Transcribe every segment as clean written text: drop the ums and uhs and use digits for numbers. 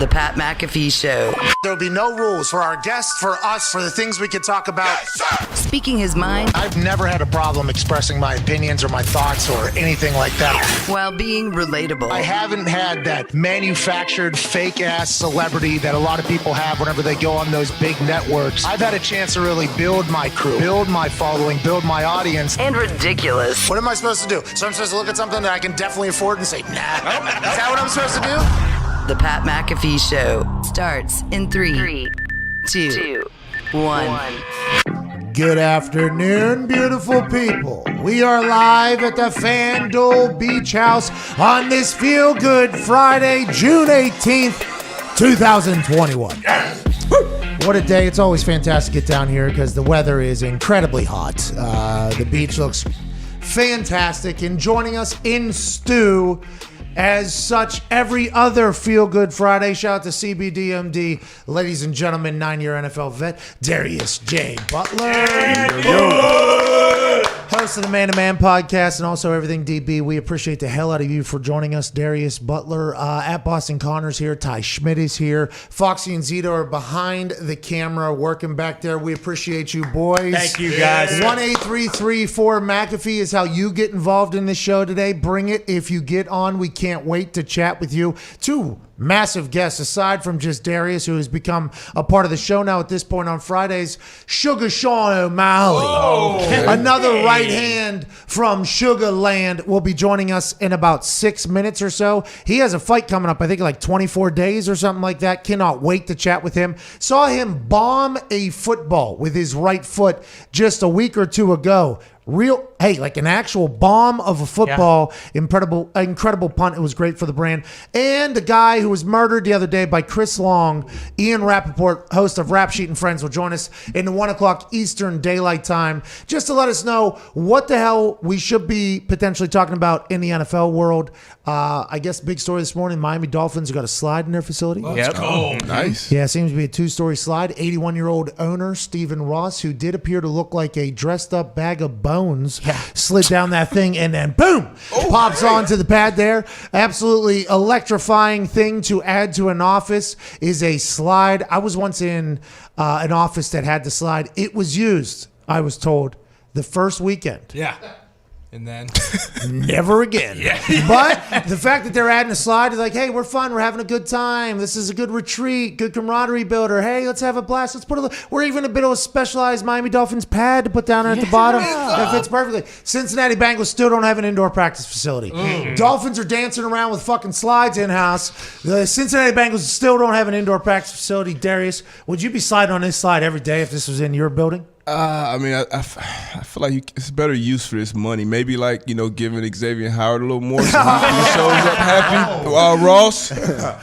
The Pat McAfee Show. There'll be no rules for our guests, for us, for the things we can talk about. Yes, speaking his mind. I've never had a problem expressing my opinions or my thoughts or anything like that. While being relatable. I haven't had that manufactured fake-ass celebrity that a lot of people have whenever they go on those big networks. I've had a chance to really build my crew, build my following, build my audience. And ridiculous. What am I supposed to do? So I'm supposed to look at something that I can definitely afford and say, nah. Is that what I'm supposed to do? The Pat McAfee Show starts in 3, 2, 1. Good afternoon, beautiful people. We are live at the FanDuel Beach House on this Feel Good Friday, June 18th, 2021. What a day. It's always fantastic to get down here because the weather is incredibly hot. The beach looks fantastic. And joining us in stew, as such, every other Feel Good Friday. Shout out to CBDMD, ladies and gentlemen, 9-year NFL vet, Darius J. Butler. Host of the Man to Man podcast and also Everything DB. We appreciate the hell out of you for joining us. Darius Butler at Boston Connors here. Ty Schmidt is here. Foxy and Zito are behind the camera working back there. We appreciate you, boys. Thank you, guys. 1-833-4 McAfee is how you get involved in this show today. Bring it if you get on. We can't wait to chat with you. Two massive guests, aside from just Darius, who has become a part of the show now at this point on Fridays, Sugar Sean O'Malley. Another right hand from Sugar Land will be joining us in about 6 minutes or so. He has a fight coming up, I think like 24 days or something like that. Cannot wait to chat with him. Saw him bomb a football with his right foot just a week or two ago. Like an actual bomb of a football. Yeah. Incredible punt. It was great for the brand. And the guy who was murdered the other day by Chris Long, Ian Rappaport, host of Rap Sheet and Friends, will join us in the 1 o'clock Eastern Daylight Time just to let us know what the hell we should be potentially talking about in the NFL world. I guess big story this morning, Miami Dolphins have got a slide in their facility. Let's go. Nice. Yeah, it seems to be a 2-story slide. 81-year-old owner, Stephen Ross, who did appear to look like a dressed-up bag of bones, slid down that thing and then boom, pops onto the pad there. Absolutely electrifying thing to add to an office is a slide. I was once in an office that had the slide. It was used, I was told, the first weekend. Yeah. And then never again. But the fact that they're adding a slide is like, hey, we're fun. We're having a good time. This is a good retreat, good camaraderie builder. Hey, let's have a blast. We're even a bit of a specialized Miami Dolphins pad to put down there at the bottom. That fits perfectly. Cincinnati Bengals still don't have an indoor practice facility. Dolphins are dancing around with fucking slides in-house. The Cincinnati Bengals still don't have an indoor practice facility. Darius, would you be sliding on this slide every day if this was in your building? I feel like it's better use for this money. Maybe giving Xavier Howard a little more so he shows up happy. Ross,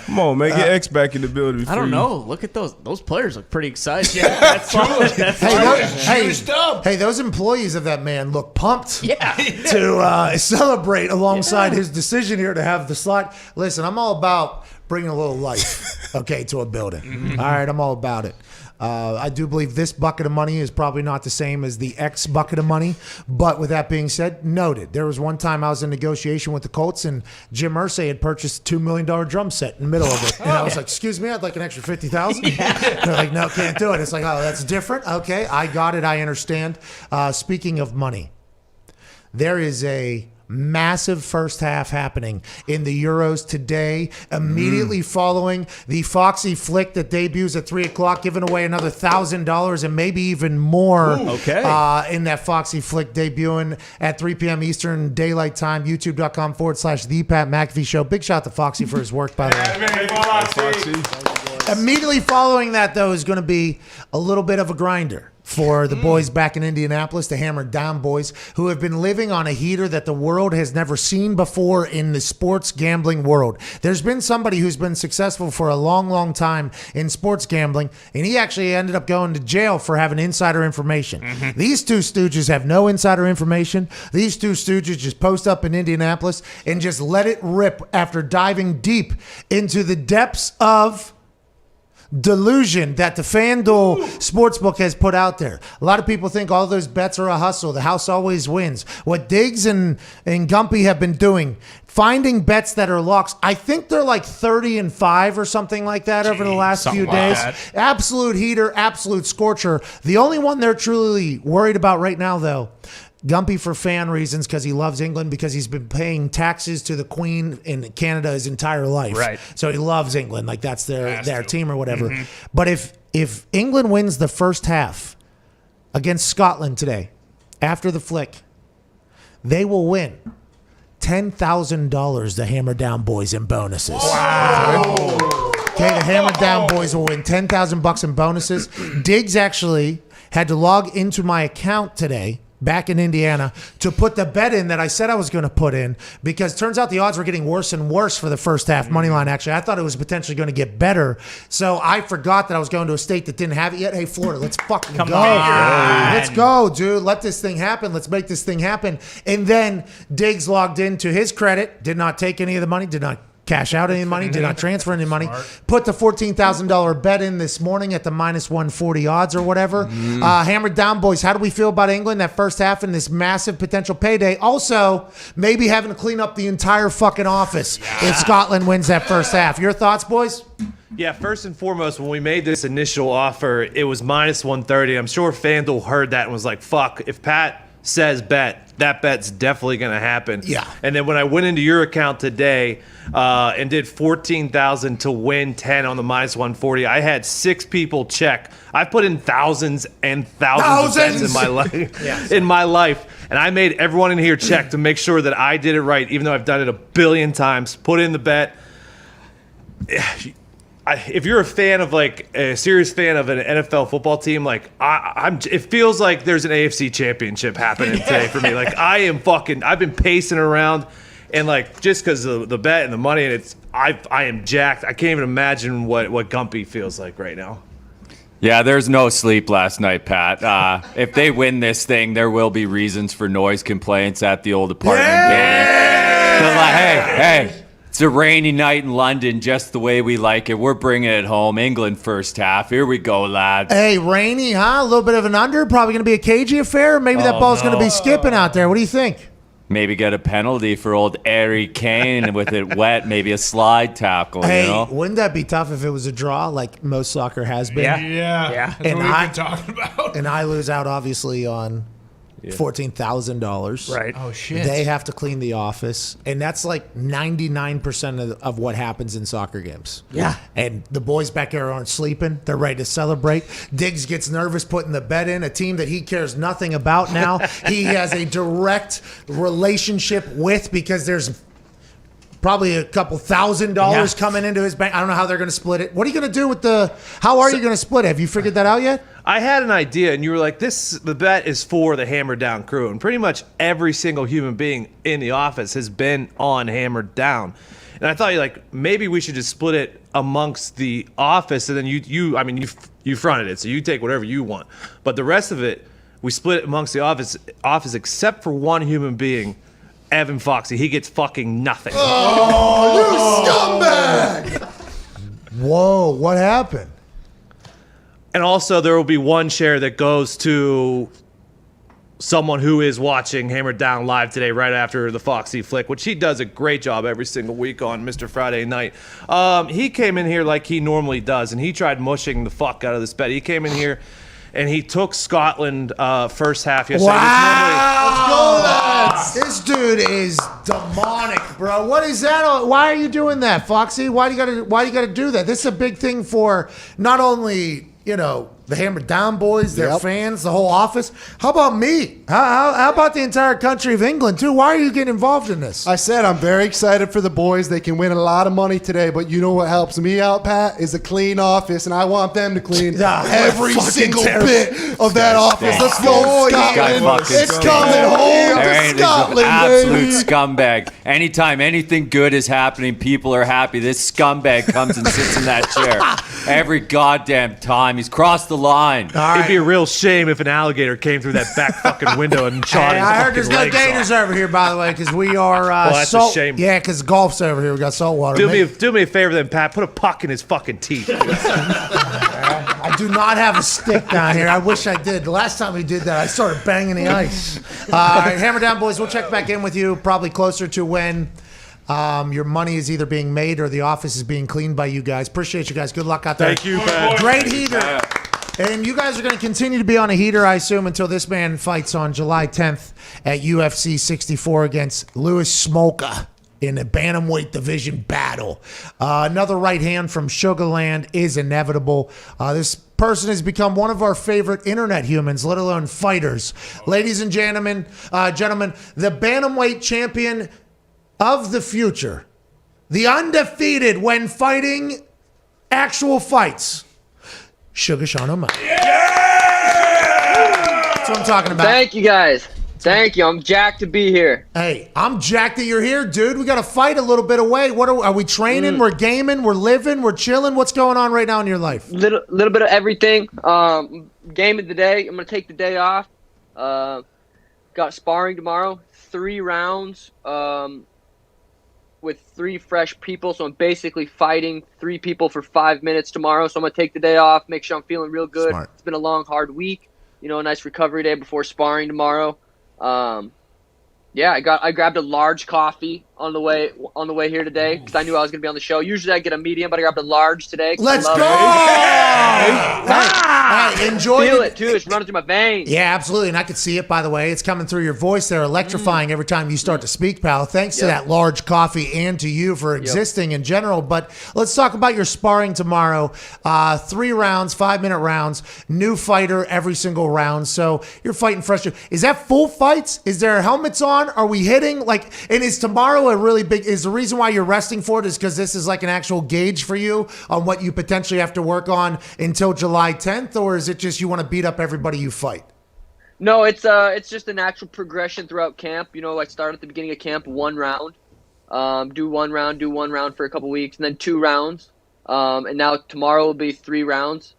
come on, man, get X back in the building. I don't know. Look at those. Those players look pretty excited. Yeah, that's hey, those employees of that man look pumped. Yeah. To celebrate alongside his decision here to have the slide. Listen, I'm all about bringing a little life, to a building. All right, I'm all about it. I do believe this bucket of money is probably not the same as the X bucket of money. But with that being said, noted. There was one time I was in negotiation with the Colts and Jim Irsay had purchased a $2 million drum set in the middle of it. And I was like, excuse me, I'd like an extra $50,000. They're like, no, can't do it. It's like, oh, that's different. Okay, I got it. I understand. Speaking of money, there is a massive first half happening in the Euros today, immediately following the Foxy flick that debuts at 3 o'clock, giving away another $1,000 and maybe even more in that Foxy flick debuting at 3 p.m. Eastern Daylight Time, youtube.com/The Pat McAfee Show. Big shout out to Foxy for his work, by the way. Immediately following that, though, is going to be a little bit of a grinder for the boys back in Indianapolis, the Hammered Down boys, who have been living on a heater that the world has never seen before in the sports gambling world. There's been somebody who's been successful for a long, long time in sports gambling, and he actually ended up going to jail for having insider information. These two stooges have no insider information. These two stooges just post up in Indianapolis and just let it rip after diving deep into the depths of delusion that the FanDuel Sportsbook has put out there. A lot of people think all those bets are a hustle. The house always wins. What Diggs and Gumpy have been doing, finding bets that are locks. I think they're like 30-5 or something like that over the last few days. Absolute heater, absolute scorcher. The only one they're truly worried about right now, though, Gumpy for fan reasons, because he loves England, because he's been paying taxes to the Queen in Canada his entire life. Right. So he loves England, like that's their team or whatever. But if England wins the first half against Scotland today, after the flick, they will win $10,000, the Hammer Down Boys, in bonuses. Wow. Okay, the Hammer Down Boys will win $10,000 in bonuses. Diggs actually had to log into my account today, back in Indiana, to put the bet in that I said I was going to put in, because turns out the odds were getting worse and worse for the first half money line. Actually, I thought it was potentially going to get better, so I forgot that I was going to a state that didn't have it yet. Hey, Florida, let's fucking go. Let's go, dude. Let this thing happen. Let's make this thing happen. And then Diggs logged in, to his credit, did not take any of the money, did not cash out any money, did not transfer any money. Put the $14,000 bet in this morning at the minus 140 odds or whatever. Hammered Down Boys, how do we feel about England that first half and this massive potential payday? Also, maybe having to clean up the entire fucking office if Scotland wins that first half. Your thoughts, boys? Yeah, first and foremost, when we made this initial offer, it was minus 130. I'm sure FanDuel heard that and was like, fuck, if Pat says bet, that bet's definitely going to happen. Yeah. And then when I went into your account today and did 14,000 to win 10 on the minus 140, I had 6 people check. I put in thousands and thousands of bets in my life. In my life. And I made everyone in here check to make sure that I did it right, even though I've done it a billion times. Put in the bet. If you're a fan of, like, a serious fan of an NFL football team, like, it feels like there's an AFC championship happening today for me. Like, I've been pacing around, and, like, just because of the bet and the money, and I am jacked. I can't even imagine what Gumpy feels like right now. Yeah, there's no sleep last night, Pat. If they win this thing, there will be reasons for noise complaints at the old apartment game. Hey. It's a rainy night in London, just the way we like it. We're bringing it home. England first half. Here we go, lads. Hey, rainy, huh? A little bit of an under. Probably going to be a cagey affair. Maybe that ball's going to be skipping out there. What do you think? Maybe get a penalty for old Harry Kane with it wet. Maybe a slide tackle, Hey, you know? wouldn't that be tough if it was a draw like most soccer has been? Yeah. That's And what we've I- been talking about. And I lose out, obviously, on $14,000. Right. Oh, shit. They have to clean the office, and that's like 99% of what happens in soccer games. Yeah. And the boys back there aren't sleeping. They're ready to celebrate. Diggs gets nervous putting the bet in, a team that he cares nothing about now. He has a direct relationship with, because there's probably a couple $1,000 coming into his bank. I don't know how they're going to split it. What are you going to do with how are you going to split it? Have you figured that out yet? I had an idea, and you were like, the bet is for the Hammered Down crew. And pretty much every single human being in the office has been on Hammered Down. And I thought, maybe we should just split it amongst the office, and then you fronted it, so you take whatever you want. But the rest of it, we split it amongst the office except for one human being, Evan Foxy. He gets fucking nothing. Oh, you scumbag! Whoa, what happened? And also, there will be one share that goes to someone who is watching Hammered Down live today, right after the Foxy flick, which he does a great job every single week on Mr. Friday Night. He came in here like he normally does, and he tried mushing the fuck out of this bet. He came in here, and he took Scotland first half yesterday. Wow! Let's go, lads! This dude is demonic, bro. What is that? Why are you doing that, Foxy? Why do you gotta do that? This is a big thing for not only, the Hammered Down Boys, their fans, the whole office. How about me? How about the entire country of England, too? Why are you getting involved in this? I said I'm very excited for the boys. They can win a lot of money today, but you know what helps me out, Pat, is a clean office, and I want them to clean every single bit of that office. Let's go, Scotland. It's coming home to Scotland, absolute baby. scumbag. Anytime anything good is happening, people are happy. This scumbag comes and sits in that chair every goddamn time. He's crossed the the line. It'd be a real shame if an alligator came through that back fucking window and shot Hey, his I heard fucking there's no legs gators off. over here, by the way, because we are that's a shame. Yeah, because golf's over here. We got salt water. Do me a favor then, Pat. Put a puck in his fucking teeth. I do not have a stick down here. I wish I did. The last time we did that, I started banging the ice. All right, hammer down, boys. We'll check back in with you probably closer to when your money is either being made or the office is being cleaned by you guys. Appreciate you guys. Good luck out there. Thank you, Pat. Great heater. And you guys are going to continue to be on a heater, I assume, until this man fights on July 10th at UFC 64 against Louis Smolka in a bantamweight division battle. Another right hand from Sugarland is inevitable. This person has become one of our favorite internet humans, let alone fighters. Ladies and gentlemen, the bantamweight champion of the future, the undefeated when fighting actual fights, Sugar Sean O'Malley. That's what I'm talking about. Thank you, guys. Thank you. I'm jacked to be here. Hey, I'm jacked that you're here, dude. We got to fight a little bit away. What are we training? We're gaming. We're living. We're chilling. What's going on right now in your life? Little bit of everything. Gaming today. I'm gonna take the day off. Got sparring tomorrow. 3 rounds. With 3 fresh people, so I'm basically fighting 3 people for 5 minutes tomorrow. So I'm gonna take the day off, make sure I'm feeling real good. Smart. It's been a long, hard week. You know, a nice recovery day before sparring tomorrow. Yeah, I grabbed a large coffee on the way here today because I knew I was gonna be on the show. Usually I get a medium, but I grabbed a large today. Let's go! Hey, enjoy Feel it too. It's running through my veins. Yeah, absolutely. And I could see it, by the way. It's coming through your voice there, electrifying every time you start to speak, pal. Thanks to that large coffee and to you for existing in general. But let's talk about your sparring tomorrow. 3 rounds, 5-minute rounds, new fighter every single round. So you're fighting fresh. Is that full fights? Is there helmets on? Are we hitting? And is tomorrow a really big, is the reason why you're resting for it is because this is like an actual gauge for you on what you potentially have to work on until July 10th? Or is it just you want to beat up everybody you fight? No, it's just a natural progression throughout camp. You know, I start at the beginning of camp 1 round, do 1 round for a couple weeks, and then 2 rounds. And now tomorrow will be 3 rounds.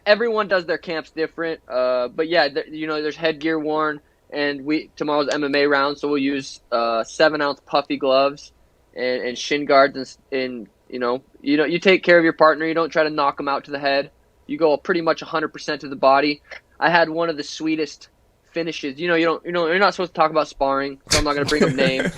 Everyone does their camps different, but yeah, there's headgear worn, and tomorrow's MMA round, so we'll use 7-ounce puffy gloves and shin guards, and you take care of your partner. You don't try to knock them out to the head. You go pretty much 100% to the body. I had one of the sweetest finishes. You're not supposed to talk about sparring, so I'm not going to bring up names.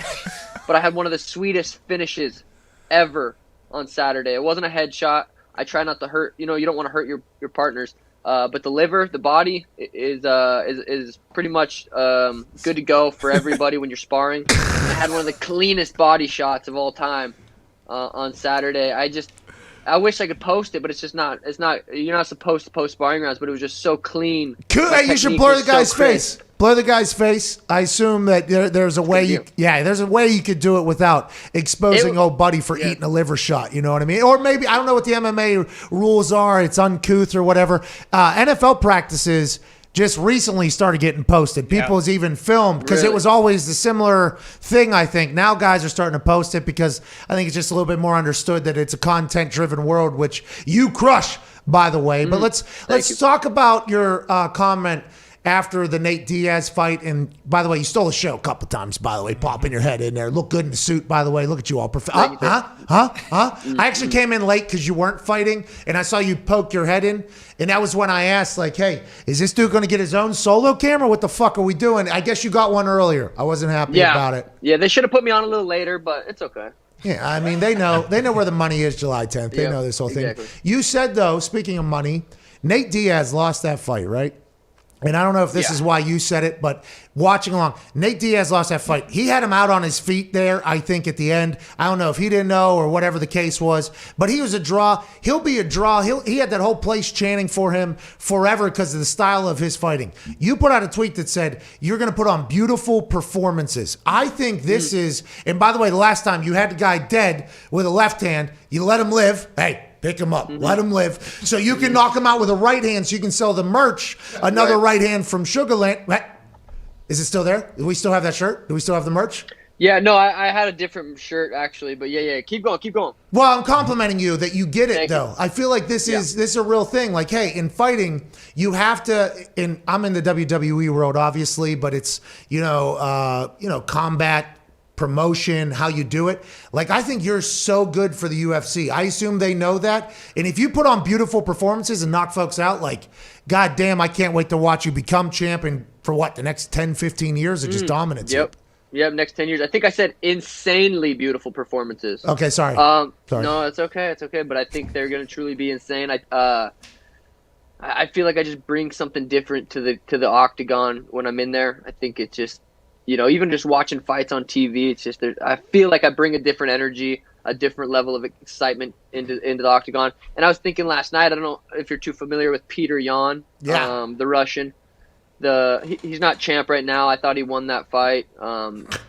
But I had one of the sweetest finishes ever on Saturday. It wasn't a headshot. I try not to hurt. You don't want to hurt your partners. But the liver, the body is pretty much good to go for everybody when you're sparring. I had one of the cleanest body shots of all time on Saturday. I wish I could post it, but it's not. You're not supposed to post sparring rounds, but it was just so clean. Hey, you should blur the guy's face. Blur the guy's face. I assume that there's a way there's a way you could do it without exposing old buddy for eating a liver shot. You know what I mean? Or maybe, I don't know what the MMA rules are. It's uncouth or whatever. NFL practices just recently started getting posted. People's even filmed because it was always the similar thing, I think. Now guys are starting to post it because I think it's just a little bit more understood that it's a content-driven world, which you crush, by the way. But let's talk about your comment after the Nate Diaz fight. And by the way, you stole the show a couple times, by the way, popping your head in there. Look good in the suit, by the way. Look at you all. I actually came in late because you weren't fighting, and I saw you poke your head in. And that was when I asked, hey, is this dude going to get his own solo camera? What the fuck are we doing? I guess you got one earlier. I wasn't happy about it. Yeah, they should have put me on a little later, but it's okay. Yeah, I mean, they know where the money is July 10th. They know this whole thing. You said, though, speaking of money, Nate Diaz lost that fight, right? And I don't know if this is why you said it, but watching along, Nate Diaz lost that fight. He had him out on his feet there, I think, at the end. I don't know if he didn't know or whatever the case was, but he was a draw. He'll be a draw. He had that whole place chanting for him forever because of the style of his fighting. You put out a tweet that said, you're going to put on beautiful performances. I think this is, and by the way, the last time you had the guy dead with a left hand, you let him live. Hey, pick him up. Let him live. So you can knock him out with a right hand so you can sell the merch. Another right hand from Sugarland. Is it still there? Do we still have that shirt? Do we still have the merch? Yeah, no, I had a different shirt actually, but yeah, keep going. Well, I'm complimenting you that you get it, Thank though. you. I feel like this is a real thing. Like, hey, in fighting, you have to. I'm in the WWE world, obviously, but it's combat promotion, how you do it. Like, I think you're so good for the UFC. I assume they know that. And if you put on beautiful performances and knock folks out, like, God damn, I can't wait to watch you become champion for what, the next 10, 15 years of just dominance. Yep, next 10 years. I think I said insanely beautiful performances. Okay, sorry. No, it's okay. But I think they're going to truly be insane. I feel like I just bring something different to the octagon when I'm in there. I think it's just, even just watching fights on TV, it's just I feel like I bring a different energy, a different level of excitement into the octagon. And I was thinking last night, I don't know if you're too familiar with Peter Yan, the Russian. He's not champ right now. I thought he won that fight.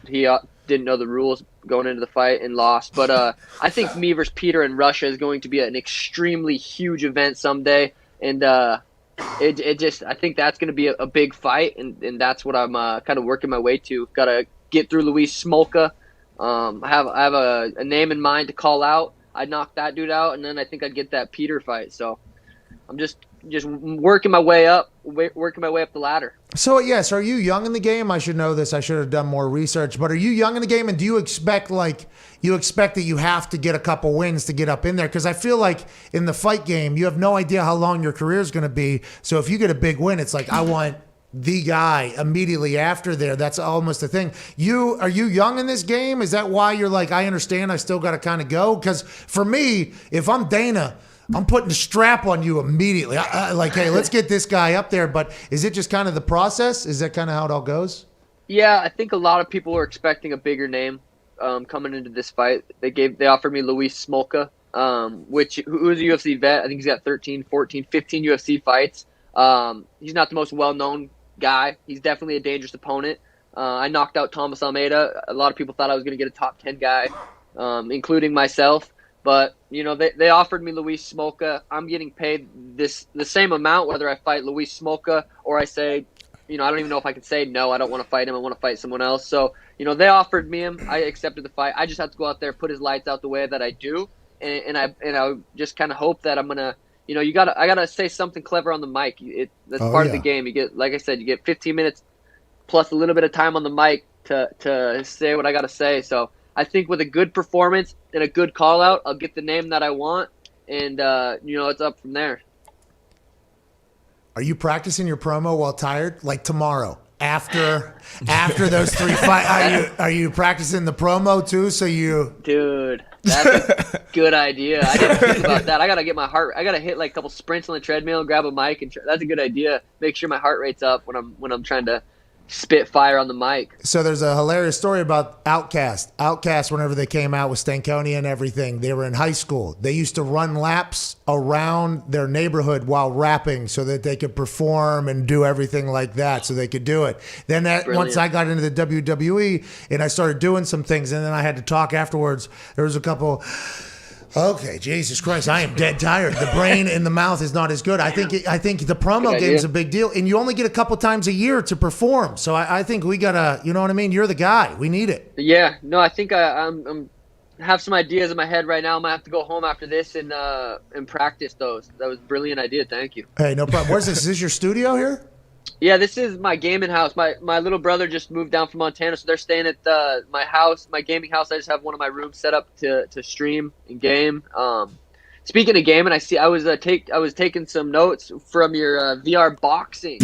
He didn't know the rules going into the fight and lost. But I think me versus Peter in Russia is going to be an extremely huge event someday. And I think that's going to be a big fight. And that's what I'm kind of working my way to. Got to get through Luis Smolka. I have a name in mind to call out. I'd knock that dude out, and then I think I'd get that Peter fight. So I'm just working my way up the ladder. So, yes, are you young in the game? I should know this. I should have done more research. But are you young in the game, and do you expect that you have to get a couple wins to get up in there? Because I feel like in the fight game, you have no idea how long your career is going to be. So if you get a big win, it's like, I want the guy immediately after there. That's almost the thing. Are you young in this game? Is that why you're like, I understand, I still got to kind of go? Because for me, if I'm Dana, I'm putting the strap on you immediately. Like, hey, let's get this guy up there. But is it just kind of the process? Is that kind of how it all goes? Yeah, I think a lot of people were expecting a bigger name coming into this fight. They offered me Luis Smolka, who is a UFC vet. I think he's got 13, 14, 15 UFC fights. He's not the most well-known guy. He's definitely a dangerous opponent. I knocked out Thomas Almeida. A lot of people thought I was going to get a top 10 guy, including myself. But, they offered me Luis Smolka. I'm getting paid the same amount whether I fight Luis Smolka or I say, I don't even know if I can say no, I don't want to fight him. I want to fight someone else. So, they offered me him. I accepted the fight. I just have to go out there, put his lights out the way that I do. And I just kind of hope that I'm going to, I got to say something clever on the mic. That's part of the game. You get, like I said, you get 15 minutes plus a little bit of time on the mic to say what I got to say. So, I think with a good performance and a good call out, I'll get the name that I want, and it's up from there. Are you practicing your promo while tired? Like tomorrow, after those 3 fights, are you practicing the promo too? Dude, that's a good idea. I didn't think about that. I gotta get my heart. I gotta hit like a couple sprints on the treadmill, grab a mic, and that's a good idea. Make sure my heart rate's up when I'm trying to spit fire on the mic. So there's a hilarious story about Outkast. Outkast, whenever they came out with Stankonia and everything, they were in high school. They used to run laps around their neighborhood while rapping so that they could perform and do everything like that so they could do it. Then once I got into the WWE and I started doing some things and then I had to talk afterwards, there was a couple... Okay, Jesus Christ, I am dead tired. The brain in the mouth is not as good. I think the promo game is a big deal, and you only get a couple times a year to perform. So I think we gotta, you know what I mean? You're the guy. We need it. Yeah, no, I think I'm have some ideas in my head right now. I might have to go home after this and practice those. That was a brilliant idea. Thank you. Hey, no problem. Where's this? Is this your studio here? Yeah, this is my gaming house. My little brother just moved down from Montana, so they're staying at my house, my gaming house. I just have one of my rooms set up to stream and game. Speaking of gaming, I was taking some notes from your VR boxing.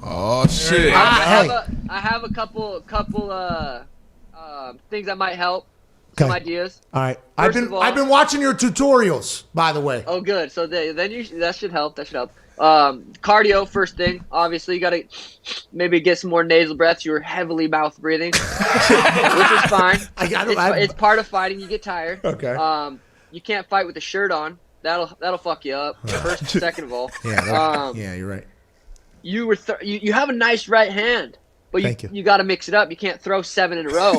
Oh shit! I have a couple things that might help. Some ideas. All right. I've been watching your tutorials, by the way. Oh, good. So that should help. That should help. Cardio first thing. Obviously, you got to maybe get some more nasal breaths. You were heavily mouth breathing, which is fine. It's part of fighting. You get tired. Okay. You can't fight with a shirt on. That'll fuck you up. First and second of all. Yeah. You're right. You have a nice right hand. But you got to mix it up. You can't throw 7 in a row.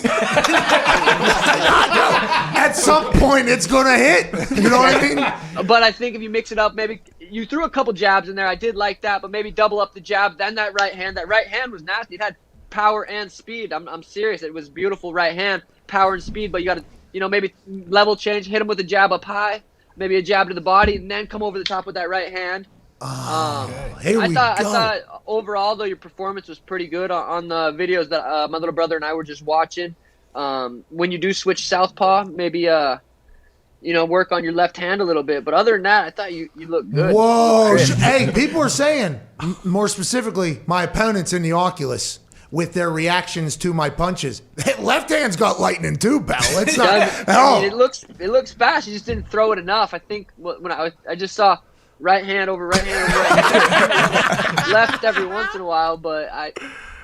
At some point, it's going to hit. You know what I mean? But I think if you mix it up, maybe you threw a couple jabs in there. I did like that, but maybe double up the jab, then that right hand. That right hand was nasty. It had power and speed. I'm serious. It was beautiful right hand, power and speed, but you got to, maybe level change, hit him with a jab up high, maybe a jab to the body, and then come over the top with that right hand. I thought overall, though, your performance was pretty good on the videos that my little brother and I were just watching. When you do switch southpaw, maybe work on your left hand a little bit. But other than that, I thought you looked good. Whoa. Hey, people are saying, more specifically, my opponents in the Oculus, with their reactions to my punches. Left hand's got lightning too, pal. It's not. It looks fast. You just didn't throw it enough. I think when I just saw right hand over right hand over right hand, left every once in a while, but I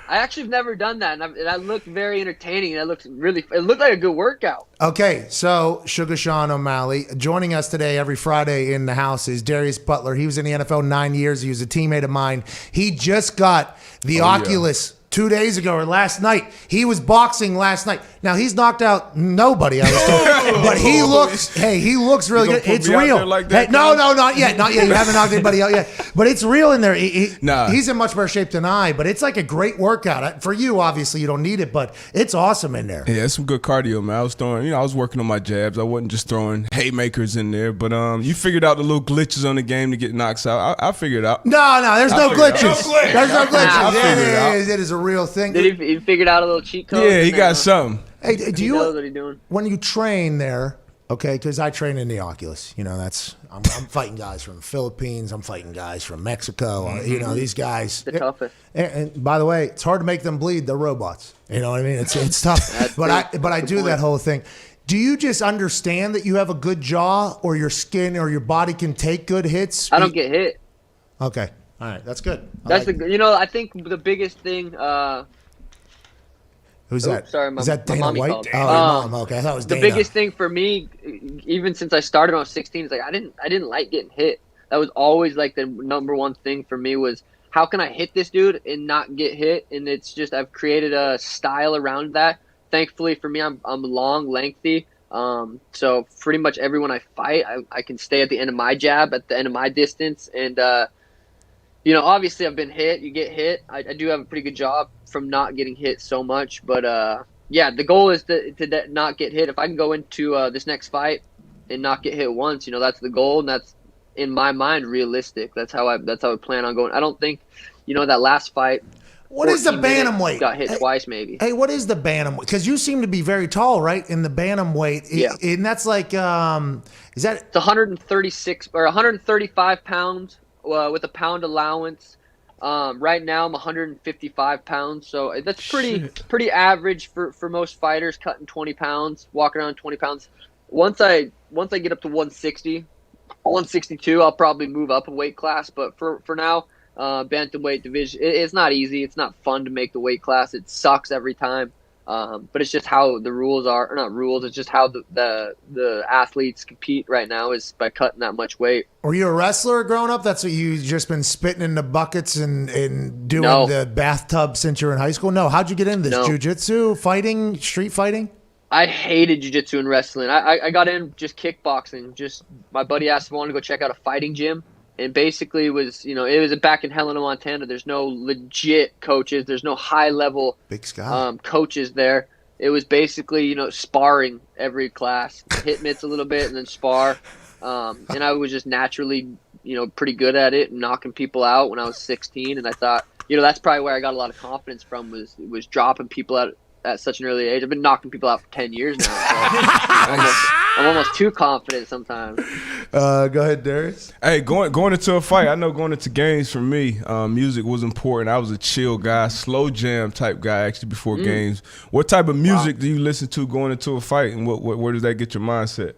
actually have never done that, and I looked very entertaining. It looked like a good workout. Okay, so Sugar Sean O'Malley joining us today every Friday in the house is Darius Butler. He was in the NFL 9 years. He was a teammate of mine. He just got the Oculus 2 days ago or last night. He was boxing last night. Now he's knocked out nobody, I was told, but he looks really good. It's real. Like that, no, not yet. You haven't knocked anybody out yet, but it's real in there. He's in much better shape than I, but it's like a great workout for you. Obviously, you don't need it, but it's awesome in there. Yeah, it's some good cardio, man. I was throwing, I was working on my jabs. I wasn't just throwing haymakers in there, but you figured out the little glitches on the game to get knocks out. I figured it out. No, there's no glitches. There's no glitches. I figured it out. It is a real thing. Did he figured out a little cheat code? Yeah, he got something. Hey, he knows what he's doing. When you train there, okay, because I train in the Oculus, I'm fighting guys from the Philippines, I'm fighting guys from Mexico, these guys. The toughest. And by the way, it's hard to make them bleed. They're robots. You know what I mean? It's tough. But I do that whole thing. Do you just understand that you have a good jaw, or your skin or your body can take good hits? I don't get hit. Okay. All right, that's good. I think the biggest thing. Who's that? Sorry, is that Dana mommy White? called. Oh, your mom. Okay, I thought it was the Dana. biggest thing for me, even since I started when I was 16, is like I didn't like getting hit. That was always like the number one thing for me was how can I hit this dude and not get hit? And it's just I've created a style around that. Thankfully for me, I'm long, lengthy. So pretty much everyone I fight, I can stay at the end of my jab, at the end of my distance, and obviously I've been hit. You get hit. I do have a pretty good job from not getting hit so much. But the goal is to not get hit. If I can go into this next fight and not get hit once, that's the goal, and that's in my mind realistic. That's how I plan on going. I don't think, that last fight. What is the bantamweight? Got hit twice, maybe. Hey, what is the bantamweight? Because you seem to be very tall, right? In the bantamweight, yeah. And that's like, is that? It's 136 or 135 pounds with a pound allowance. Right now, I'm 155 pounds, so that's pretty average for most fighters. Cutting 20 pounds, walking around 20 pounds. Once I get up to 160, 162, I'll probably move up a weight class. But for now. Bantamweight division. It's not easy. It's not fun to make the weight class. It sucks every time. But it's just how the rules are. Or not rules. It's just how the athletes compete right now is by cutting that much weight. Were you a wrestler growing up? That's what you just been spitting in the buckets and doing the bathtub since you were in high school? No. How'd you get into this? Jiu-jitsu, fighting, street fighting? I hated jiu-jitsu and wrestling. I got in just kickboxing. Just my buddy asked if I wanted to go check out a fighting gym. And basically it was back in Helena, Montana. There's no legit coaches. There's no high-level coaches there. It was basically, sparring every class. Hit mitts a little bit and then spar. And I was just naturally, pretty good at it and knocking people out when I was 16. And I thought, that's probably where I got a lot of confidence from was dropping people out at such an early age. I've been knocking people out for 10 years now. So I'm almost too confident sometimes. Go ahead, Darius. Hey, going into a fight, I know going into games for me, music was important. I was a chill guy, slow jam type guy actually before games. What type of music do you listen to going into a fight, and where does that get your mindset?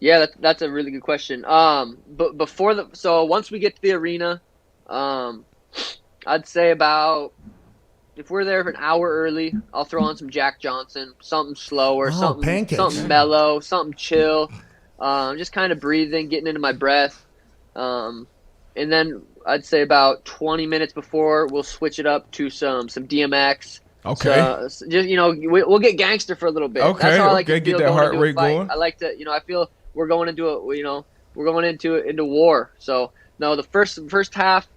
Yeah, that's a really good question. But once we get to the arena, I'd say about. If we're there for an hour early, I'll throw on some Jack Johnson, something slower, something mellow, something chill, just kind of breathing, getting into my breath. And then I'd say about 20 minutes before, we'll switch it up to some DMX. Okay. So, just we'll get gangster for a little bit. Okay. That's how I like to get that heart rate going. I like to, I feel we're going into into war. So no, the first half,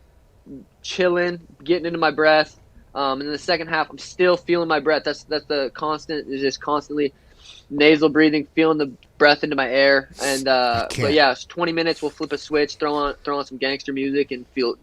chilling, getting into my breath. And in the second half, I'm still feeling my breath. That's the constant. Is just constantly nasal breathing, feeling the breath into my air. And but yeah, it's 20 minutes. We'll flip a switch, throw on some gangster music, and feel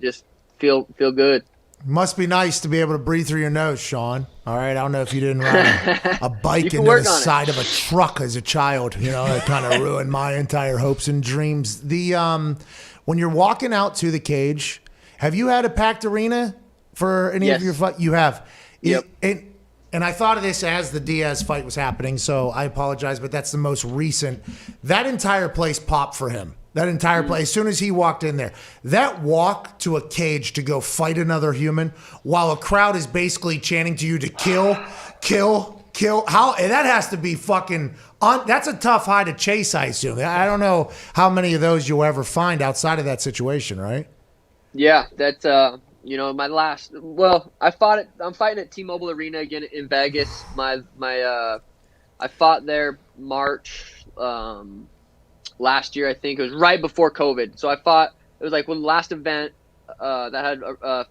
good. Must be nice to be able to breathe through your nose, Sean. All right, I don't know if you didn't ride a bike into the side of a truck as a child. You know, that kind of ruined my entire hopes and dreams. When you're walking out to the cage, have you had a packed arena for any of your fight? You have. Yep. And I thought of this as the Diaz fight was happening, so I apologize, but that's the most recent. That entire place popped for him. That entire place, as soon as he walked in there, that walk to a cage to go fight another human while a crowd is basically chanting to you to kill. How that has to be fucking that's a tough high to chase, I assume. I don't know how many of those you'll ever find outside of that situation, right? Yeah, that's my last. Well, I'm fighting at T-Mobile Arena again in Vegas. I fought there March. Last year, I think it was right before COVID. So I fought. It was like the last event that had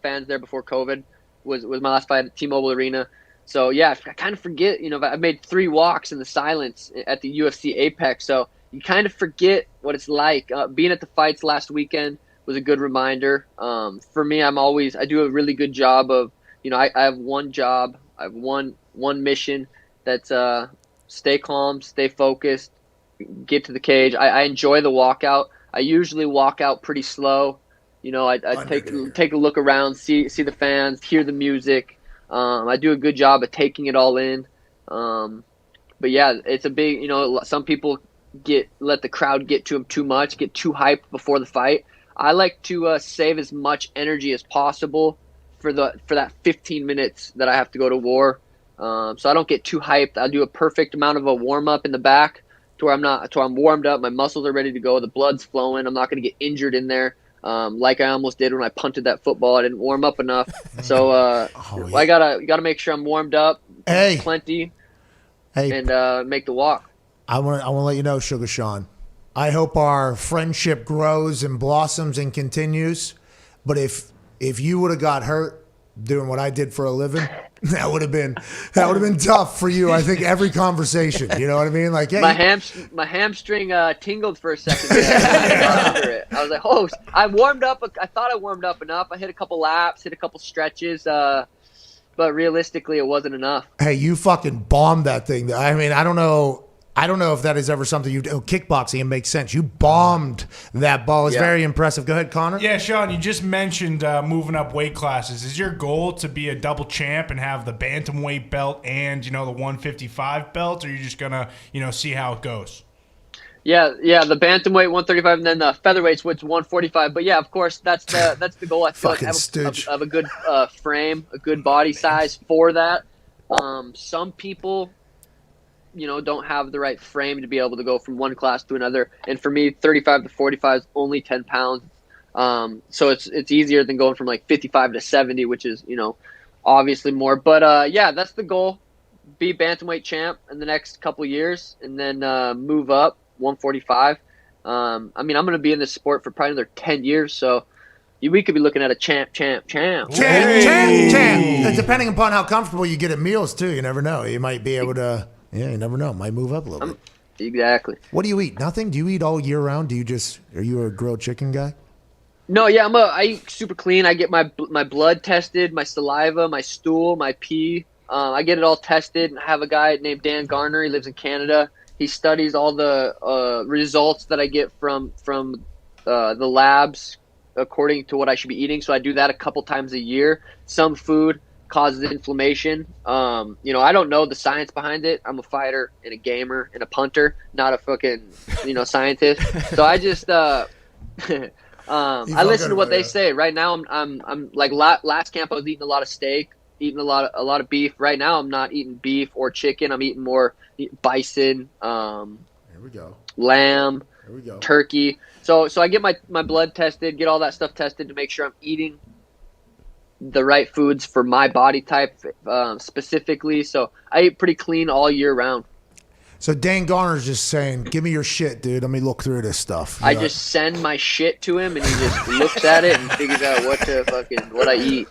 fans there before COVID was my last fight at T-Mobile Arena. So yeah, I kind of forget. I made 3 walks in the silence at the UFC Apex. So you kind of forget what it's like. Being at the fights last weekend was a good reminder. For me, I do a really good job of. I have one job. I have one mission. That's stay calm, stay focused. Get to the cage. I enjoy the walkout. I usually walk out pretty slow. I take a look around, see the fans, hear the music. I do a good job of taking it all in. But yeah, it's a big. Some people let the crowd get to them too much, get too hyped before the fight. I like to save as much energy as possible for that 15 minutes that I have to go to war. So I don't get too hyped. I do a perfect amount of a warm up in the back. To where I'm warmed up, my muscles are ready to go, the blood's flowing, I'm not going to get injured in there, like I almost did when I punted that football. I didn't warm up enough, so I gotta make sure I'm warmed up, plenty, and make the walk. I want to let you know, Sugar Sean, I hope our friendship grows and blossoms and continues. But if you would have got hurt doing what I did for a living, that would have been tough for you. I think every conversation, you know what I mean? Like, yeah, my hamstring tingled for a second. After it, I was like, "Oh, I warmed up. I thought I warmed up enough. I hit a couple laps, hit a couple stretches, but realistically, it wasn't enough." Hey, you fucking bombed that thing. I mean, I don't know if that is ever something you do. Kickboxing, it makes sense. You bombed that ball. It's very impressive. Go ahead, Connor. Yeah, Sean, you just mentioned moving up weight classes. Is your goal to be a double champ and have the bantamweight belt and, the 155 belt, or are you just going to, see how it goes? Yeah, the bantamweight 135 and then the featherweight's 145. But yeah, of course, that's the goal. I feel like I have a good frame, a good body size for that. Some people don't have the right frame to be able to go from one class to another. And for me, 35 to 45 is only 10 pounds. So it's easier than going from like 55 to 70, which is, obviously more. But yeah, that's the goal. Be bantamweight champ in the next couple of years and then move up 145. I'm going to be in this sport for probably another 10 years. So we could be looking at a champ. Champ. Depending upon how comfortable you get at meals too. You never know. You might be able to. Yeah, you never know. Might move up a little bit. Exactly. What do you eat? Nothing? Do you eat all year round? Are you a grilled chicken guy? No, yeah, I eat super clean. I get my blood tested, my saliva, my stool, my pee. I get it all tested. I have a guy named Dan Garner. He lives in Canada. He studies all the results that I get from the labs according to what I should be eating. So I do that a couple times a year. Some food causes inflammation. I don't know the science behind it. I'm a fighter and a gamer and a punter, not a fucking, scientist. So I just, I listen to what they say. Right now, I'm like last camp I was eating a lot of steak, eating a lot of beef. Right now, I'm not eating beef or chicken. I'm eating more bison. Here we go. Lamb. Here we go. Turkey. So I get my blood tested, get all that stuff tested to make sure I'm eating the right foods for my body type specifically. So I eat pretty clean all year round. So Dane Garner's just saying, "Give me your shit, dude. Let me look through this stuff." I just send my shit to him, and he just looks at it and figures out what I eat.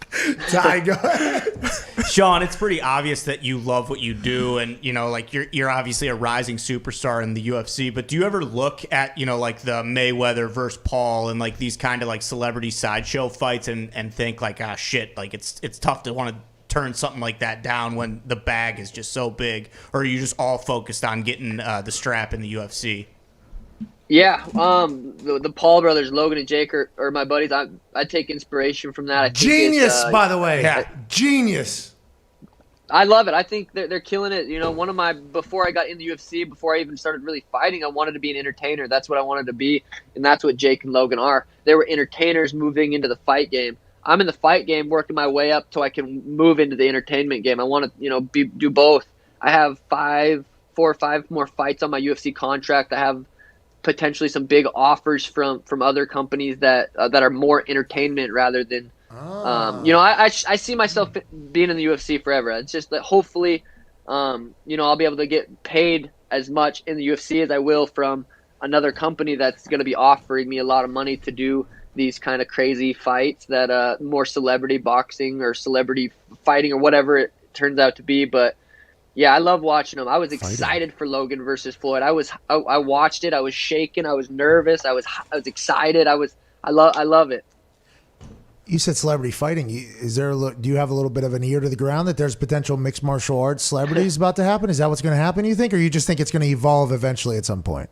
Sean, it's pretty obvious that you love what you do, and like you're obviously a rising superstar in the UFC. But do you ever look at like the Mayweather versus Paul and like these kind of like celebrity sideshow fights and think like, ah, shit, like it's tough to want to turn something like that down when the bag is just so big, or are you just all focused on getting the strap in the UFC? Yeah, the Paul brothers, Logan and Jake, are my buddies. I take inspiration from that. I think Genius, by the way. Yeah. Genius. I love it. I think they're killing it. One of my, before I got in the UFC, before I even started really fighting, I wanted to be an entertainer. That's what I wanted to be, and that's what Jake and Logan are. They were entertainers moving into the fight game. I'm in the fight game, working my way up so I can move into the entertainment game. I want to, do both. I have 4 or 5 more fights on my UFC contract. I have potentially some big offers from other companies that are more entertainment rather than, I see myself being in the UFC forever. It's just that hopefully, I'll be able to get paid as much in the UFC as I will from another company that's going to be offering me a lot of money to do these kind of crazy fights that more celebrity boxing or celebrity fighting or whatever it turns out to be. But yeah, I love watching them. I was excited for Logan versus Floyd. I watched it. I was shaking. I was nervous. I was excited. I love it. You said celebrity fighting. Do you have a little bit of an ear to the ground that there's potential mixed martial arts celebrities about to happen? Is that what's going to happen, you think, or you just think it's going to evolve eventually at some point?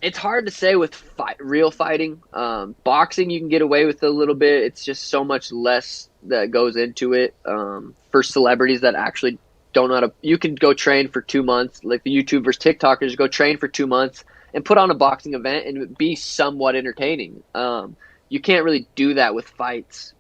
It's hard to say with real fighting. Boxing, you can get away with it a little bit. It's just so much less that goes into it for celebrities that actually don't know how to. You can go train for 2 months, like the YouTubers, TikTokers, go train for 2 months and put on a boxing event and be somewhat entertaining. You can't really do that with fights.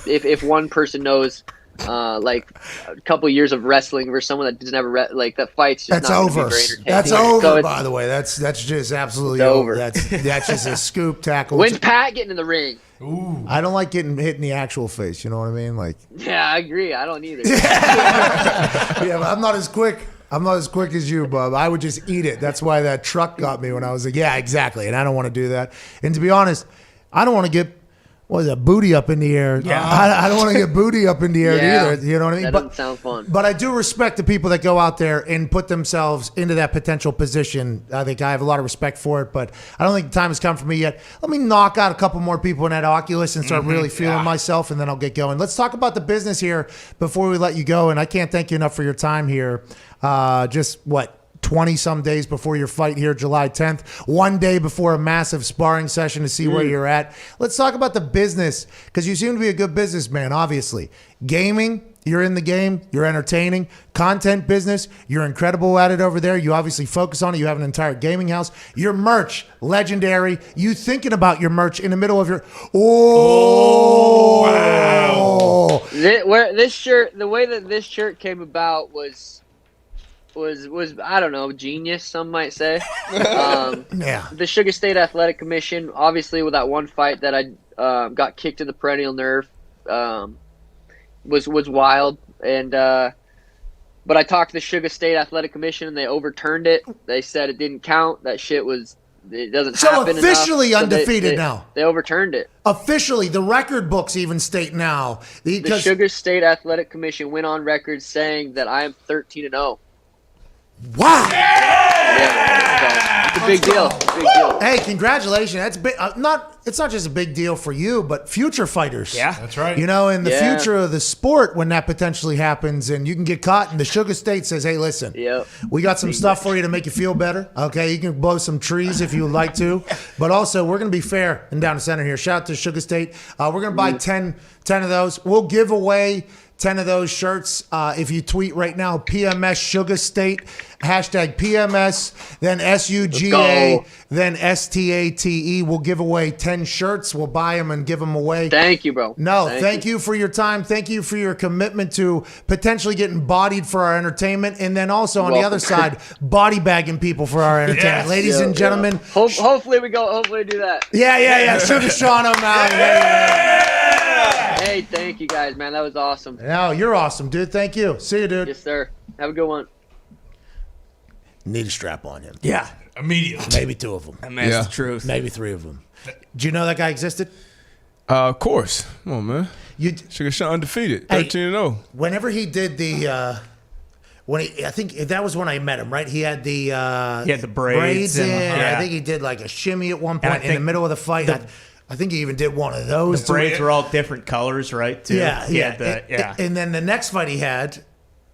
If one person knows like a couple of years of wrestling versus someone that doesn't ever that fight's just that's not over. Be very entertaining. That's over. By the way, that's just absolutely over. That's just a scoop tackle. When's Pat getting in the ring? Ooh. I don't like getting hit in the actual face. You know what I mean? Like. Yeah, I agree. I don't either. Yeah, but I'm not as quick. I'm not as quick as you, bub. I would just eat it. That's why that truck got me when I was like, yeah, exactly. And I don't want to do that. And to be honest, I don't want to get. What is that, booty up in the air? Yeah. I don't want to get booty up in the air either. You know what I mean? That doesn't sound fun. But I do respect the people that go out there and put themselves into that potential position. I think I have a lot of respect for it, but I don't think the time has come for me yet. Let me knock out a couple more people in that Oculus and start really feeling myself, and then I'll get going. Let's talk about the business here before we let you go, and I can't thank you enough for your time here. 20-some days before your fight here, July 10th. 1 day before a massive sparring session to see where you're at. Let's talk about the business, because you seem to be a good businessman, obviously. Gaming, you're in the game. You're entertaining. Content business, you're incredible at it over there. You obviously focus on it. You have an entire gaming house. Your merch, legendary. You thinking about your merch in the middle of your... Oh, wow. The way that this shirt came about was I don't know, genius, some might say. The Sugar State Athletic Commission, obviously with that one fight that I got kicked in the perennial nerve, was wild. And but I talked to the Sugar State Athletic Commission and they overturned it. They said it didn't count. That shit it doesn't happen enough. So officially undefeated now. They overturned it. Officially, the record books even state now. The Sugar State Athletic Commission went on record saying that I am 13-0. Wow! Yeah, it's a big deal. Hey, congratulations! That's big. It's not just a big deal for you, but future fighters. Yeah, that's right. You know, in the future of the sport, when that potentially happens, and you can get caught, and the Sugar State says, "Hey, listen, we got some stuff for you to make you feel better. Okay, you can blow some trees if you would like to, but also we're going to be fair and down the center here. Shout out to Sugar State. We're going to buy 10 of those. We'll give away 10 of those shirts if you tweet right now, PMS Sugar State, hashtag PMS, then SUGA, then STATE. We'll give away 10 shirts. We'll buy them and give them away. Thank you, bro. No, thank you for your time. Thank you for your commitment to potentially getting bodied for our entertainment, and then also on the other side, body bagging people for our entertainment. Ladies and gentlemen. Hopefully we do that. Yeah. Sugar Sean O'Malley. Hey, thank you guys, man. That was awesome. No, you're awesome, dude. Thank you. See you, dude. Yes, sir. Have a good one. need a strap on him. Yeah. Immediately. Maybe 2 of them. I mean, that's the truth. Maybe 3 of them. Do you know that guy existed? Of course. Come on, man. Sugar Sean undefeated, 13-0. Whenever he did the, I think that was when I met him, right? He had the braids in. I think he did like a shimmy at one point in the middle of the fight. I think he even did one of those. The braids were all different colors, right? Too. Yeah. And then the next fight he had,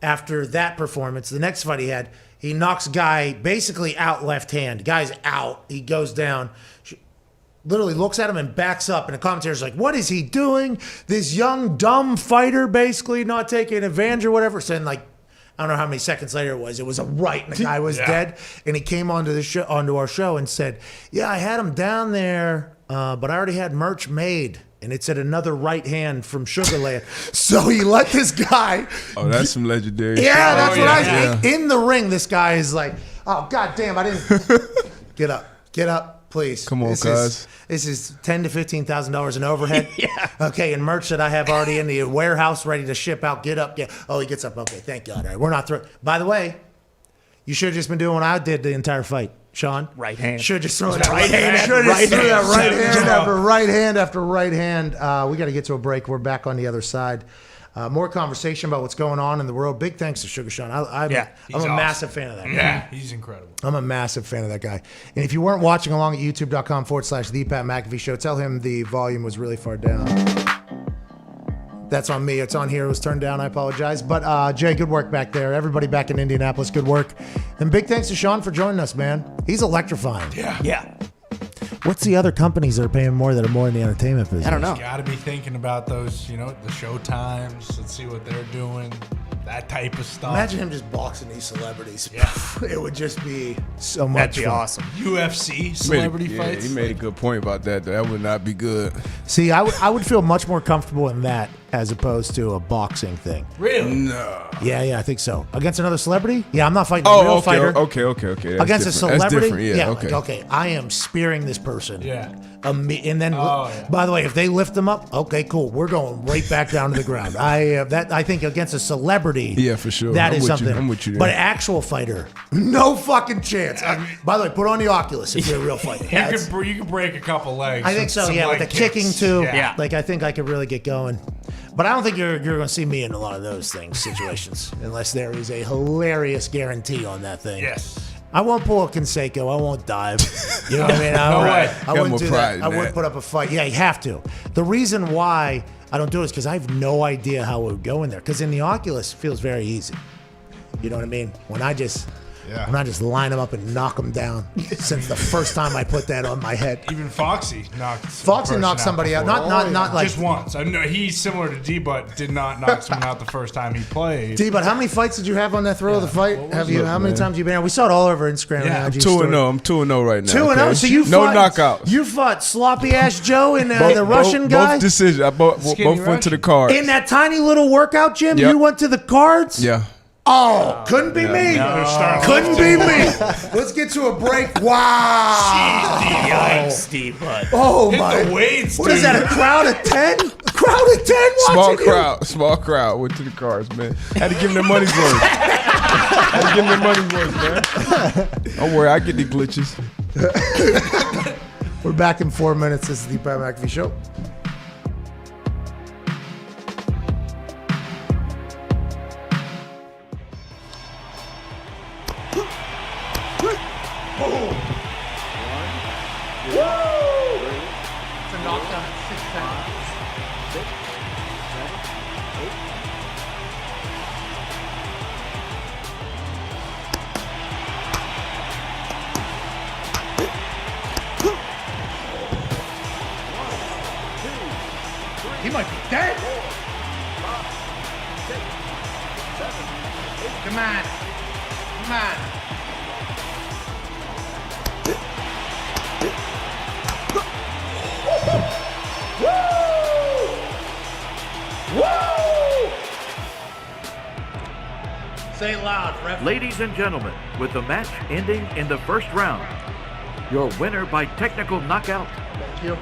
after that performance, he knocks guy basically out left hand. Guy's out. He goes down. Literally looks at him and backs up, and the commentator's like, what is he doing? This young, dumb fighter basically not taking advantage or whatever. So then, like, I don't know how many seconds later it was a right, and the guy was dead. And he came onto our show and said, yeah, I had him down there, but I already had merch made. And it said another right hand from Sugarland. So he let this guy. Oh, that's some legendary shit. Yeah, that's what I said. In the ring, this guy is like, oh, God damn, I didn't. Get up, please. Come on, guys. This is $10,000 to $15,000 in overhead. Okay, and merch that I have already in the warehouse ready to ship out. Get up. Oh, he gets up. Okay, thank God. All right, we're not through. By the way, you should have just been doing what I did the entire fight. Sean, right hand. Should just throw that right hand. Should just throw that right hand after right hand after right hand. We got to get to a break. We're back on the other side. More conversation about what's going on in the world. Big thanks to Sugar Sean. I'm a massive fan of that guy. Yeah, he's incredible. I'm a massive fan of that guy. And if you weren't watching along at youtube.com/The Pat McAfee Show, tell him the volume was really far down. That's on me. It's on here. It was turned down. I apologize. But Jay, good work back there. Everybody back in Indianapolis, good work. And big thanks to Sean for joining us, man. He's electrifying. Yeah. What's the other companies that are paying more that are more in the entertainment business? I don't know. Got to be thinking about those, the show times. Let's see what they're doing. That type of stuff. Imagine him just boxing these celebrities. Yeah. It would just be so much That'd be fun. awesome. UFC celebrity fights. He made a good point about that. That would not be good. See, I would feel much more comfortable in that as opposed to a boxing thing. Really? No. Yeah, I think so. Against another celebrity? Yeah, I'm not fighting a real fighter. Okay. That's Against a different. celebrity? That's different. Yeah, okay. I am spearing this person. Yeah. And then, by the way, if they lift them up, okay, cool. We're going right back down to the ground. I think against a celebrity. Yeah, for sure. That is something. I'm with you there. But an actual fighter, no fucking chance. By the way, put on the Oculus if you're a real fighter. You could break a couple legs. I think so. Yeah, with the kicking too. Yeah. Like I think I could really get going. But I don't think you're going to see me in a lot of those situations, unless there is a hilarious guarantee on that thing. Yes. I won't pull a Conseco. I won't dive. You know what I mean? I wouldn't do that. I wouldn't put up a fight. Yeah, you have to. The reason why I don't do it is because I have no idea how it would go in there. Because in the Oculus, it feels very easy. You know what I mean? When I just line them up and knock them down. Since the first time I put that on my head. Even Foxy knocked somebody out. Not like just once. I know he's similar to D-But, did not knock someone out the first time he played. D-But, how many fights did you have on that throw of the fight? How many times have you been out? We saw it all over Instagram. Yeah, I'm 2-0. I'm 2-0 right now. 2-0. So you no knockouts. You fought sloppy ass Joe and the Russian guy. Both decisions. Both went to the cards. In that tiny little workout gym, you went to the cards. Yeah. Oh, couldn't be me. Couldn't be me. Let's get to a break. Wow. Yikes, D-Bud. Oh, my. What is that, a crowd of 10? A crowd of 10 watching Small crowd. Went to the cards, man. Had to give them their money's worth. Don't worry, I get the glitches. We're back in 4 minutes. This is the Pat McAfee Show. He might be dead. Come on. Come on. Woo! Woo! Say it loud, ref. Ladies and gentlemen, with the match ending in the first round, your winner by technical knockout, Thank you.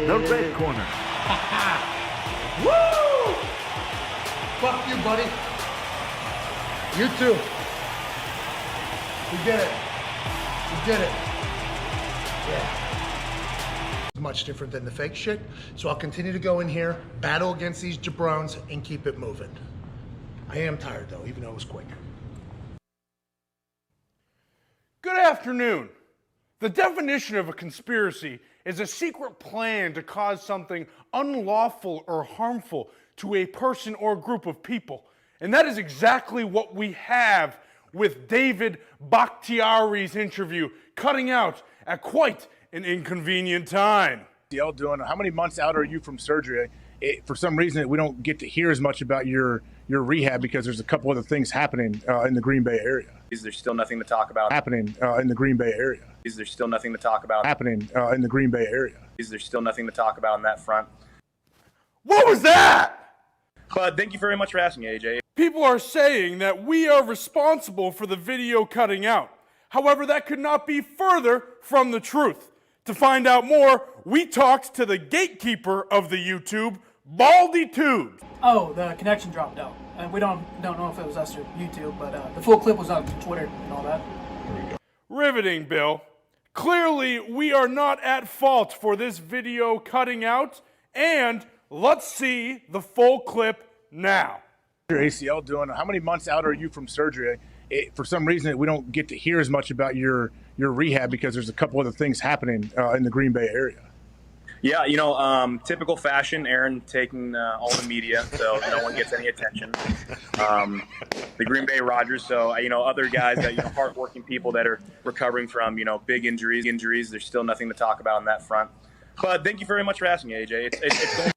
the red corner. Woo! Fuck you, buddy. You too. We did it. We did it. Yeah. Much different than the fake shit. So I'll continue to go in here, battle against these jabrones, and keep it moving. I am tired though, even though it was quick. Good afternoon. The definition of a conspiracy is a secret plan to cause something unlawful or harmful to a person or group of people. And that is exactly what we have with David Bakhtiari's interview, cutting out at quite an inconvenient time. Doing, how many months out are you from surgery? For some reason, we don't get to hear as much about your rehab because there's a couple other things happening in the Green Bay area. Is there still nothing to talk about? Happening in the Green Bay area. Is there still nothing to talk about? Happening in the Green Bay area. Is there still nothing to talk about on that front? What was that? But thank you very much for asking, AJ. People are saying that we are responsible for the video cutting out. However, that could not be further from the truth. To find out more, we talked to the gatekeeper of the YouTube, Baldy Tubes. Oh, the connection dropped out. And we don't know if it was us or YouTube, but the full clip was on Twitter and all that. Riveting, Bill. Clearly, we are not at fault for this video cutting out, and let's see the full clip now. Your ACL doing, how many months out are you from surgery? For some reason, we don't get to hear as much about your rehab because there's a couple other things happening in the Green Bay area. Yeah, typical fashion, Aaron taking all the media, so no one gets any attention. The Green Bay Rodgers, so, other guys that, hardworking people that are recovering from, big injuries. There's still nothing to talk about on that front. But thank you very much for asking, AJ. It's going.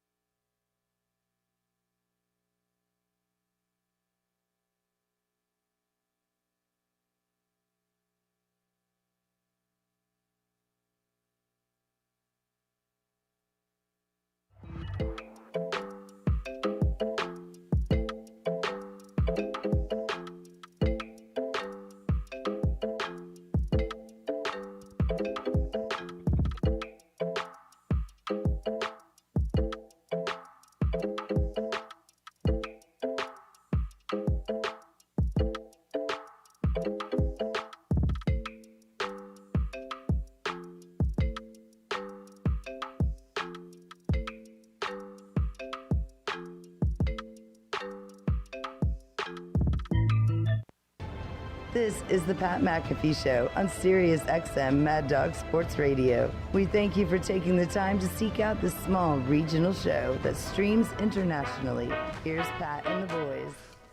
This is the Pat McAfee Show on Sirius XM Mad Dog Sports Radio. We thank you for taking the time to seek out this small regional show that streams internationally. Here's Pat and the boys.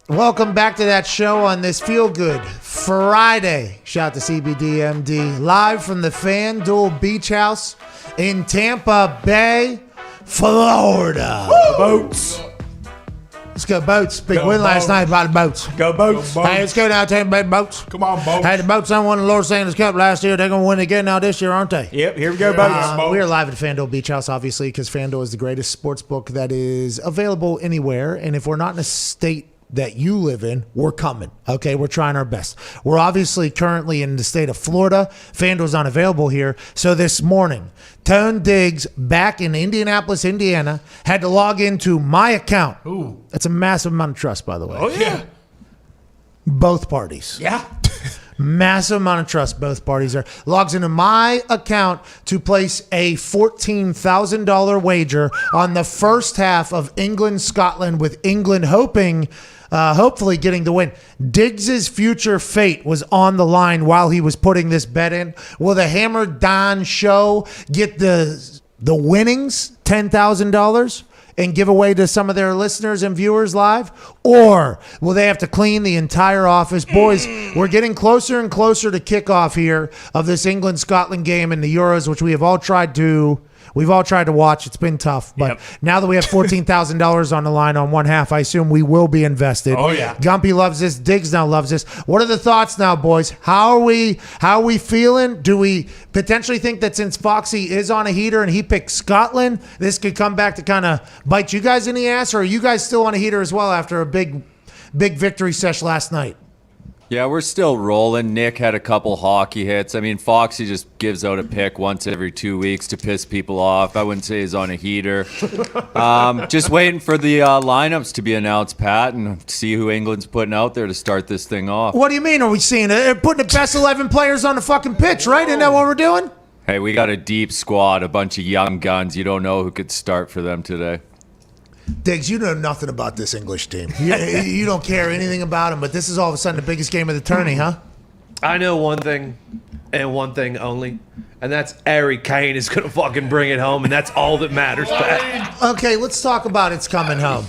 Welcome back to that show on this Feel Good Friday. Shout out to CBDMD live from the FanDuel Beach House in Tampa Bay, Florida. Boats. Let's go boats. Big win last night by the boats. Go boats. Hey, let's go down Tampa Bay boats. Come on, boats. Hey, the boats don't won the Lord Sanders Cup last year. They're going to win again now this year, aren't they? Yep, here we go, boats. We are live at FanDuel Beach House, obviously, because FanDuel is the greatest sports book that is available anywhere. And if we're not in a state that you live in, we're coming. Okay, we're trying our best. We're obviously currently in the state of Florida. FanDuel's not available here. So this morning, Tone Diggs back in Indianapolis, Indiana, had to log into my account. Ooh. That's a massive amount of trust, by the way. Oh, yeah. Both parties. Yeah. Massive amount of trust, both parties are. Logs into my account to place a $14,000 wager on the first half of England-Scotland, with England hopefully getting the win. Diggs' future fate was on the line while he was putting this bet in. Will the Hammer Dahn show get the winnings, $10,000? And give away to some of their listeners and viewers live? Or will they have to clean the entire office? Boys, we're getting closer and closer to kickoff here of this England-Scotland game in the Euros, which we've all tried to watch. It's been tough. But now that we have $14,000 on the line on one half, I assume we will be invested. Oh, yeah. Gumpy loves this. Diggs now loves this. What are the thoughts now, boys? How are we feeling? Do we potentially think that since Foxy is on a heater and he picked Scotland, this could come back to kind of bite you guys in the ass? Or are you guys still on a heater as well after a big victory sesh last night? Yeah, we're still rolling. Nick had a couple hockey hits. I mean, Foxy just gives out a pick once every 2 weeks to piss people off. I wouldn't say he's on a heater. Just waiting for the lineups to be announced, Pat, and see who England's putting out there to start this thing off. What do you mean? Are we seeing it? They're putting the best 11 players on the fucking pitch, right? Isn't that what we're doing? Hey, we got a deep squad, a bunch of young guns. You don't know who could start for them today. Diggs, you know nothing about this English team. You don't care anything about them, but this is all of a sudden the biggest game of the tourney, huh? I know one thing, and one thing only, and that's Harry Kane is going to fucking bring it home, and that's all that matters, Pat. Okay, let's talk about It's Coming Home.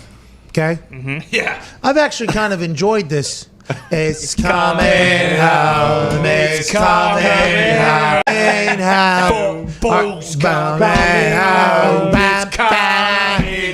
Okay? Mm-hmm. Yeah. I've actually kind of enjoyed this. It's coming home. It's coming home. It's coming home.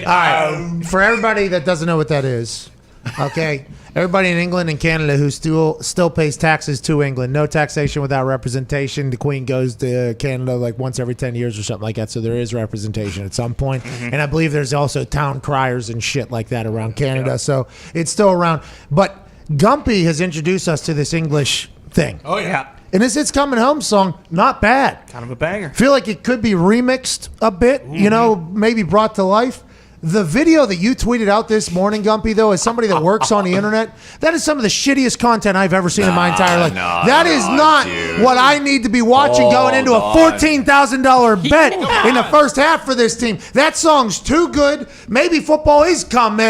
All right. For everybody that doesn't know what that is, okay, everybody in England and Canada who still pays taxes to England, no taxation without representation. The Queen goes to Canada like once every 10 years or something like that, so there is representation at some point. And I believe there's also town criers and shit like that around Canada, so it's still around. But Gumpy has introduced us to this English thing. Oh, yeah. And this It's Coming Home song, not bad. Kind of a banger. Feel like it could be remixed a bit, you know, maybe brought to life. The video that you tweeted out this morning, Gumpy, though, as somebody that works on the internet, that is some of the shittiest content I've ever seen in my entire life. That is not what I need to be watching going into a $14,000 bet in the first half for this team. That song's too good. Maybe football is coming.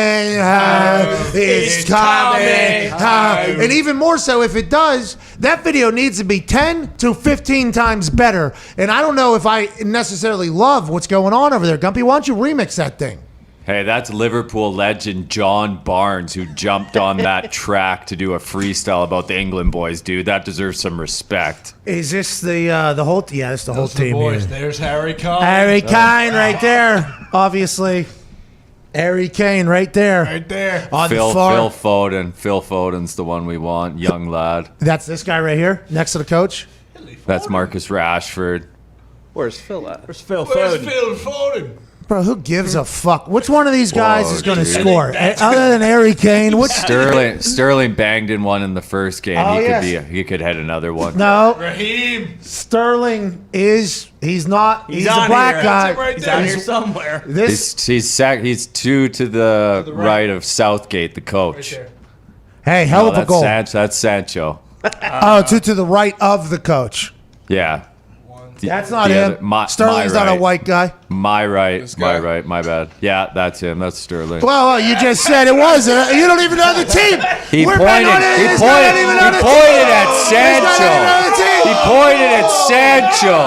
It's coming. And even more so, if it does, that video needs to be 10 to 15 times better. And I don't know if I necessarily love what's going on over there, Gumpy. Why don't you remix that thing? Hey, that's Liverpool legend John Barnes who jumped on that track to do a freestyle about the England boys, dude. That deserves some respect. Is this the whole? Yeah, it's the whole team. Boys, here. there's Harry Kane. Harry Kane right there, obviously. Harry Kane right there. Right there. On Phil the far. Foden. Phil Foden's the one we want, young lad. That's this guy right here, next to the coach. That's Marcus Rashford. Where's Phil at? Where's Phil Where's Foden? Phil Foden? Bro, who gives a fuck? Which one of these guys Whoa, is going to dude. score? Other than Harry Kane, what? Sterling banged in one in the first game. Oh, He could head another one. No. Raheem. Sterling he's not. He's a on black here. guy. Right He's there. out here somewhere. He's two to the right of Southgate, the coach. Right Hey, hell of a goal. That's Sancho. Two to the right of the coach. Yeah. That's not The him. other- my Sterling's not a right. white guy. My right. guy. My bad. Yeah, that's him. That's Sterling. Well, you just said it wasn't. You don't even know the team. He We're pointed. betting on it. He It's not pointed. even He on the pointed team. at It's not even on the Sancho. team. He pointed at Sancho.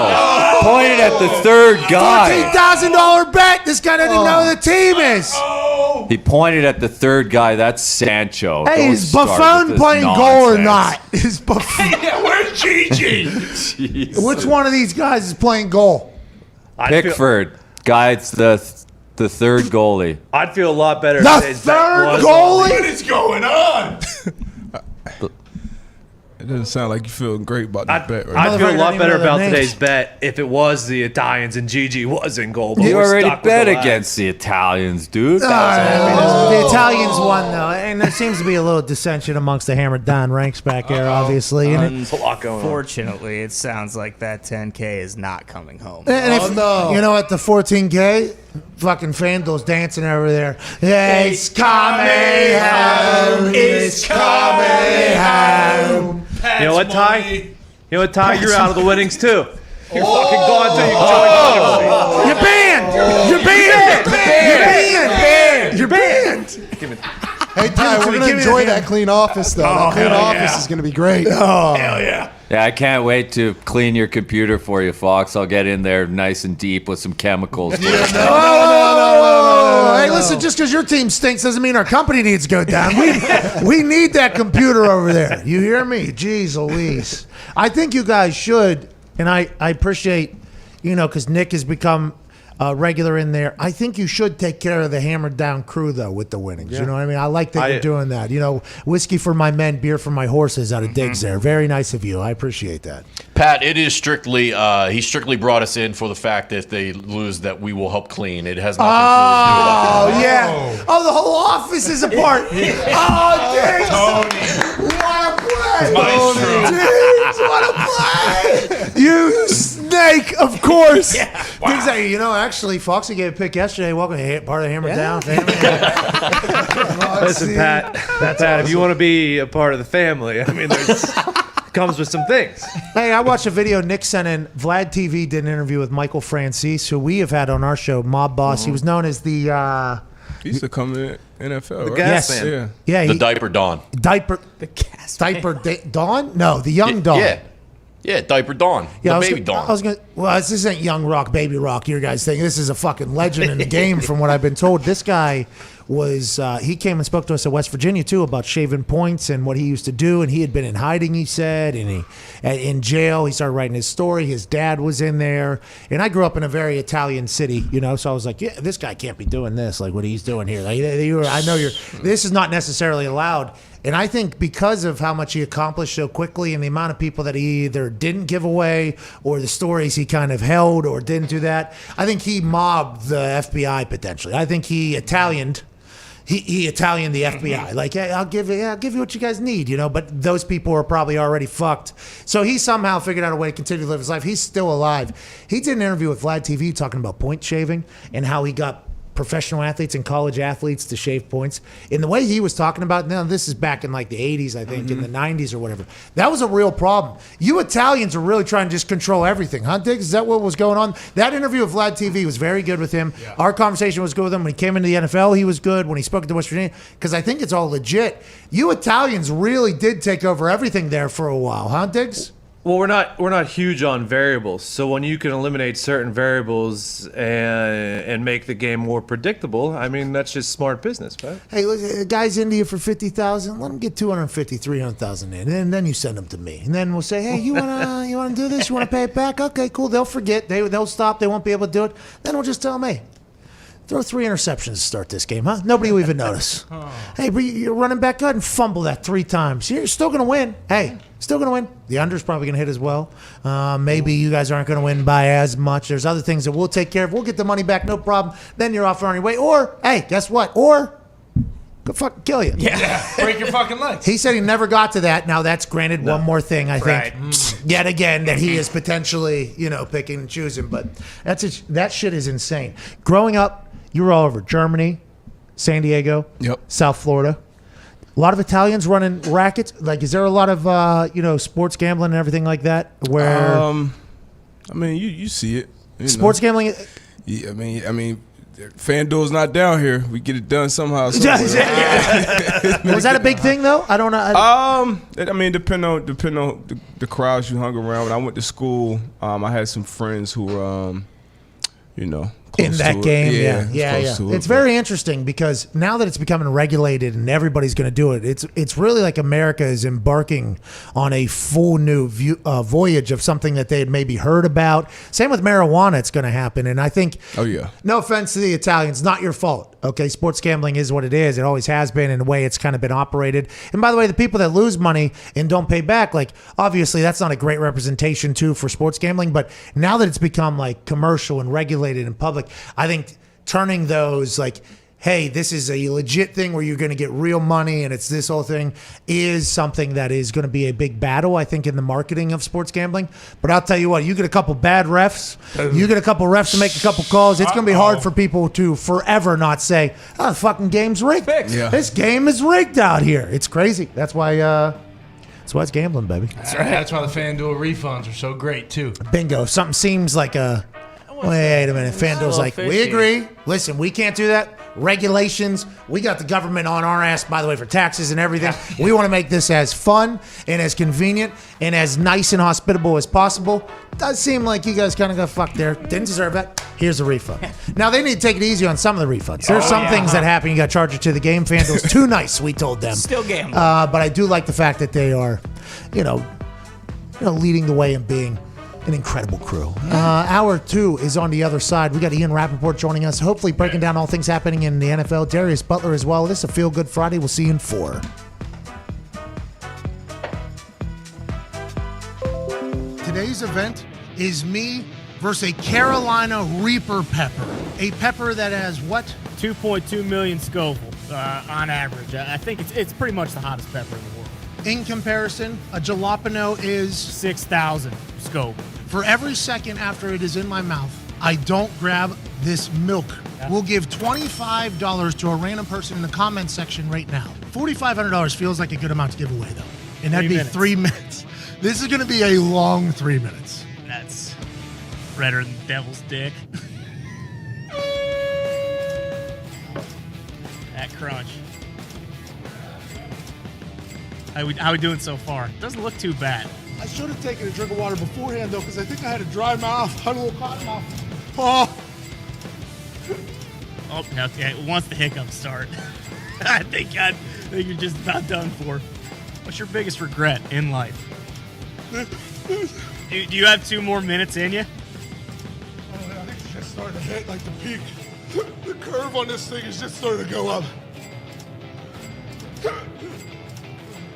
Pointed at the third guy. $14,000 bet. This guy doesn't know who the team is. He pointed at the third guy. That's Sancho. Hey, Don't is start Buffon with this playing goal or not? nonsense. Is Buffon? Yeah, where's Gigi? Jesus. Which one of these guys is playing goal? Pickford. Guy, it's the third goalie. I'd feel a lot better if The today's bet third was goalie? What is going on? It doesn't sound like you're feeling great about that bet right I'd feel a Motherfucker lot don't even better know their about names. today's bet if it was the Italians and Gigi was in goal. But You we're already stuck with bet the lads. against the Italians, dude. The Italians won, though, and there seems to be a little dissension amongst the hammered Dahn ranks back there, obviously. And There's a lot going on. Unfortunately, it sounds like that 10K is not coming home. if, you know, at the 14K, fucking FanDuel's dancing over there. It's coming home. It's coming home. You know what, Ty? You know what, Ty? You're out of the winnings too. You're fucking gone too. You joined You're banned. You're banned. You're banned. You're banned. Hey, Ty, we're going to enjoy that clean office, though. That clean office is going to be great. Oh. Hell yeah. Yeah, I can't wait to clean your computer for you, Fox. I'll get in there nice and deep with some chemicals. Hey, listen, just because your team stinks doesn't mean our company needs to go down. We need that computer over there. You hear me? Jeez Louise. I think you guys should, and I appreciate, you know, because Nick has become regular in there. I think you should take care of the hammered down crew, though, with the winnings. You know what I mean? I like that you're doing that. You know, whiskey for my men, beer for my horses out of Diggs there. Very nice of you. I appreciate that. Pat, it is strictly, he strictly brought us in for the fact that if they lose, that we will help clean. It has nothing to do with Yeah. Oh, the whole office is a part. Oh, Diggs. What a play. play! Jeez, what a play! You snake, of course. Yeah. Wow. Exactly. You know, actually, Foxy gave a pick yesterday. Welcome to part of the Hammer Down family. Listen, Pat, if you want to be a part of the family, I mean, there's comes with some things. Hey, I watched a video Nick sent in. Vlad TV did an interview with Michael Francis, who we have had on our show, Mob Boss. He was known as the... He used to come in NFL, The right? gas Yes. man. Yeah, The diaper Dahn. Dawn? No, the young Dawn. Yeah, diaper Dahn. Yeah, The baby Dahn. This isn't Young Rock, Baby Rock, your guys' thing. This is a fucking legend in the game, from what I've been told. This guy was, he came and spoke to us at West Virginia, too, about shaving points and what he used to do. And he had been in hiding, he said, and in jail. He started writing his story. His dad was in there. And I grew up in a very Italian city, you know, so I was like, yeah, this guy can't be doing this, like what he's doing here. Like, I know this is not necessarily allowed. And I think because of how much he accomplished so quickly and the amount of people that he either didn't give away or the stories he kind of held or didn't do that, I think he mobbed the FBI potentially. I think he Italianed. He Italianed the FBI. Like, hey, I'll give you what you guys need, you know. But those people are probably already fucked. So he somehow figured out a way to continue to live his life. He's still alive. He did an interview with Vlad TV talking about point shaving and how he got professional athletes and college athletes to shave points. In the way he was talking about, now this is back in like the 80s, I think, in the 90s or whatever. That was a real problem. You Italians are really trying to just control everything, huh, Diggs? Is that what was going on? That interview with Vlad TV was very good with him. Yeah. Our conversation was good with him. When he came into the NFL, he was good. When he spoke to West Virginia, because I think it's all legit. You Italians really did take over everything there for a while, huh, Diggs? Well, we're not huge on variables. So when you can eliminate certain variables and make the game more predictable, I mean, that's just smart business, right? Hey, look, a guy's into you for $50,000. Let him get $250,000, $300,000 in, and then you send him to me, and then we'll say, hey, you wanna do this? You wanna pay it back? Okay, cool. They'll forget. They'll stop. They won't be able to do it. Then we'll just tell them, hey, throw 3 interceptions to start this game, huh? Nobody will even notice. Hey, but you're running back, go ahead and fumble that 3 times. You're still going to win. Hey, still going to win. The under's probably going to hit as well. Maybe you guys aren't going to win by as much. There's other things that we'll take care of. We'll get the money back, no problem. Then you're off on your way. Or, hey, guess what? Or, go fucking kill you. Yeah, break your fucking legs. He said he never got to that. Now that's granted one more thing, I think, yet again, that he is potentially, picking and choosing. But that shit is insane. Growing up, you were all over Germany, San Diego, South Florida. A lot of Italians running rackets. Like, is there a lot of sports gambling and everything like that? Where I mean, you see it. Sports gambling. Yeah, I mean, FanDuel's not down here. We get it done somehow. Was that a big thing though? I don't know. I mean, depending on the crowds you hung around. When I went to school, I had some friends who were, in that game, yeah. It's very interesting because now that it's becoming regulated and everybody's going to do it, it's really like America is embarking on a full new voyage of something that they had maybe heard about. Same with marijuana, it's going to happen. And I think, no offense to the Italians, not your fault. Okay, sports gambling is what it is. It always has been in the way it's kind of been operated. And by the way, the people that lose money and don't pay back, like, obviously that's not a great representation too for sports gambling. But now that it's become like commercial and regulated in public, I think turning those like, hey, this is a legit thing where you're going to get real money and it's this whole thing is something that is going to be a big battle, I think, in the marketing of sports gambling. But I'll tell you what, you get a couple bad refs, you get a couple refs to make a couple calls, it's going to be hard for people to forever not say, oh, the fucking game's rigged. Yeah. This game is rigged out here. It's crazy. That's why it's gambling, baby. That's right. That's why the FanDuel refunds are so great, too. Bingo. If something seems like wait a minute. FanDuel's like, we agree. Listen, we can't do that. Regulations. We got the government on our ass, by the way, for taxes and everything. We want to make this as fun and as convenient and as nice and hospitable as possible. Does seem like you guys kind of got fucked there. Didn't deserve that. Here's a refund. Now, they need to take it easy on some of the refunds. There's some things that happen. You got to charge it to the game. FanDuel's too nice, we told them. Still gambling. But I do like the fact that they are, leading the way and being an incredible crew. Hour 2 is on the other side. We got Ian Rappaport joining us, hopefully breaking down all things happening in the NFL. Darius Butler as well. This is a Feel Good Friday. We'll see you in 4. Today's event is me versus a Carolina Reaper pepper. A pepper that has what? 2.2 million Scoville on average. I think it's pretty much the hottest pepper in the world. In comparison, a jalapeno is 6,000 scope. For every second after it is in my mouth, I don't grab this milk. We'll give $25 to a random person in the comment section right now. $4,500 feels like a good amount to give away, though. And that'd be 3 minutes. This is going to be a long 3 minutes. That's redder than devil's dick. That crunch. How we doing so far? Doesn't look too bad. I should have taken a drink of water beforehand, though, because I think I had a dry mouth. I had a little cotton mouth. Oh. Oh, okay. Once the hiccups start, I think you're just about done for. What's your biggest regret in life? Do you have 2 more minutes in you? I think it's just starting to hit like the peak. The curve on this thing is just starting to go up.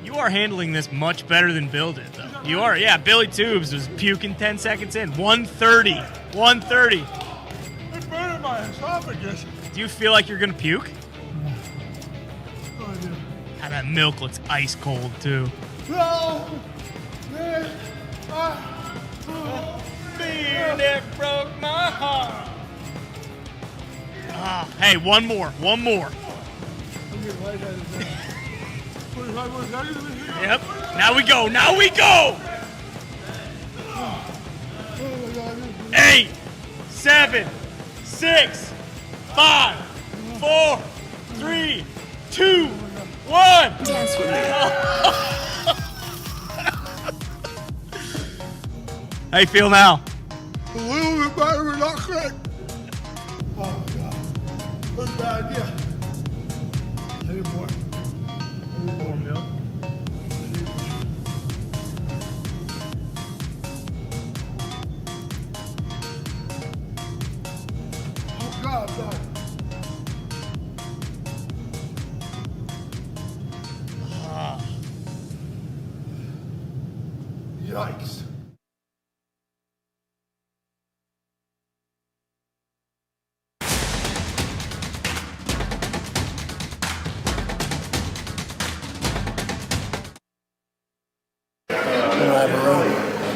You are handling this much better than Bill did, though. You are, yeah. Billy Tubes was puking 10 seconds in. 130. 130. It burned my esophagus. Do you feel like you're going to puke? Oh, I do. And that milk looks ice cold, too. No! Beer that broke my heart. Hey, one more. I'm getting lightheaded now. Yep. Now we go. Now we go. 8, 7, 6, 5, 4, 3, 2, 1. Dance with me. How you feel now? A little bit better, but not great. Oh, God. That's a bad idea. I need more. More milk. Oh, God, God. Yikes.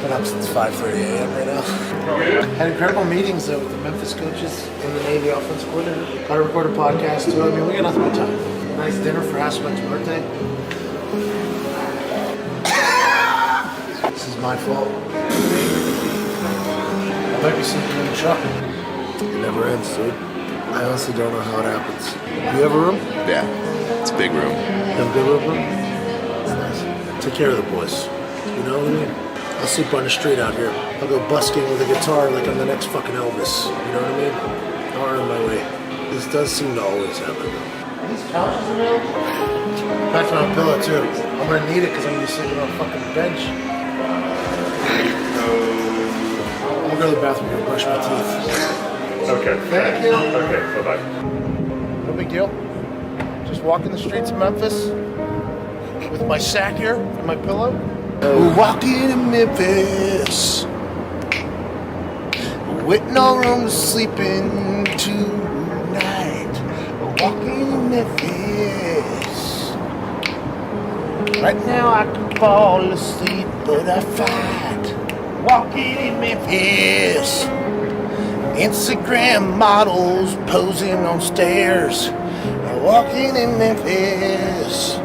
Been up since 5:30 a.m. right now. Had incredible meetings though with the Memphis coaches and the Navy offense coordinator. Got to record a podcast too. I mean, we got nothing but time. Nice dinner for Hasselbeck's birthday. This is my fault. I might be sleeping in the truck. It never ends, dude. I honestly don't know how it happens. You have a room? Yeah, it's a big room. You have a good room? It's nice. Take care of the boys. You know what I mean? I'll sleep on the street out here. I'll go busking with a guitar like I'm the next fucking Elvis. You know what I mean? I'll earn my way. This does seem to always happen. Are these couches available? Back on a pillow too. I'm gonna need it because I'm gonna be sleeping on a fucking bench. I'm gonna go to the bathroom and brush my teeth. Okay. Thank you. Okay, bye-bye. No big deal. Just walking the streets of Memphis with my sack here and my pillow. We're walking in Memphis with no room to sleep in tonight. We're walking in Memphis. Right now I can fall asleep, but I fight. Walking in Memphis. Instagram models posing on stairs. Walking in Memphis.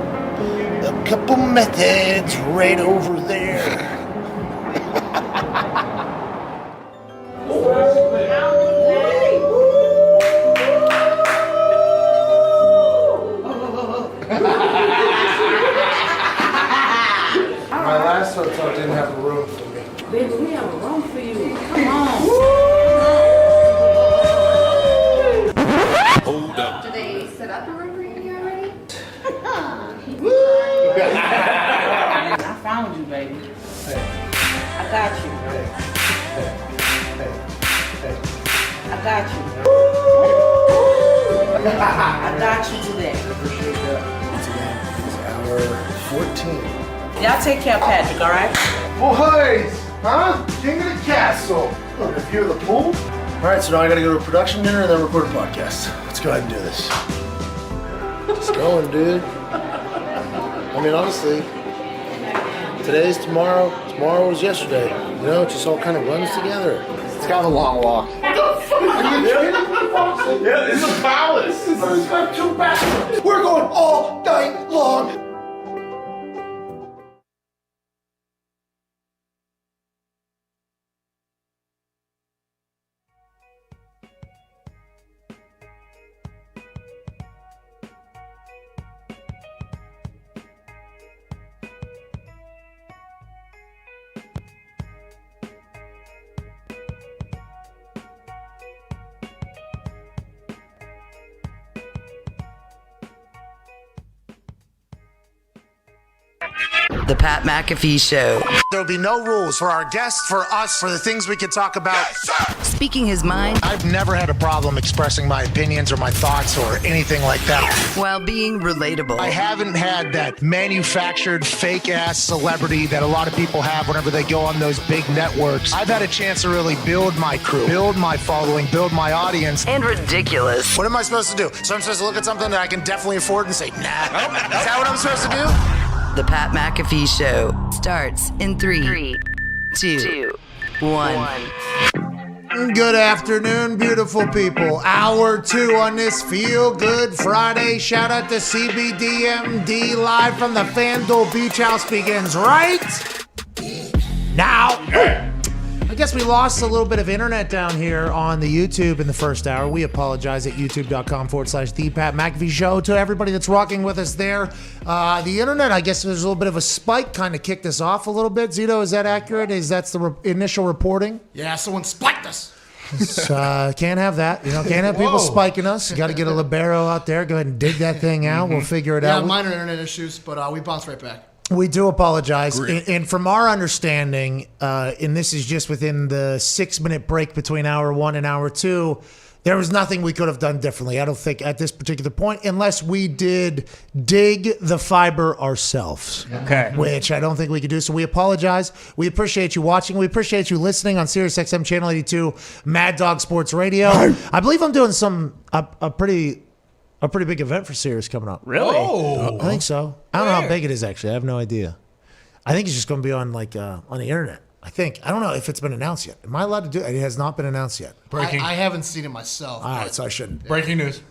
A couple methods right over there. My last hotel didn't have a room for me. Baby, we have a room for you. Come on. Hold up. Do they set up a room for you here already? I found you, baby. I got you. I got you. I got you today. I appreciate that. Today is hour 14. Y'all take care of Patrick, all right? Boys! Huh? King of the castle. Look, if you're the pool. Alright, so now I gotta go to a production dinner and then record a podcast. Let's go ahead and do this. Just going, dude. I mean, honestly, Today's tomorrow. Tomorrow was yesterday. You know, it just all kind of runs together. It's kind of a long walk. Yeah, it's a palace. It's got 2 bathrooms. We're going all night long. The Pat McAfee Show. There'll be no rules for our guests, for us, for the things we can talk about. Speaking his mind I've never had a problem expressing my opinions or my thoughts or anything like that. while being relatable. I haven't had that manufactured fake-ass celebrity that a lot of people have whenever they go on those big networks. I've had a chance to really build my crew, build my following, build my audience. And ridiculous. What am I supposed to do? So I'm supposed to look at something that I can definitely afford and say, nah. Is that what I'm supposed to do? The Pat McAfee Show starts in 3, 2, 1. Good afternoon, beautiful people. Hour 2 on this Feel Good Friday. Shout out to CBDMD live from the FanDuel Beach House begins right now. I guess we lost a little bit of internet down here on the YouTube in the first hour. We apologize at youtube.com/The Pat McAfee Show. To everybody that's rocking with us there. The internet, I guess there's a little bit of a spike, kind of kicked us off a little bit. Zito, is that accurate? That's the initial reporting? Yeah, someone spiked us. Can't have that. You know, can't have people spiking us. You got to get a libero out there. Go ahead and dig that thing out. We'll figure it out. Yeah, minor internet issues, but we bounced right back. We do apologize. And from our understanding, and this is just within the 6-minute break between hour 1 and hour 2, there was nothing we could have done differently. I don't think at this particular point, unless we did dig the fiber ourselves. Okay. Which I don't think we could do. So we apologize. We appreciate you watching. We appreciate you listening on Sirius XM Channel 82, Mad Dog Sports Radio. I believe I'm doing a pretty big event for Sirius coming up. Really? I think so. I don't know how big it is, actually. I have no idea. I think it's just going to be on on the internet. I think. I don't know if it's been announced yet. Am I allowed to do it? It has not been announced yet. Breaking. I haven't seen it myself. All right, so I shouldn't. Breaking news.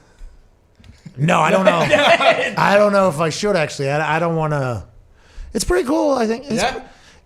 No, I don't know. I don't know if I should, actually. I don't want to. It's pretty cool, I think.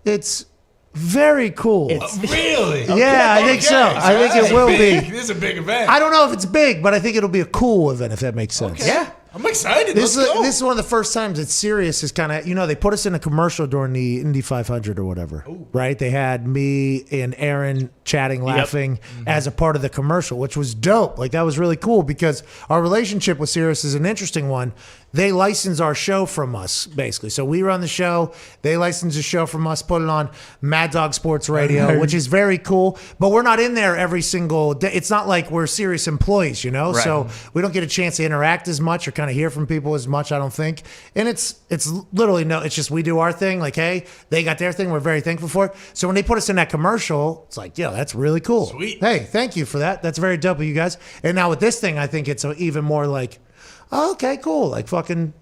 It's very cool. Really? Yeah, I think so. I think it will be. This is a big event. I don't know if it's big, but I think it'll be a cool event, if that makes sense. Okay. Yeah. I'm excited. This Let's go. is one of the first times that Sirius is kind of, they put us in a commercial during the Indy 500 or whatever, right? They had me and Aaron chatting, laughing as a part of the commercial, which was dope. Like, that was really cool because our relationship with Sirius is an interesting one. They license our show from us, basically. So we run the show. They license the show from us, put it on Mad Dog Sports Radio, which is very cool. But we're not in there every single day. It's not like we're Sirius employees, Right. So we don't get a chance to interact as much or kind of hear from people as much, I don't think. And it's literally it's just we do our thing. Like, hey, they got their thing. We're very thankful for it. So when they put us in that commercial, it's like, that's really cool. Sweet. Hey, thank you for that. That's very dope of you guys. And now with this thing, I think it's even more like, oh, okay, cool. Like, fucking,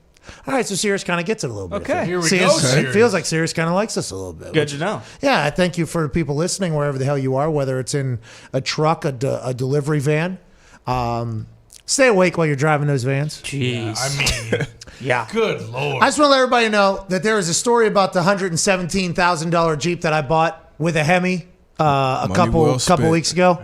all right, so Sirius kind of gets it a little bit. Okay. Here we See, go, It Sirius. feels like Sirius kind of likes us a little bit. Good to know. Yeah, I thank you for people listening wherever the hell you are, whether it's in a truck, a delivery van. Stay awake while you're driving those vans. Jeez. I mean, Yeah. good Lord. I just want to let everybody know that there is a story about the $117,000 Jeep that I bought with a Hemi a couple weeks ago.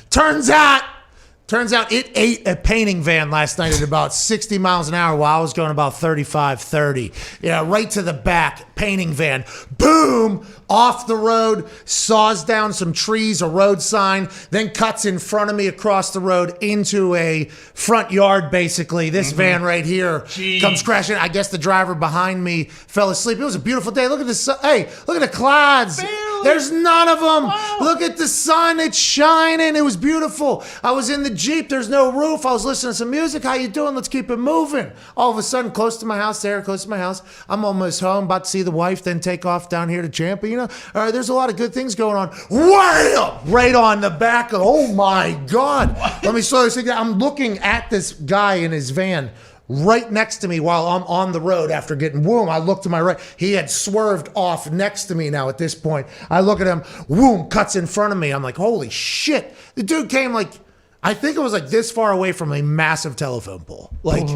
Turns out it ate a painting van last night at about 60 miles an hour while I was going about 35, 30. Yeah, right to the back, painting van. Boom! Off the road, saws down some trees, a road sign, then cuts in front of me across the road into a front yard, basically. This van right here comes crashing. I guess the driver behind me fell asleep. It was a beautiful day. Look at the sun. Hey, look at the clouds. There's none of them. Wow. Look at the sun. It's shining. It was beautiful. I was in the Jeep. There's no roof. I was listening to some music. How you doing? Let's keep it moving. All of a sudden, close to my house, I'm almost home, about to see the wife, then take off down here to Champa. All right, there's a lot of good things going on. Wham! Right on the back of, oh my God. Let me slow this thing down. I'm looking at this guy in his van. right next to me while I'm on the road after getting whoom. I look to my right. He had swerved off next to me now at this point. I look at him, whoom, cuts in front of me. I'm like, holy shit. The dude came like, I think it was like this far away from a massive telephone pole. Like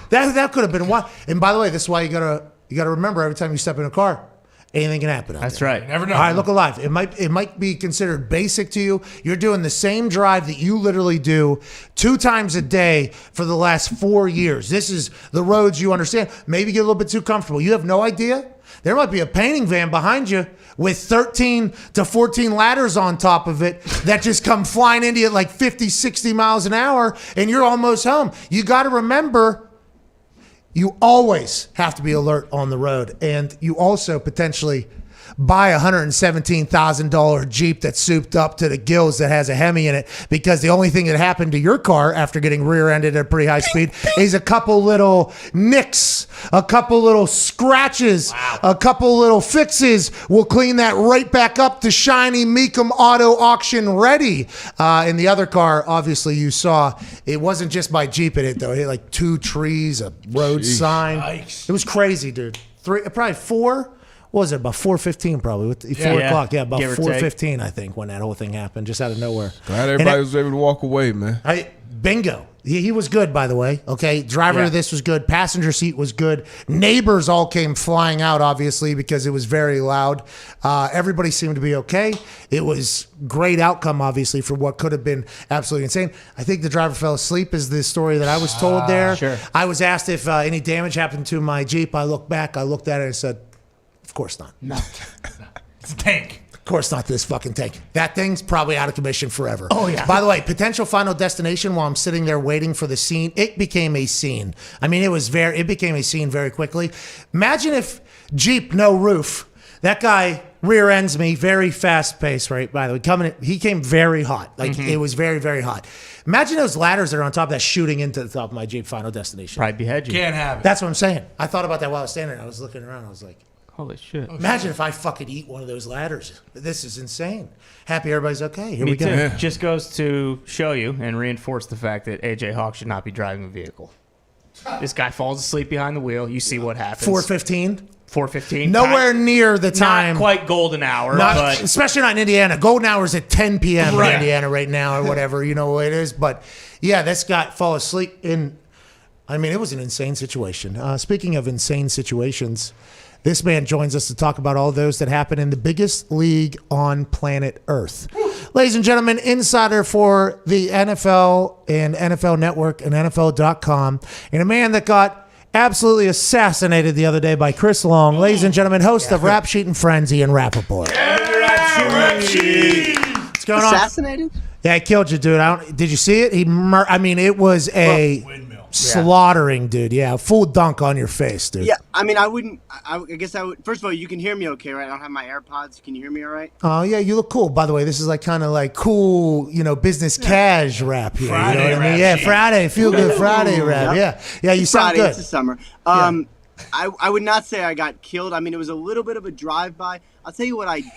that could have been wild. And by the way, this is why you gotta remember every time you step in a car, anything can happen. That's right. Never know. All right, look alive. It might be considered basic to you. You're doing the same drive that you literally do 2 times a day for the last 4 years. This is the roads you understand. Maybe get a little bit too comfortable. You have no idea. There might be a painting van behind you with 13 to 14 ladders on top of it that just come flying into you at like 50, 60 miles an hour, and you're almost home. You got to remember, you always have to be alert on the road, and you also potentially buy a $117,000 Jeep that's souped up to the gills that has a Hemi in it, because the only thing that happened to your car after getting rear-ended at a pretty high speed is a couple little nicks, a couple little scratches, a couple little fixes. We'll clean that right back up to shiny Mecum Auto Auction ready. In the other car, obviously you saw, it wasn't just my Jeep in it though. It hit like 2 trees, a road sign. Yikes. It was crazy, dude. Probably 4. What was it, about 4:15 probably? 4 o'clock, yeah, about 4:15 I think when that whole thing happened, just out of nowhere. Glad everybody was able to walk away, man. Bingo. He was good, by the way. Okay, driver of this was good. Passenger seat was good. Neighbors all came flying out, obviously, because it was very loud. Everybody seemed to be okay. It was great outcome, obviously, for what could have been absolutely insane. I think the driver fell asleep is the story that I was told there. Sure. I was asked if any damage happened to my Jeep. I looked back. I looked at it and said, of course not. No. It's a tank. Of course not this fucking tank. That thing's probably out of commission forever. Oh, yeah. By the way, potential final destination while I'm sitting there waiting for the scene, it became a scene. I mean, it became a scene very quickly. Imagine if Jeep, no roof, that guy rear ends me, very fast pace, right? By the way, he came very hot. Like it was very, very hot. Imagine those ladders that are on top of that shooting into the top of my Jeep final destination. Probably behead you. Can't have it. That's what I'm saying. I thought about that while I was standing there. I was looking around. I was like, holy shit. imagine if I fucking eat one of those ladders. This is insane. Happy everybody's okay. Here Me we go. too. Yeah. Just goes to show you and reinforce the fact that AJ Hawk should not be driving a vehicle. This guy falls asleep behind the wheel. You see what happens. 4:15. 4:15. Nowhere near the time. Not quite golden hour, but especially not in Indiana. Golden hour is at 10 p.m. Right. in Indiana right now or whatever. You know what it is. But yeah, this guy fall asleep in. I mean, it was an insane situation. Speaking of insane situations, this man joins us to talk about all those that happen in the biggest league on planet Earth. Ladies and gentlemen, insider for the NFL and NFL Network and NFL.com, and a man that got absolutely assassinated the other day by Chris Long. Ladies and gentlemen, host of Rap Sheet and Friends, Ian Rappaport. Rap Sheet. What's going on? Assassinated? Yeah, I killed you, dude. Did you see it? It was a slaughtering, dude. Yeah, full dunk on your face, dude. Yeah, I mean, I guess I would. First of all, you can hear me okay, right? I don't have my AirPods. Can you hear me all right? Oh, yeah, you look cool. By the way, this is like kind of like cool, business cash rap here. Friday you know what I mean? rap Yeah, sheet. Friday, feel good Friday rap. Yep. Yeah, you It's sound Friday, good. It's the summer. I would not say I got killed. I mean, it was a little bit of a drive-by. I'll tell you what I did.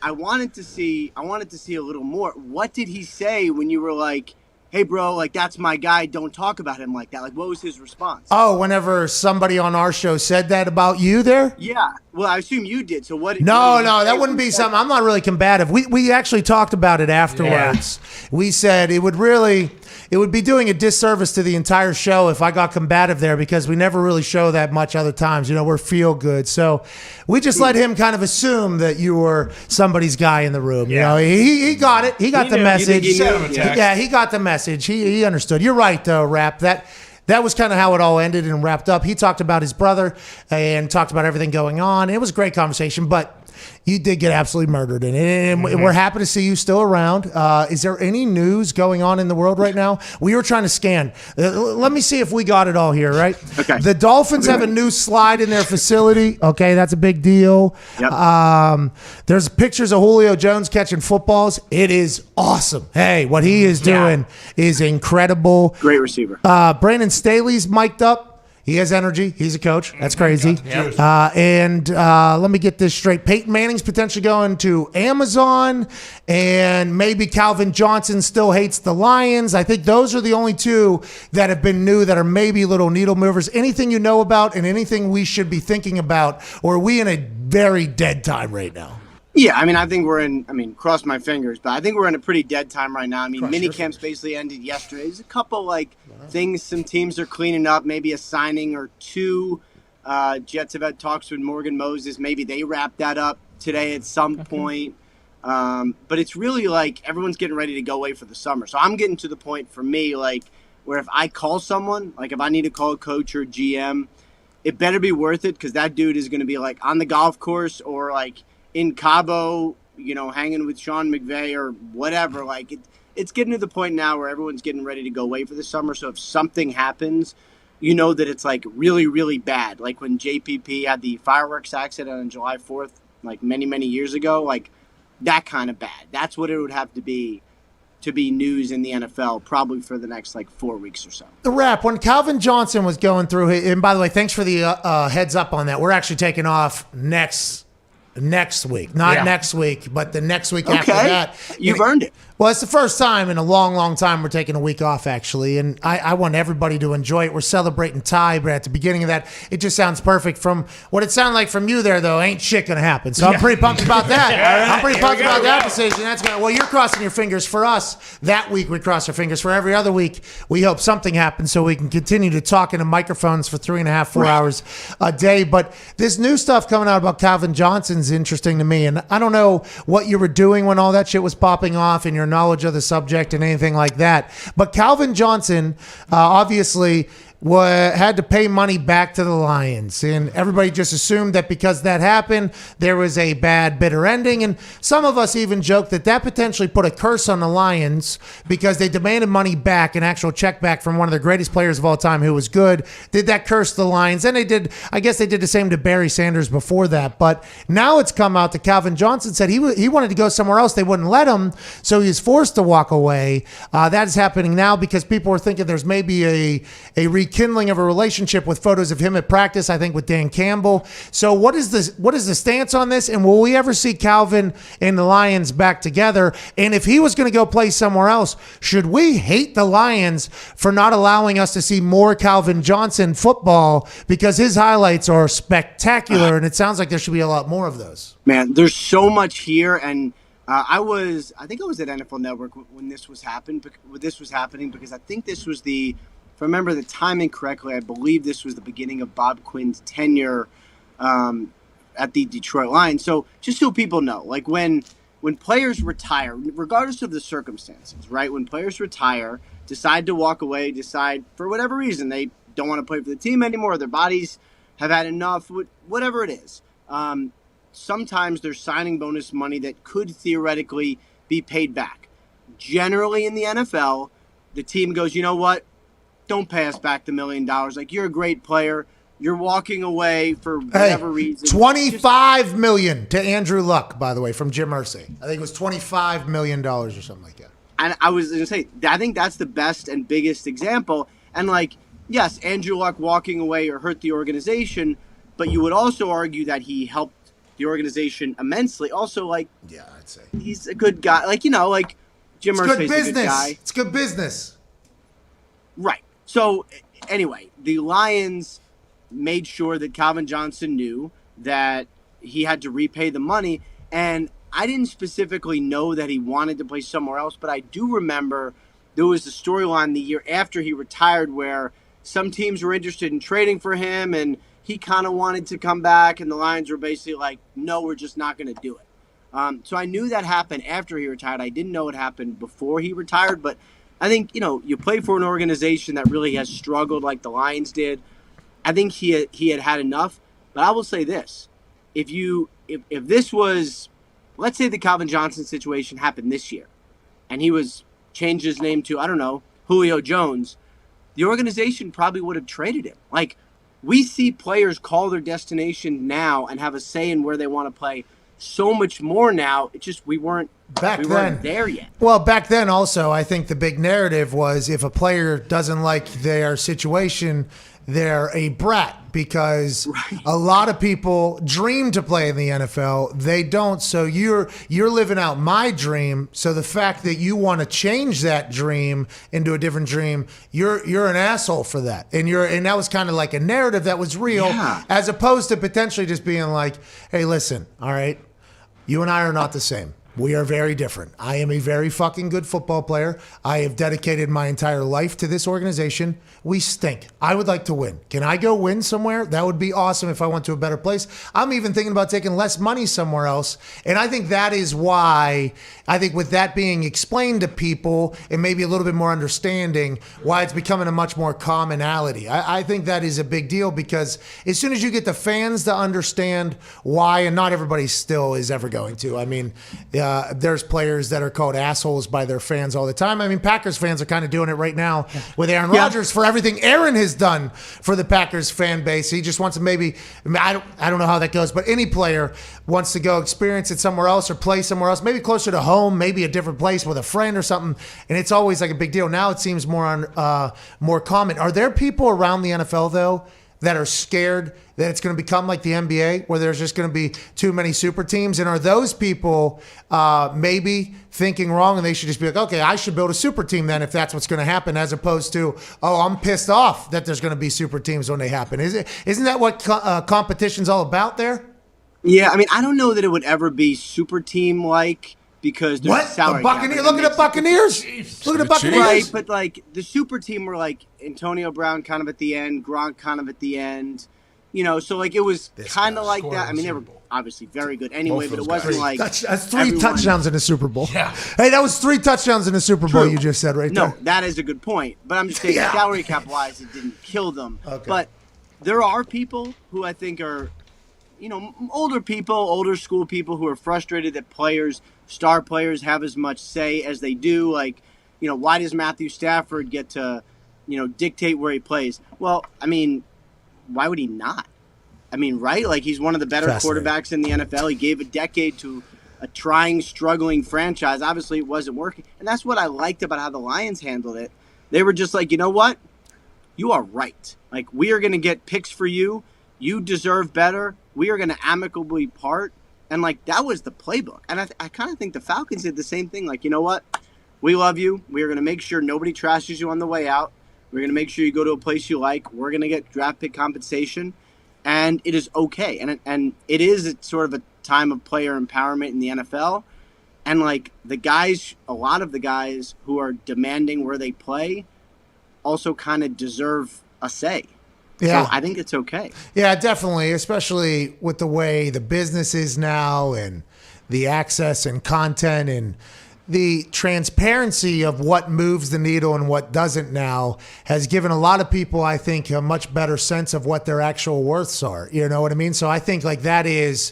I wanted to see a little more. What did he say when you were like, hey, bro, like, that's my guy. Don't talk about him like that. Like, what was his response? Oh, whenever somebody on our show said that about you there? Yeah. Well, I assume you did. So what? No, that wouldn't be something. I'm not really combative. We actually talked about it afterwards. Yeah. We said it would be doing a disservice to the entire show if I got combative there, because we never really show that much other times. We're feel good. So we just let him kind of assume that you were somebody's guy in the room. Yeah. He got it. He got the message. He sent him a text. Yeah, he got the message. He understood. You're right, though, Rap. That was kind of how it all ended and wrapped up. He talked about his brother and talked about everything going on. It was a great conversation, but you did get absolutely murdered in it. And we're happy to see you still around. Is there any news going on in the world right now? We were trying to scan. Let me see if we got it all here, right? Okay. The Dolphins have a new slide in their facility. Okay, that's a big deal. Yep. There's pictures of Julio Jones catching footballs. It is awesome. Hey, what he is doing is incredible. Great receiver. Brandon Staley's mic'd up. He has energy. He's a coach. That's crazy. Yep. And let me get this straight. Peyton Manning's potentially going to Amazon, and maybe Calvin Johnson still hates the Lions. I think those are the only two that have been new that are maybe little needle movers. Anything you know about and anything we should be thinking about, or are we in a very dead time right now? Yeah, I mean, I think we're in, cross my fingers, but I think we're in a pretty dead time right now. I mean, minicamps basically ended yesterday. There's a couple, things some teams are cleaning up, maybe a signing or two. Jets have had talks with Morgan Moses. Maybe they wrap that up today at some point. But it's really everyone's getting ready to go away for the summer. So I'm getting to the point for me, where if I call someone, if I need to call a coach or a GM, it better be worth it because that dude is going to be, on the golf course or, in Cabo, hanging with Sean McVay or whatever. It's getting to the point now where everyone's getting ready to go away for the summer. So if something happens, you know that it's really, really bad. Like when JPP had the fireworks accident on July 4th, many, many years ago, that kind of bad. That's what it would have to be news in the NFL probably for the next 4 weeks or so. The rap, when Calvin Johnson was going through, and by the way, thanks for the heads up on that. We're actually taking off next week. Not next week, but the next week after that. You've earned it. Well, it's the first time in a long, long time we're taking a week off, actually, and I want everybody to enjoy it. We're celebrating Ty, but at the beginning of that, it just sounds perfect. From what it sounded like from you there, though, ain't shit going to happen. So I'm pretty pumped about that. I'm pretty pumped about that decision. Well, you're crossing your fingers for us. That week we cross our fingers. For every other week, we hope something happens so we can continue to talk into microphones for 3.5, 4 hours a day. But this new stuff coming out about Calvin Johnson's interesting to me, and I don't know what you were doing when all that shit was popping off and your knowledge of the subject and anything like that. But Calvin Johnson obviously had to pay money back to the Lions, and everybody just assumed that because that happened, there was a bad, bitter ending. And some of us even joked that potentially put a curse on the Lions because they demanded money back, an actual check back from one of the greatest players of all time who was good. Did that curse the Lions? And I guess they did the same to Barry Sanders before that. But now it's come out that Calvin Johnson said he wanted to go somewhere else. They wouldn't let him, so he was forced to walk away. That is happening now because people are thinking there's maybe a rekindling of a relationship with photos of him at practice, I think, with Dan Campbell. So what is the stance on this? And will we ever see Calvin and the Lions back together? And if he was going to go play somewhere else, should we hate the Lions for not allowing us to see more Calvin Johnson football because his highlights are spectacular, and it sounds like there should be a lot more of those? Man, there's so much here, and I think I was at NFL Network when this was happening because I think this was if I remember the timing correctly, I believe this was the beginning of Bob Quinn's tenure at the Detroit Lions. So just so people know, when players retire, regardless of the circumstances, right? When players retire, decide to walk away, decide for whatever reason they don't want to play for the team anymore, their bodies have had enough, whatever it is. Sometimes there's signing bonus money that could theoretically be paid back. Generally in the NFL, the team goes, you know what? Don't pay us back the $1 million. You're a great player. You're walking away for whatever reason. $25 million to Andrew Luck, by the way, from Jim Irsay. I think it was $25 million or something like that. And I was going to say, I think that's the best and biggest example. And yes, Andrew Luck walking away or hurt the organization, but you would also argue that he helped the organization immensely. Also, yeah, I'd say he's a good guy. Jim Irsay's a good guy. It's good business. Right. So, anyway, the Lions made sure that Calvin Johnson knew that he had to repay the money. And I didn't specifically know that he wanted to play somewhere else, but I do remember there was a storyline the year after he retired where some teams were interested in trading for him, and he kind of wanted to come back, and the Lions were basically like, no, we're just not going to do it. So I knew that happened after he retired. I didn't know it happened before he retired, but I think, you play for an organization that really has struggled like the Lions did. I think he had enough. But I will say this. If this was, let's say the Calvin Johnson situation happened this year, and he was changed his name to, I don't know, Julio Jones, the organization probably would have traded him. We see players call their destination now and have a say in where they want to play so much more now. It's just we weren't Back we then, weren't there yet. Well, back then also, I think the big narrative was if a player doesn't like their situation, they're a brat because a lot of people dream to play in the NFL. They don't. So you're living out my dream. So the fact that you want to change that dream into a different dream, you're an asshole for that. And that was kind of like a narrative that was real, as opposed to potentially just being like, hey, listen, all right, you and I are not the same. We are very different. I am a very fucking good football player. I have dedicated my entire life to this organization. We stink. I would like to win. Can I go win somewhere? That would be awesome if I went to a better place. I'm even thinking about taking less money somewhere else. And I think that is why, I think with that being explained to people and maybe a little bit more understanding, why it's becoming a much more commonality. I think that is a big deal because as soon as you get the fans to understand why, and not everybody still is ever going to. I mean, there's players that are called assholes by their fans all the time. I mean, Packers fans are kind of doing it right now with Aaron Rodgers for everything Aaron has done for the Packers fan base. He just wants to I don't know how that goes, but any player wants to go experience it somewhere else or play somewhere else, maybe closer to home, maybe a different place with a friend or something. And it's always like a big deal. Now it seems more common. Are there people around the NFL though that are scared that it's going to become like the NBA where there's just going to be too many super teams? And are those people maybe thinking wrong and they should just be like, okay, I should build a super team then if that's what's going to happen, as opposed to, oh, I'm pissed off that there's going to be super teams when they happen. Isn't that what competition's all about there? Yeah, I mean, I don't know that it would ever be super team-like because there's what? salary Look at the Buccaneers. Look at the Buccaneers. Right, but like the super team were like Antonio Brown kind of at the end, Gronk kind of at the end. You know, so like it was kind of like that. I mean, they were obviously very good anyway, but it wasn't like that's three touchdowns in the Super Bowl. Yeah. Hey, that was 3 touchdowns in the Super Bowl. You just said right there. No, that is a good point. But I'm just saying, salary cap wise, it didn't kill them. Okay. But there are people who I think are, you know, older school people who are frustrated that star players have as much say as they do. Like, you know, why does Matthew Stafford get to, you know, dictate where he plays? Well, I mean, why would he not? I mean, right? Like, he's one of the better quarterbacks in the NFL. He gave a decade to a trying, struggling franchise. Obviously, it wasn't working. And that's what I liked about how the Lions handled it. They were just like, you know what? You are right. Like, we are going to get picks for you. You deserve better. We are going to amicably part. And, like, that was the playbook. And I kind of think the Falcons did the same thing. Like, you know what? We love you. We are going to make sure nobody trashes you on the way out. We're going to make sure you go to a place you like. We're going to get draft pick compensation. And it is okay. And it is sort of a time of player empowerment in the NFL. And, like, a lot of the guys who are demanding where they play also kind of deserve a say. Yeah. So I think it's okay. Yeah, definitely, especially with the way the business is now and the access and content and the transparency of what moves the needle and what doesn't now has given a lot of people, I think, a much better sense of what their actual worths are. You know what I mean? So I think like that is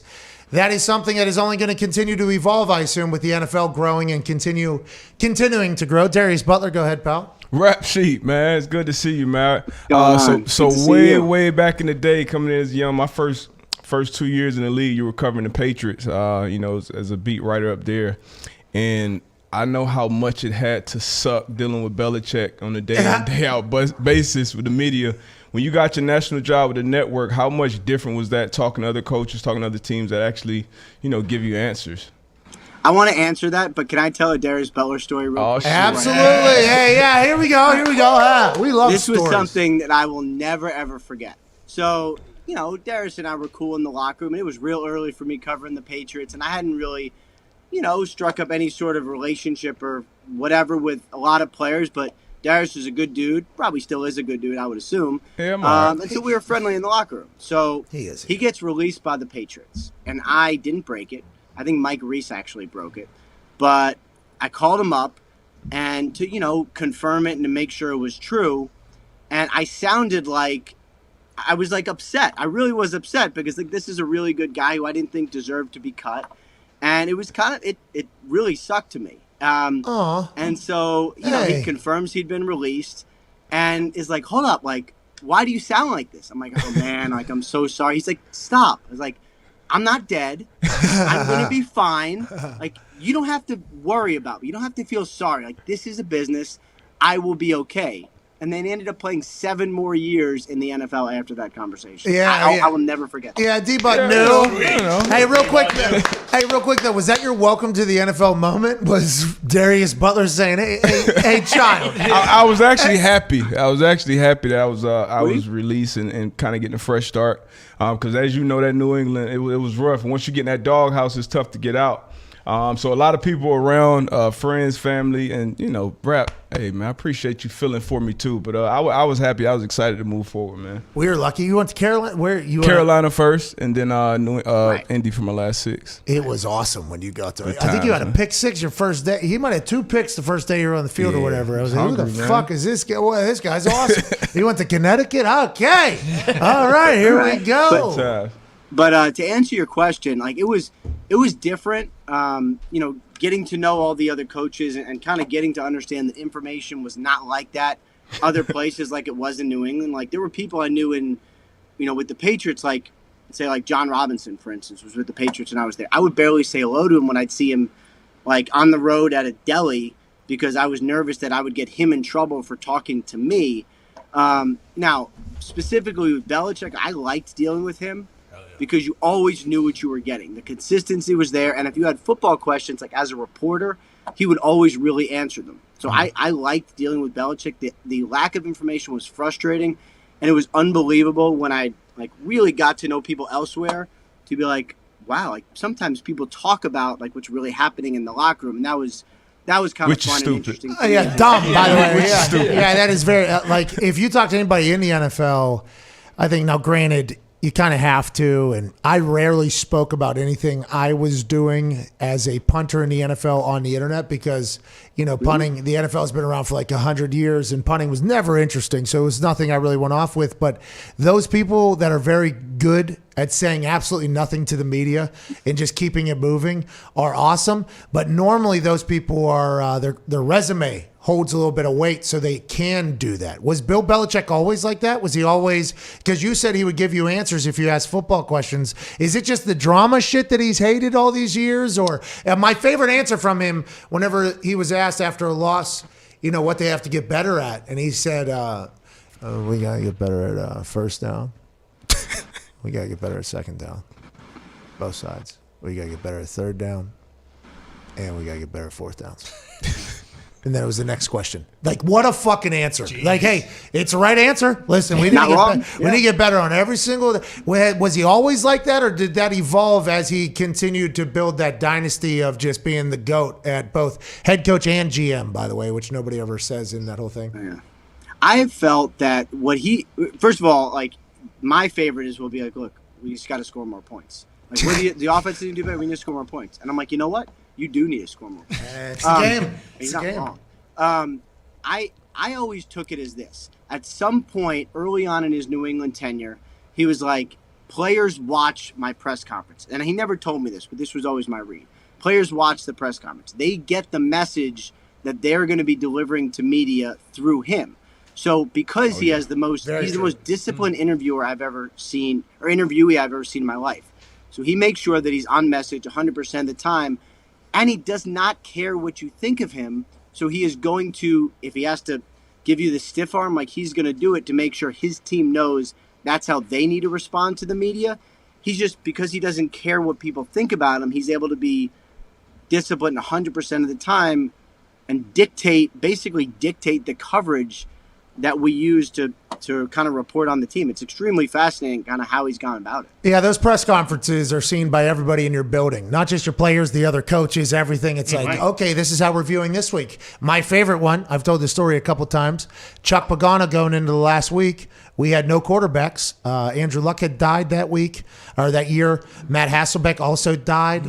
something that is only going to continue to evolve, I assume, with the NFL growing and continuing to grow. Darius Butler, go ahead, pal. Rap sheet, man. It's good to see you, man. So way back in the day, coming in as young, my first 2 years in the league, you were covering the Patriots, you know, as a beat writer up there. And I know how much it had to suck dealing with Belichick on a day-in, day-out basis with the media. When you got your national job with the network, how much different was that talking to other coaches, talking to other teams that actually, you know, give you answers? I want to answer that, but can I tell a Darius Butler story real quick? Absolutely. Hey, yeah, here we go. We love this stories. Was something that I will never, ever forget. So, you know, Darius and I were cool in the locker room, and it was real early for me covering the Patriots, and I hadn't really, you know, struck up any sort of relationship or whatever with a lot of players, but Darius is a good dude, probably still is a good dude, I would assume. Yeah, and so we were friendly in the locker room. So he gets released by the Patriots, and I didn't break it. I think Mike Reese actually broke it. But I called him up and to, you know, confirm it and to make sure it was true. And I sounded like I was like upset. I really was upset because like this is a really good guy who I didn't think deserved to be cut. And it was kind of it really sucked to me. And so, you know, he confirms he'd been released and is like, hold up, like, why do you sound like this? I'm like, oh man, like I'm so sorry. He's like, stop. I was like, I'm not dead. I'm going to be fine. Like, you don't have to worry about me. You don't have to feel sorry. Like, this is a business. I will be okay. And then ended up playing 7 more years in the NFL after that conversation. Yeah, I will never forget that. Yeah, D-Bud knew. Hey, real quick though, was that your welcome to the NFL moment? Was Darius Butler saying, "Hey, child"? I was actually happy. I was actually happy that I was released and kind of getting a fresh start. Because as you know, that New England, it was rough. And once you get in that doghouse, it's tough to get out. So a lot of people around, friends, family, and rap. Hey man, I appreciate you feeling for me too. But I was happy. I was excited to move forward, man. We were lucky. You went to Carolina. Where you? Carolina first, and then Indy for my last 6. It was awesome when you got there. Good I think you had times, a pick 6 your first day. He might have 2 picks the first day you were on the field or whatever. I was like, who the fuck is this guy? Well, this guy's awesome. He went to Connecticut. Okay, all right, here we go. But to answer your question, like it was different. Getting to know all the other coaches and kind of getting to understand that information was not like that other places like it was in New England. Like there were people I knew in, with the Patriots, like say like John Robinson, for instance, was with the Patriots and I was there. I would barely say hello to him when I'd see him like on the road at a deli because I was nervous that I would get him in trouble for talking to me. Now, specifically with Belichick, I liked dealing with him. Because you always knew what you were getting. The consistency was there. And if you had football questions, like as a reporter, he would always really answer them. So I liked dealing with Belichick. The lack of information was frustrating. And it was unbelievable when I like really got to know people elsewhere to be like, wow, like sometimes people talk about like what's really happening in the locker room. And that was kind of fun and interesting. Yeah, dumb, by the way. Yeah. Yeah, that is very, like if you talk to anybody in the NFL, I think now granted, you kind of have to, and I rarely spoke about anything I was doing as a punter in the NFL on the internet because, punting, the NFL has been around for like 100 years and punting was never interesting, so it was nothing I really went off with. But those people that are very good at saying absolutely nothing to the media and just keeping it moving are awesome. But normally those people are, their resume holds a little bit of weight so they can do that. Was Bill Belichick always like that? Was he always, because you said he would give you answers if you asked football questions. Is it just the drama shit that he's hated all these years? Or my favorite answer from him whenever he was asked after a loss, what they have to get better at. And he said, we got to get better at first down. We got to get better at second down. Both sides. We got to get better at third down. And we got to get better at fourth downs. And then it was the next question. Like, what a fucking answer. Jeez. Like, hey, it's the right answer. Listen, we need to get better on every single. Was he always like that, or did that evolve as he continued to build that dynasty of just being the GOAT at both head coach and GM, by the way, which nobody ever says in that whole thing? Yeah. I have felt that first of all, like, my favorite is we'll be like, look, we just got to score more points. Like, the offense didn't do better. We need to score more points. And I'm like, you know what? You do need to score more points. It's a game. He's not wrong. I always took it as this. At some point early on in his New England tenure, he was like, players watch my press conference. And he never told me this, but this was always my read. Players watch the press conference. They get the message that they're going to be delivering to media through him. So because he has the most disciplined interviewer I've ever seen, or interviewee I've ever seen in my life. So he makes sure that he's on message 100% of the time. And he does not care what you think of him. So he is going to, if he has to give you the stiff arm, like he's going to do it to make sure his team knows that's how they need to respond to the media. He's just, because he doesn't care what people think about him, he's able to be disciplined 100% of the time and basically dictate the coverage that we use to kind of report on the team. It's extremely fascinating kind of how he's gone about it. Yeah, those press conferences are seen by everybody in your building, not just your players, the other coaches, everything. It's like, okay, this is how we're viewing this week. My favorite one, I've told this story a couple times, Chuck Pagano going into the last week, we had no quarterbacks. Andrew Luck had died that week, or that year. Matt Hasselbeck also died.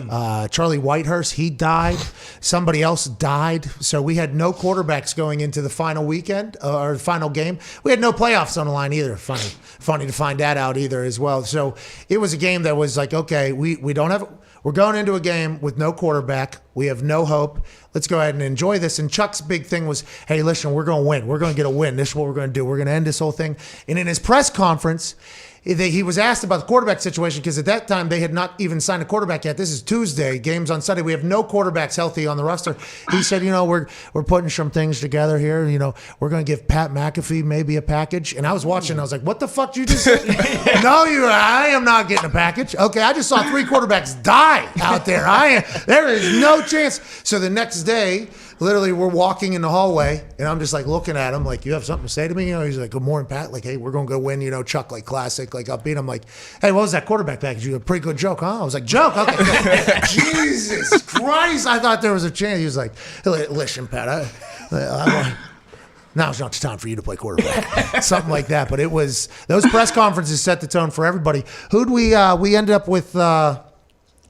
Charlie Whitehurst, he died. Somebody else died. So we had no quarterbacks going into the final weekend, or final game. We had no playoffs on the line either. Funny to find that out either as well. So it was a game that was like, okay, we're going into a game with no quarterback. We have no hope. Let's go ahead and enjoy this. And Chuck's big thing was, hey, listen, we're going to win. We're going to get a win. This is what we're going to do. We're going to end this whole thing. And in his press conference, he was asked about the quarterback situation because at that time they had not even signed a quarterback yet. This is Tuesday, games on Sunday. We have no quarterbacks healthy on the roster. He said, we're putting some things together here. We're going to give Pat McAfee maybe a package. And I was watching. I was like, what the fuck did you just say? No, I am not getting a package. Okay, I just saw 3 quarterbacks die out there. There is no chance. So the next day, literally, we're walking in the hallway, and I'm just like looking at him, like, you have something to say to me? He's like, good morning, Pat. Like, hey, we're going to go win, Chuck, like, classic, like, upbeat. I'm like, hey, what was that quarterback package? You a pretty good joke, huh? I was like, joke? Okay. Jesus Christ. I thought there was a chance. He was like, listen, Pat, now's not the time for you to play quarterback. Something like that. But it was, those press conferences set the tone for everybody. Who'd we ended up with,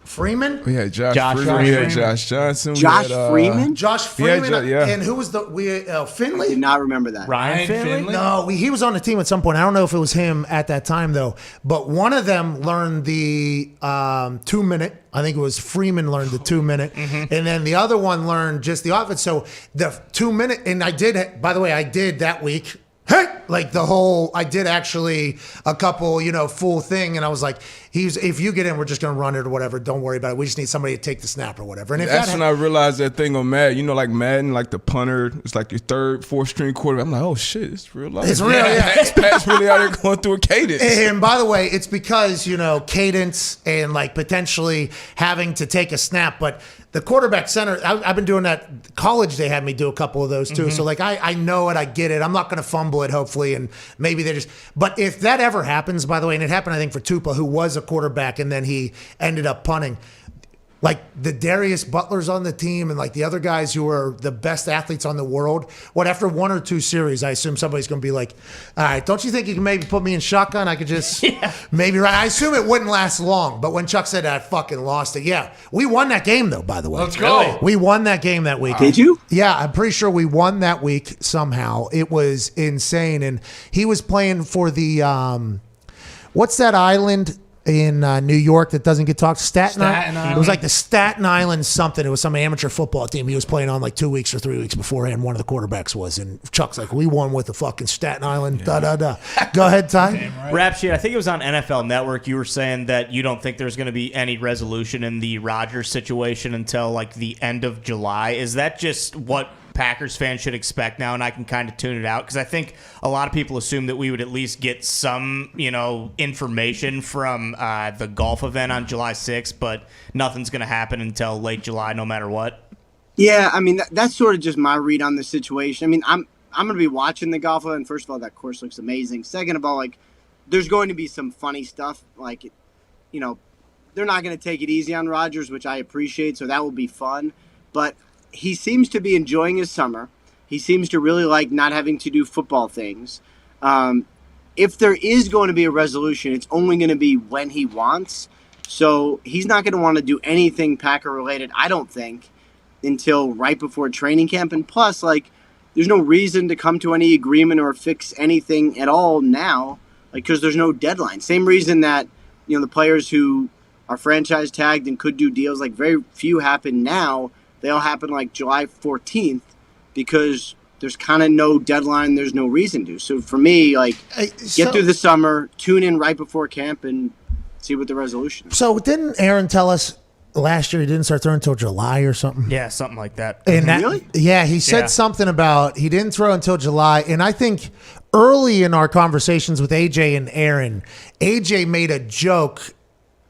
Freeman? We had Josh Freeman. We had Josh Johnson. Josh Freeman? Josh Freeman. Yeah. And who was Finley? I did not remember that. Ryan Finley? No, he was on the team at some point. I don't know if it was him at that time, though. But one of them learned the 2-minute. I think it was Freeman learned the 2-minute. And then the other one learned just the offense. So the 2-minute, and I did that week. Hey, like I did actually a couple, full thing. And I was like, if you get in, we're just going to run it or whatever. Don't worry about it. We just need somebody to take the snap or whatever. And if that's when I realized that thing on Madden, like Madden, like the punter, it's like your 3rd, 4th string quarterback. I'm like, oh shit, it's real life. It's real, yeah. Pat's really out there going through a cadence. And by the way, it's because, cadence and like potentially having to take a snap. But the quarterback center, I've been doing that. College, they had me do a couple of those too. So like, I know it, I get it. I'm not going to fumble it, hopefully. And maybe but if that ever happens, by the way, and it happened, I think, for Tupa, who was a quarterback and then he ended up punting. Like the Darius Butlers on the team and like the other guys who are the best athletes on the world. After 1 or 2 series, I assume somebody's going to be like, all right, don't you think you can maybe put me in shotgun? I could just maybe run. I assume it wouldn't last long. But when Chuck said I fucking lost it. Yeah. We won that game though, by the way. Let's go. We won that game that week. Did you? Yeah, I'm pretty sure we won that week somehow. It was insane. And he was playing for the, what's that island in New York that doesn't get talked? Staten Island. It was like the Staten Island something. It was some amateur football team he was playing on like 2 weeks or 3 weeks beforehand. One of the quarterbacks was, and Chuck's like, we won with the fucking Staten Island. Go ahead, Ty. Rap sheet. I think it was on NFL Network. You were saying that you don't think there's going to be any resolution in the Rodgers situation until like the end of July. Is that just what Packers fans should expect now, and I can kind of tune it out? Because I think a lot of people assume that we would at least get some, information from the golf event on July 6th, but nothing's going to happen until late July, no matter what. Yeah, I mean, that's sort of just my read on the situation. I mean, I'm going to be watching the golf event. First of all, that course looks amazing. Second of all, like, there's going to be some funny stuff. Like, they're not going to take it easy on Rodgers, which I appreciate, so that will be fun. But he seems to be enjoying his summer. He seems to really like not having to do football things. If there is going to be a resolution, it's only going to be when he wants. So he's not going to want to do anything Packer-related, I don't think, until right before training camp. And plus, like, there's no reason to come to any agreement or fix anything at all now, because there's no deadline. Same reason that, the players who are franchise tagged and could do deals, like, very few happen now. They all happen like July 14th because there's kind of no deadline. There's no reason to. So for me, like, get through the summer, tune in right before camp, and see what the resolution is. So didn't Aaron tell us last year he didn't start throwing until July or something? Yeah, something like that. And really? Yeah, he said something about he didn't throw until July. And I think early in our conversations with AJ and Aaron, AJ made a joke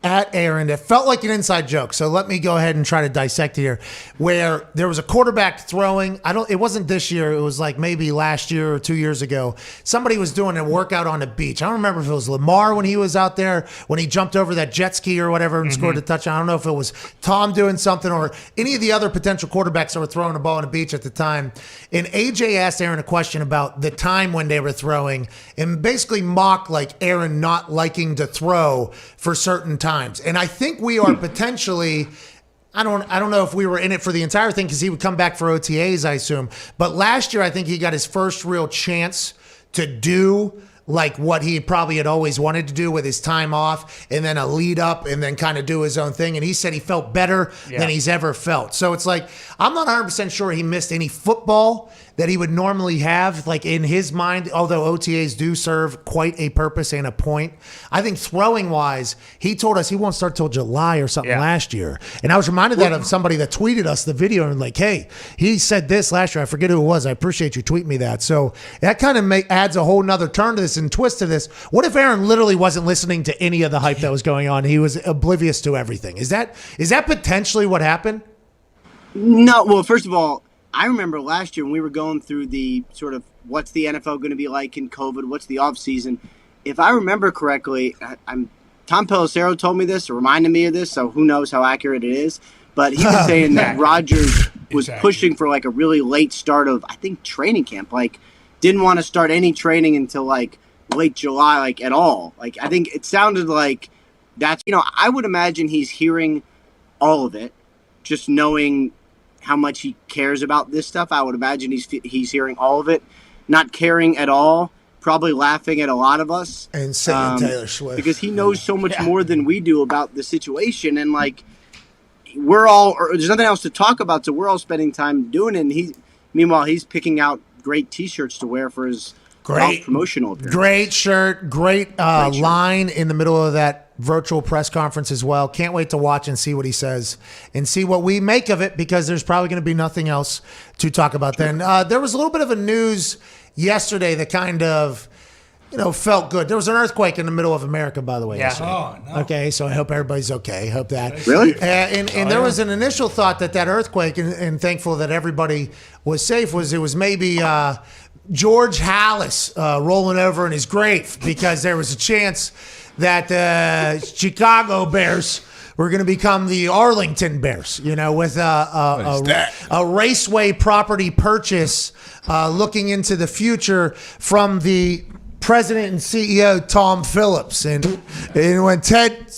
at Aaron that felt like an inside joke. So let me go ahead and try to dissect it here. Where there was a quarterback throwing, it wasn't this year, it was like maybe last year or 2 years ago. Somebody was doing a workout on the beach. I don't remember if it was Lamar when he was out there, when he jumped over that jet ski or whatever and scored a touchdown. I don't know if it was Tom doing something or any of the other potential quarterbacks that were throwing the ball on the beach at the time. And AJ asked Aaron a question about the time when they were throwing and basically mocked like Aaron not liking to throw for certain times. And I think we are potentially, I don't know if we were in it for the entire thing because he would come back for OTAs, I assume. But last year, I think he got his first real chance to do like what he probably had always wanted to do with his time off, and then a lead up, and then kind of do his own thing. And he said he felt better than he's ever felt. So it's like, I'm not 100% sure he missed any football that he would normally have, like in his mind, although OTAs do serve quite a purpose and a point. I think throwing wise, he told us he won't start till July or something last year. And I was reminded that of somebody that tweeted us the video and like, hey, he said this last year. I forget who it was. I appreciate you tweeting me that. So that kind of adds a whole nother turn to this and twist to this. What if Aaron literally wasn't listening to any of the hype that was going on? He was oblivious to everything. Is that potentially what happened? No. Well, first of all, I remember last year when we were going through the sort of what's the NFL going to be like in COVID, what's the offseason. If I remember correctly, Tom Pelissero told me this or reminded me of this, so who knows how accurate it is. But he was saying that Rodgers was pushing for like a really late start of, I think, training camp. Like, didn't want to start any training until like late July, like at all. Like, I think it sounded like that's, I would imagine he's hearing all of it, just knowing how much he cares about this stuff. I would imagine he's hearing all of it, not caring at all, probably laughing at a lot of us. And saying Taylor Swift. Because he knows so much more than we do about the situation. And like, there's nothing else to talk about, so we're all spending time doing it. And meanwhile, he's picking out great T-shirts to wear for his golf promotional appearance. Great shirt, great line in the middle of that virtual press conference as well. Can't wait to watch and see what he says and see what we make of it, because there's probably going to be nothing else to talk about then. There was a little bit of a news yesterday that kind of, felt good. There was an earthquake in the middle of America, by the way. Yesterday. Oh, no. Okay, so I hope everybody's okay. I hope that. Really? And there was an initial thought that earthquake, and thankful that everybody was safe, it was maybe George Halas rolling over in his grave, because there was a chance that Chicago Bears were going to become the Arlington Bears, with a raceway property purchase looking into the future from the president and CEO Tom Phillips. And when Ted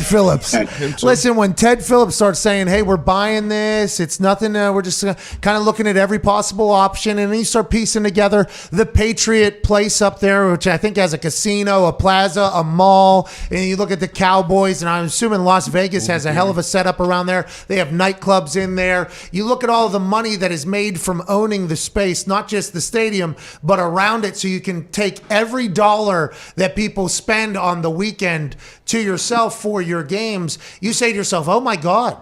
Phillips, listen, when Ted Phillips starts saying, hey, we're buying this, it's nothing, we're just kind of looking at every possible option, and then you start piecing together the Patriot Place up there, which I think has a casino, a plaza, a mall, and you look at the Cowboys, and I'm assuming Las Vegas has a hell of a setup around there. They have nightclubs in there. You look at all the money that is made from owning the space, not just the stadium, but around it, so you can take every dollar that people spend on the weekend to yourself for your games. You say to yourself, oh my God,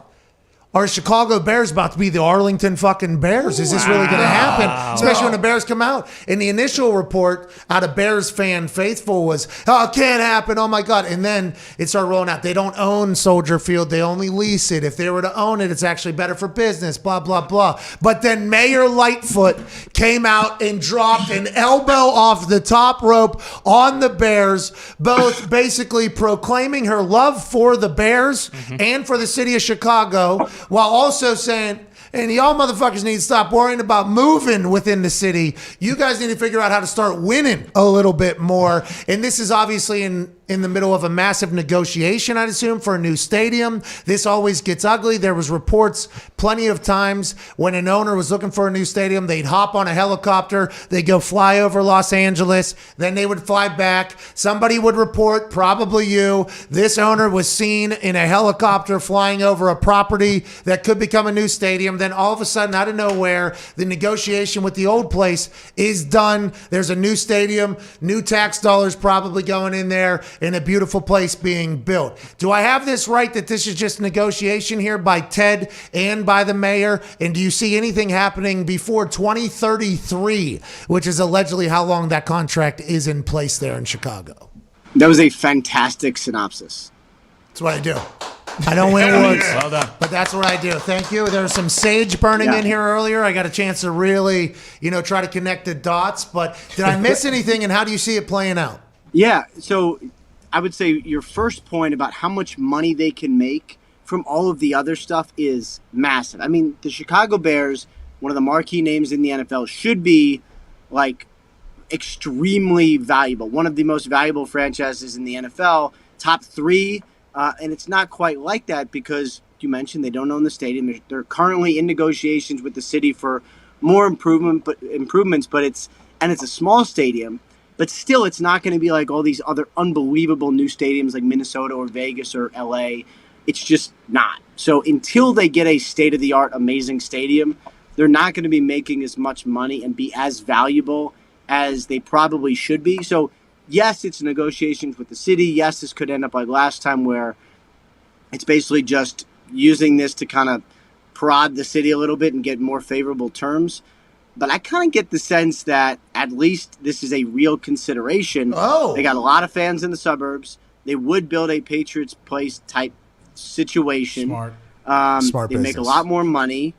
are Chicago Bears about to be the Arlington fucking Bears? Is this really going to happen? Especially when the Bears come out. And the initial report out of Bears fan faithful was, oh, it can't happen. Oh, my God. And then it started rolling out. They don't own Soldier Field. They only lease it. If they were to own it, it's actually better for business, blah, blah, blah. But then Mayor Lightfoot came out and dropped an elbow off the top rope on the Bears, both basically proclaiming her love for the Bears and for the city of Chicago, while also saying, and y'all motherfuckers need to stop worrying about moving within the city. You guys need to figure out how to start winning a little bit more. And this is obviously in the middle of a massive negotiation, I'd assume, for a new stadium. This always gets ugly. There was reports plenty of times when an owner was looking for a new stadium, they'd hop on a helicopter, they'd go fly over Los Angeles, then they would fly back. Somebody would report, probably you, this owner was seen in a helicopter flying over a property that could become a new stadium. Then all of a sudden, out of nowhere, the negotiation with the old place is done. There's a new stadium, new tax dollars probably going in there, and a beautiful place being built. Do I have this right, that this is just negotiation here by Ted and by the mayor? And do you see anything happening before 2033, which is allegedly how long that contract is in place there in Chicago? That was a fantastic synopsis. That's what I do. I don't win awards, well done, but that's what I do. Thank you. There was some sage burning in here earlier. I got a chance to really, try to connect the dots. But did I miss anything, and how do you see it playing out? Yeah, so I would say your first point about how much money they can make from all of the other stuff is massive. I mean, the Chicago Bears, one of the marquee names in the NFL, should be like extremely valuable. One of the most valuable franchises in the NFL, top 3. And it's not quite like that because you mentioned they don't own the stadium. They're currently in negotiations with the city for more improvements, but it's a small stadium. But still, it's not going to be like all these other unbelievable new stadiums like Minnesota or Vegas or LA. It's just not. So until they get a state-of-the-art amazing stadium, they're not going to be making as much money and be as valuable as they probably should be. So yes, it's negotiations with the city. Yes, this could end up like last time where it's basically just using this to kind of prod the city a little bit and get more favorable terms. But I kind of get the sense that at least this is a real consideration. Oh. They got a lot of fans in the suburbs. They would build a Patriots Place type situation. Smart. Smart They make a business. lot more money.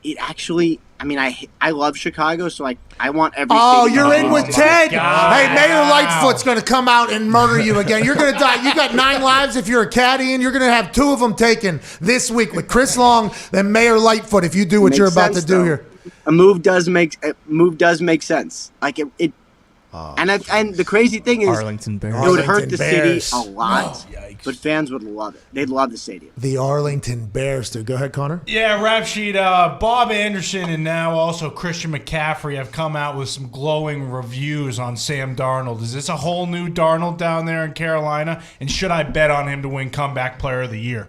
It actually, I mean, I love Chicago, so I want every Oh, stadium you're to be in with awesome. Ted. God. Hey, Mayor Lightfoot's going to come out and murder you again. You're going to die. You got 9 lives if you're a caddy, and you're going to have 2 of them taken this week with Chris Long and Mayor Lightfoot if you do what Makes you're about sense, to do though. here. A move does make sense. Like it and the crazy thing is, Arlington Bears. it would hurt Arlington the Bears. city a lot, but fans would love it. They'd love the stadium. The Arlington Bears, dude. Go ahead, Connor. Yeah, rap sheet. Bob Anderson and now also Christian McCaffrey have come out with some glowing reviews on Sam Darnold. Is this a whole new Darnold down there in Carolina? And should I bet on him to win Comeback Player of the Year?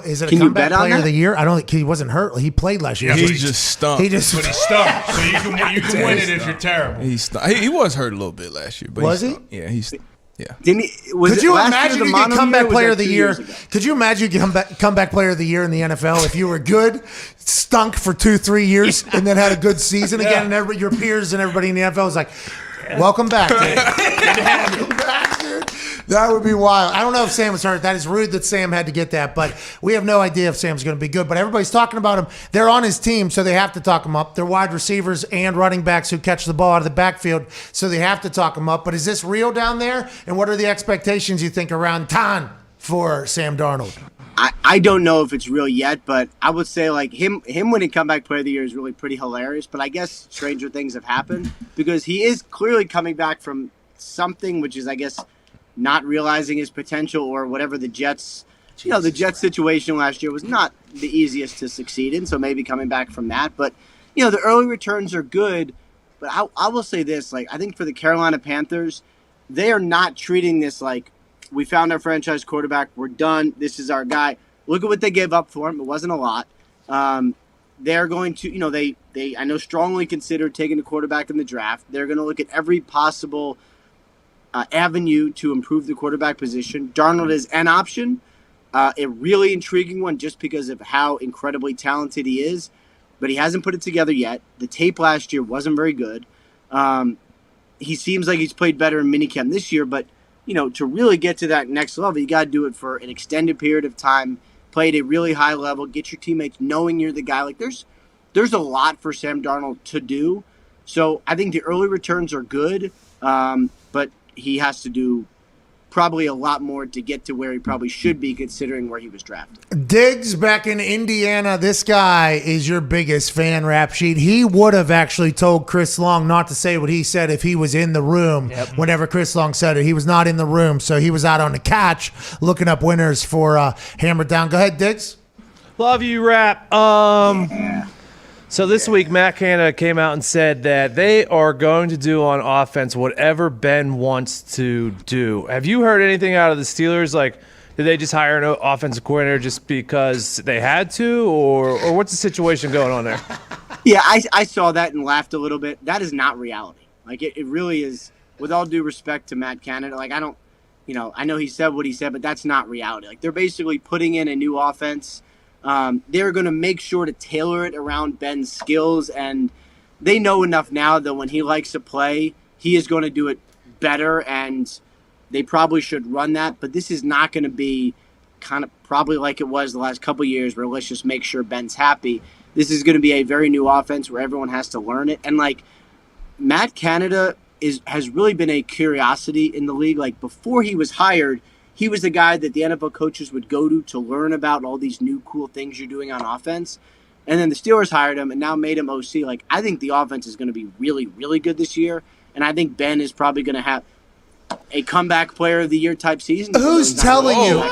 Is it a Can you comeback bet on player of that? the year? I don't think he wasn't hurt. He played last year. He just stunk. He just But he's stuck, so you can win it if you're terrible. He stunk. He was hurt a little bit last year, but Was he? stunk. Yeah, he's yeah. Didn't he? Was Could it you last imagine year, you the get mono comeback year, or was player that of the 2 year? years ago? Could you imagine you comeback player of the year in the NFL if you were good, stunk for 2-3 years, and then had a good season again, and your peers and everybody in the NFL was like, "Welcome back, dude. Welcome back, dude." That would be wild. I don't know if Sam was hurt. That is rude that Sam had to get that, but we have no idea if Sam's going to be good. But everybody's talking about him. They're on his team, so they have to talk him up. They're wide receivers and running backs who catch the ball out of the backfield, so they have to talk him up. But is this real down there? And what are the expectations you think around Dahn for Sam Darnold? I don't know if it's real yet, but I would say like him winning comeback player of the year is really pretty hilarious. But I guess stranger things have happened because he is clearly coming back from something, which is I guess not realizing his potential or whatever the Jets. The Jets situation last year was not the easiest to succeed in, so maybe coming back from that. But the early returns are good. But I will say this: like I think for the Carolina Panthers, they are not treating this like we found our franchise quarterback. We're done. This is our guy. Look at what they gave up for him. It wasn't a lot. They're going to, they I know strongly considered taking a quarterback in the draft. They're going to look at every possible avenue to improve the quarterback position. Darnold is an option, a really intriguing one just because of how incredibly talented he is, but he hasn't put it together yet. The tape last year wasn't very good. He seems like he's played better in minicamp this year, but to really get to that next level, you got to do it for an extended period of time, play at a really high level, get your teammates knowing you're the guy. Like there's a lot for Sam Darnold to do. So I think the early returns are good, but he has to do probably a lot more to get to where he probably should be considering where he was drafted. Diggs back in Indiana. This guy is your biggest fan, Rap Sheet. He would have actually told Chris Long not to say what he said if he was in the room whenever Chris Long said it. He was not in the room, so he was out on the couch looking up winners for Hammer Down. Go ahead, Diggs. Love you, Rap. So this week, Matt Canada came out and said that they are going to do on offense whatever Ben wants to do. Have you heard anything out of the Steelers? Like, did they just hire an offensive coordinator just because they had to, or what's the situation going on there? Yeah, I saw that and laughed a little bit. That is not reality. Like, it really is, with all due respect to Matt Canada, like, I don't, I know he said what he said, but that's not reality. Like, they're basically putting in a new offense. They're going to make sure to tailor it around Ben's skills, and they know enough now that when he likes to play, he is going to do it better, and they probably should run that. But this is not going to be kind of probably like it was the last couple of years where let's just make sure Ben's happy. This is going to be a very new offense where everyone has to learn it. And, like, Matt Canada has really been a curiosity in the league. Like, before he was hired, he was the guy that the NFL coaches would go to learn about all these new cool things you're doing on offense. And then the Steelers hired him and now made him OC. Like, I think the offense is going to be really, really good this year. And I think Ben is probably going to have a comeback player of the year type season. Who's telling you?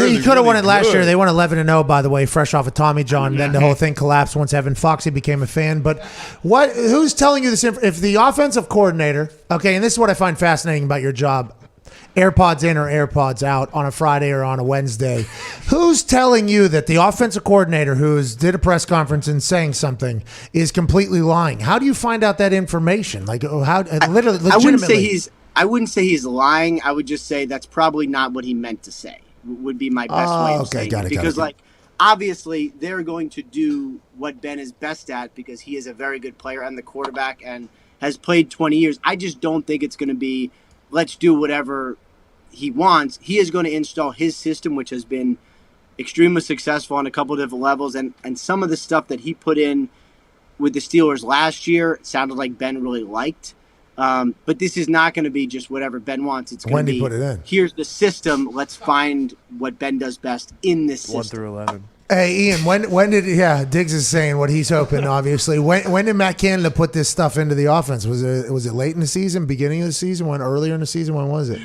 He could have won it last year. They won 11-0, by the way, fresh off of Tommy John. Then the whole thing collapsed once Evan Foxy became a fan. But who's telling you this? If the offensive coordinator, okay, and this is what I find fascinating about your job, AirPods in or AirPods out on a Friday or on a Wednesday, who's telling you that the offensive coordinator did a press conference and saying something is completely lying? How do you find out that information? Like, how literally, legitimately? I wouldn't say he's lying. I would just say that's probably not what he meant to say. Would be my best way of saying it. Because, obviously, they're going to do what Ben is best at because he is a very good player and the quarterback and has played 20 years. I just don't think it's going to be, let's do whatever he wants. He is going to install his system, which has been extremely successful on a couple of different levels. And some of the stuff that he put in with the Steelers last year sounded like Ben really liked. But this is not going to be just whatever Ben wants. It's going to be, put it in? Here's the system. Let's find what Ben does best in this system. 1 through 11. Hey, Ian, when did Diggs is saying what he's hoping, obviously. When did Matt Canada put this stuff into the offense? Was it late in the season, beginning of the season, earlier in the season? When was it?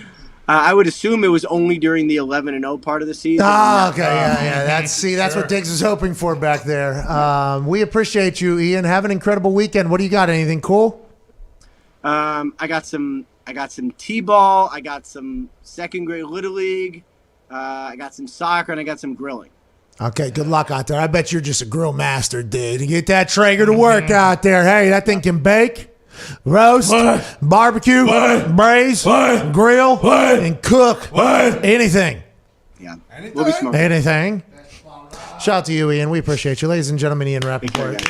I would assume it was only during the 11-0 part of the season. Oh, okay, yeah. That's what Diggs is hoping for back there. We appreciate you, Ian. Have an incredible weekend. What do you got? Anything cool? I got some T-ball. I got some second grade Little League. I got some soccer, and I got some grilling. Okay, good luck out there. I bet you're just a grill master, dude. You get that Traeger to work out there. Hey, that thing can bake, roast, barbecue, braise, grill, and cook anything. Yeah, we'll be smoking. Anything. Shout out to you, Ian. We appreciate you. Ladies and gentlemen, Ian Rappaport.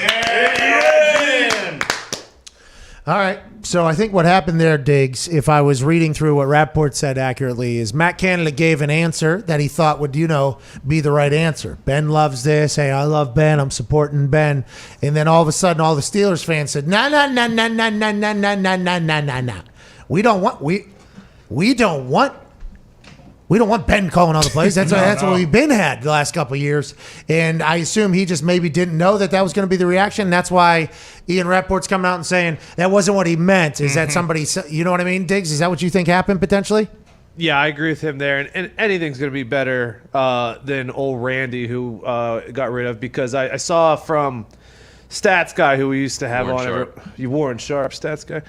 All right. So I think what happened there, Diggs, if I was reading through what Rappaport said accurately, is Matt Canada gave an answer that he thought would, be the right answer. Ben loves this. Hey, I love Ben. I'm supporting Ben. And then all of a sudden, all the Steelers fans said, no. We don't want Ben calling all the plays. That's what we've been had the last couple of years. And I assume he just maybe didn't know that was going to be the reaction. That's why Ian Rappaport's coming out and saying that wasn't what he meant. Is that somebody, you know what I mean, Diggs? Is that what you think happened potentially? Yeah, I agree with him there. And anything's going to be better than old Randy, who got rid of, because I saw from Stats Guy, who we used to have Warren Sharp, Stats Guy,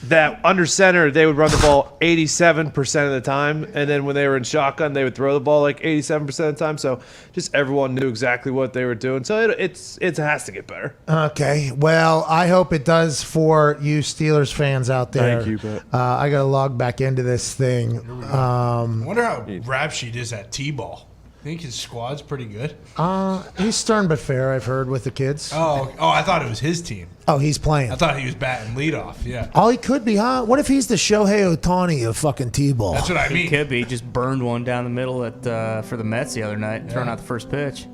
that under center, they would run the ball 87% of the time. And then when they were in shotgun, they would throw the ball like 87% of the time. So just everyone knew exactly what they were doing. So it has to get better. Okay. Well, I hope it does for you Steelers fans out there. Thank you, Pat. I got to log back into this thing. I wonder how rap sheet is at T-ball. I think his squad's pretty good. He's stern but fair, I've heard, with the kids. Oh, I thought it was his team. Oh, he's playing. I thought he was batting leadoff, yeah. Oh, he could be, huh? What if he's the Shohei Ohtani of fucking T-ball? That's what I mean. He could be. Just burned one down the middle for the Mets the other night, throwing out the first pitch.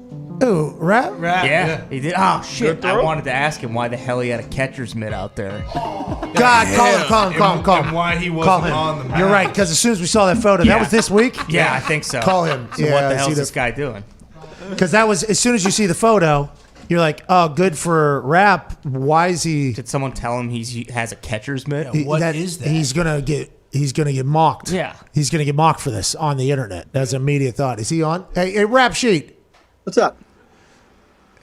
Ooh, Rap? Yeah, he did. Oh, shit. I wanted to ask him why the hell he had a catcher's mitt out there. God, call him. And why he wasn't on the mound. You're right, because as soon as we saw that photo, that was this week? Yeah, I think so. Call him. So what the hell is this guy doing? Because that was, as soon as you see the photo, you're like, oh, good for Rap. Why is he? Did someone tell him he has a catcher's mitt? What is that? He's gonna get mocked. Yeah. He's gonna get mocked for this on the internet. That's an immediate thought. Is he on? Hey, Rap Sheet. What's up?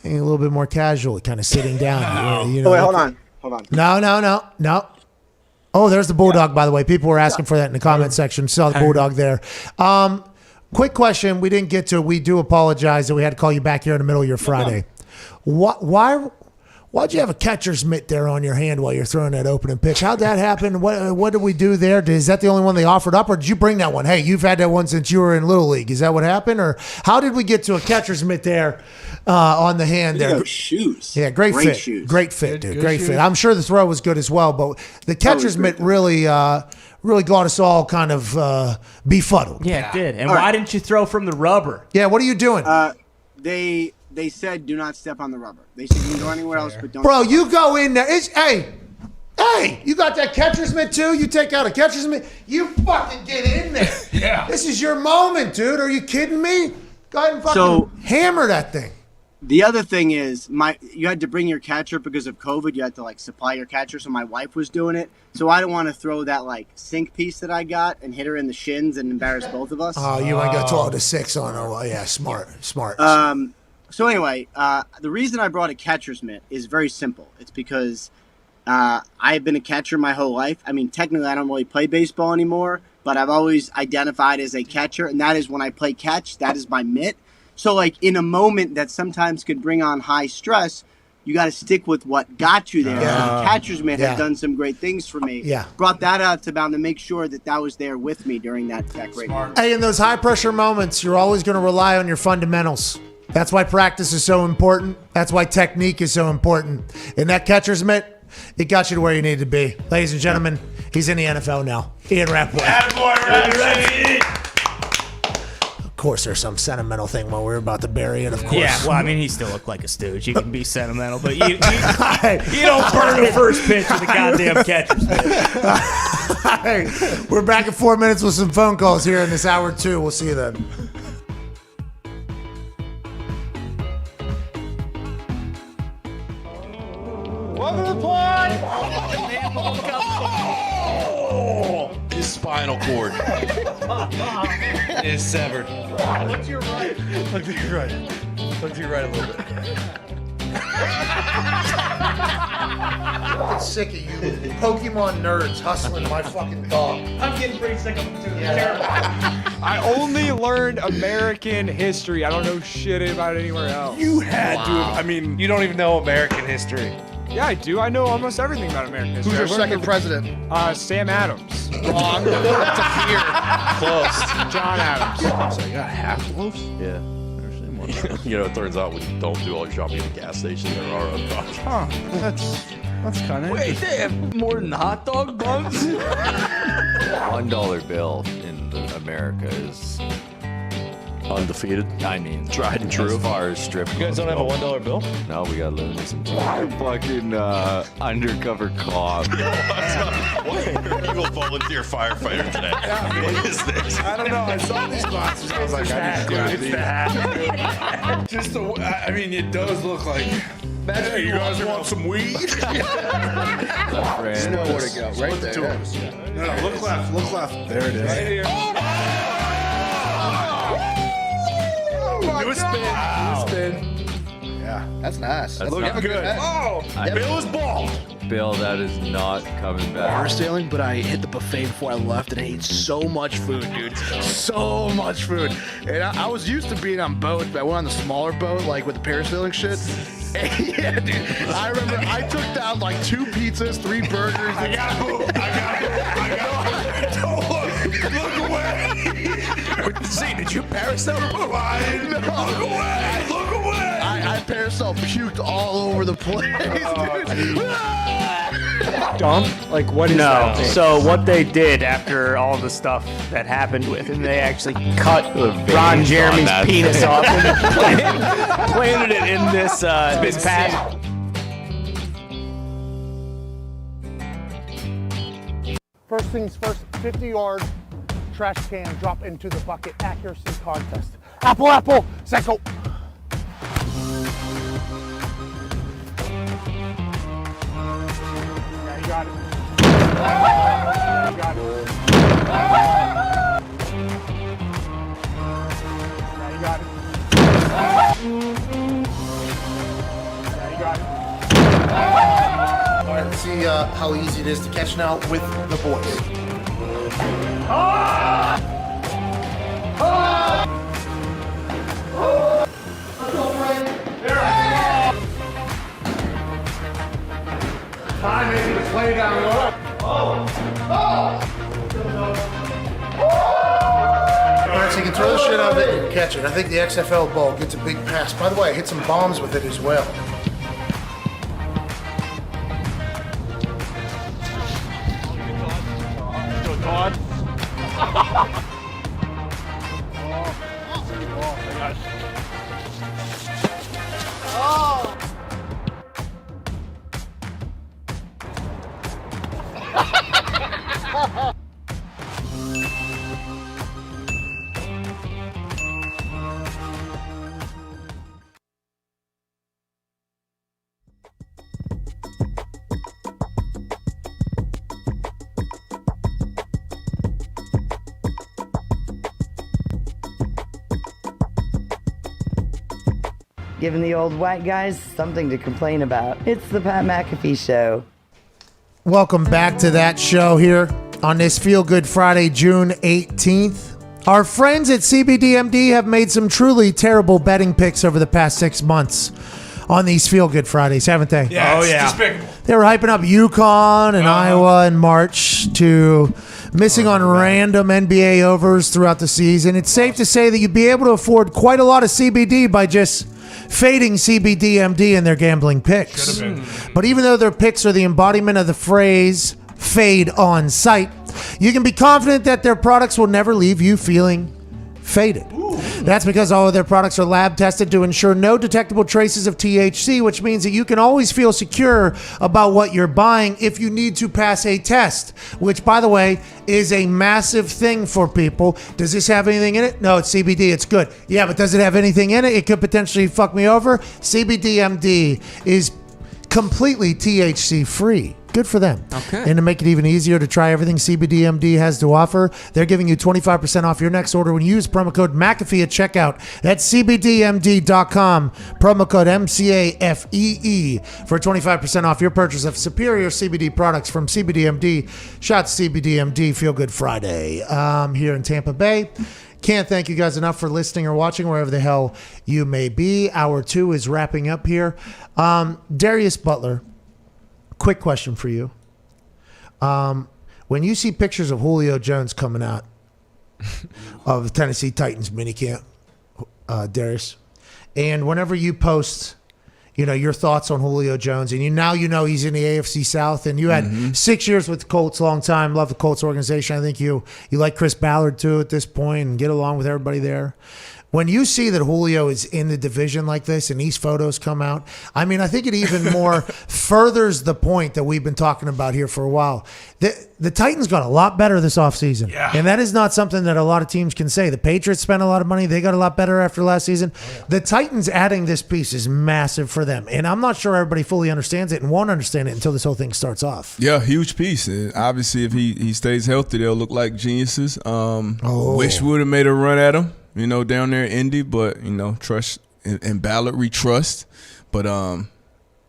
A little bit more casual, kind of sitting down. Wait, hold on. No. Oh, there's the Bulldog, by the way. People were asking for that in the comment section. Saw the Bulldog there. Quick question. We didn't get to it. We do apologize that we had to call you back here in the middle of your Friday. Why'd you have a catcher's mitt there on your hand while you're throwing that opening pitch? How'd that happen? What did we do there? Is that the only one they offered up, or did you bring that one? Hey, you've had that one since you were in Little League. Is that what happened? Or how did we get to a catcher's mitt there on the hand there? Shoes. Yeah, great fit. Shoes. Great fit, dude. Great fit. I'm sure the throw was good as well, but the catcher's mitt really got us all kind of befuddled. Yeah, it did. And why didn't you throw from the rubber? Yeah, what are you doing? They said do not step on the rubber. They said you can go anywhere else, but don't. Bro, you go in there. Hey, you got that catcher's mitt too? You take out a catcher's mitt? You fucking get in there. Yeah. This is your moment, dude. Are you kidding me? Go ahead and fucking hammer that thing. The other thing is, you had to bring your catcher because of COVID. You had to supply your catcher, so my wife was doing it. So I don't want to throw that sink piece that I got and hit her in the shins and embarrass both of us. Oh, you ain't got 12 to 6 on her. Well, yeah, smart. So anyway, the reason I brought a catcher's mitt is very simple. It's because I've been a catcher my whole life. I mean, technically, I don't really play baseball anymore, but I've always identified as a catcher, and that is when I play catch. That is my mitt. So, in a moment that sometimes could bring on high stress, you got to stick with what got you there. Yeah. The catcher's mitt Yeah. has done some great things for me. Yeah. Brought that out to bound to make sure that was there with me during that great moment. Hey, in those high-pressure moments, you're always going to rely on your fundamentals. That's why practice is so important. That's why technique is so important. In that catcher's mitt, it got you to where you needed to be. Ladies and gentlemen, he's in the NFL now. Ian Rappaport. Of course, there's some sentimental thing while we're about to bury it, of course. Yeah, well, I mean, he still looked like a stooge. You can be sentimental, but you don't burn the first pitch with a goddamn catcher's mitt. Hey, we're back in 4 minutes with some phone calls here in this hour 2. We'll see you then. Welcome to the play. His spinal cord is severed. Look to your right. Look to your right. Look to your right a little bit. I'm sick of you Pokemon nerds hustling my fucking dog. I'm getting pretty sick of them too. Terrible. I only learned American history. I don't know shit about anywhere else. You had to. I mean, you don't even know American history. Yeah, I do. I know almost everything about American history. Who's your second president? Sam Adams. Wrong. That's a peer. Close. John Adams. So you got half loaves? Yeah. Never seen one. It turns out when you don't do all your shopping at a gas station, there are other options. Huh. That's kind of Wait, they have more than hot dog buns? $1 bill in America is undefeated. I mean, tried and true. As far as strip You guys don't have a $1 bill? No, we got lunacy. Fucking undercover cop. Why are you a volunteer firefighter today? What is this? I don't know. I saw these glasses. I was like, I need to do these. Just the, I mean, it does look like. Hey, you guys want some weed? There's nowhere to go. Right there. No, look left. Look left. There it is. Right here. Do a spin. Wow. Do a spin. Yeah. That's nice. That's looking good. Oh, Bill is bald. Bill, that is not coming back. Bar stealing, but I hit the buffet before I left and I ate so much food, dude. So much food. And I was used to being on boats, but I went on the smaller boat, with the parasailing shit. And yeah, dude. I remember I took down 2 pizzas, 3 burgers. I gotta move. Don't look away. See, did you parasail? No. Look away. Look away. I parasail puked all over the place, dude. Dahn? What is that thing? So what they did after all the stuff that happened with him, they actually cut Ron Jeremy's penis off and planted it in this pad. First things first, 50 yards, trash can, drop into the bucket, accuracy contest. Apple, set go. Yeah, you got it. You got it. Yeah, you got it. Yeah, you got it. All right, let's see how easy it is to catch now with the boys. Time maybe to play down low. All right, so you can throw the shit out of it and catch it. I think the XFL ball gets a big pass. By the way, I hit some bombs with it as well. Todd. giving the old white guys something to complain about. It's the Pat McAfee Show. Welcome back to that show here on this Feel Good Friday, June 18th. Our friends at CBDMD have made some truly terrible betting picks over the past 6 months on these Feel Good Fridays, haven't they? Yeah, despicable. They were hyping up UConn and Iowa in March to missing on random NBA overs throughout the season. It's safe to say that you'd be able to afford quite a lot of CBD by just fading CBDMD in their gambling picks. But even though their picks are the embodiment of the phrase fade on sight, you can be confident that their products will never leave you feeling faded. That's because all of their products are lab tested to ensure no detectable traces of THC, which means that you can always feel secure about what you're buying if you need to pass a test, which, by the way, is a massive thing for people. Does this have anything in it? No, it's CBD. It's good. Yeah, but does it have anything in it? It could potentially fuck me over. CBDMD is completely THC free. Good for them. Okay. And to make it even easier to try everything CBDMD has to offer, they're giving you 25% off your next order when you use promo code McAfee at checkout. That's CBDMD.com. Promo code MCAFEE for 25% off your purchase of superior CBD products from CBDMD. Shout to CBDMD. Feel Good Friday here in Tampa Bay. Can't thank you guys enough for listening or watching wherever the hell you may be. Hour 2 is wrapping up here. Darius Butler. Quick question for you. When you see pictures of Julio Jones coming out of the Tennessee Titans minicamp, Darius, and whenever you post, your thoughts on Julio Jones, and now he's in the AFC South, and you had 6 years with the Colts, long time, love the Colts organization. I think you like Chris Ballard too at this point, and get along with everybody there. When you see that Julio is in the division like this and these photos come out, I think it even more furthers the point that we've been talking about here for a while. The Titans got a lot better this offseason. Yeah. And that is not something that a lot of teams can say. The Patriots spent a lot of money. They got a lot better after last season. The Titans adding this piece is massive for them. And I'm not sure everybody fully understands it and won't understand it until this whole thing starts off. Yeah, huge piece. And obviously, if he stays healthy, they'll look like geniuses. Wish we would have made a run at him. Down there in Indy, but trust and Ballard we trust. But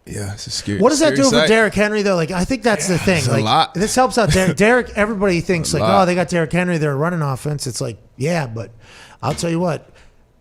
it's a scary. What does that do sight. for Derrick Henry though? I think that's the thing. It's a lot. This helps out Derrick. Everybody thinks they got Derrick Henry, they're a running offense. It's but I'll tell you what.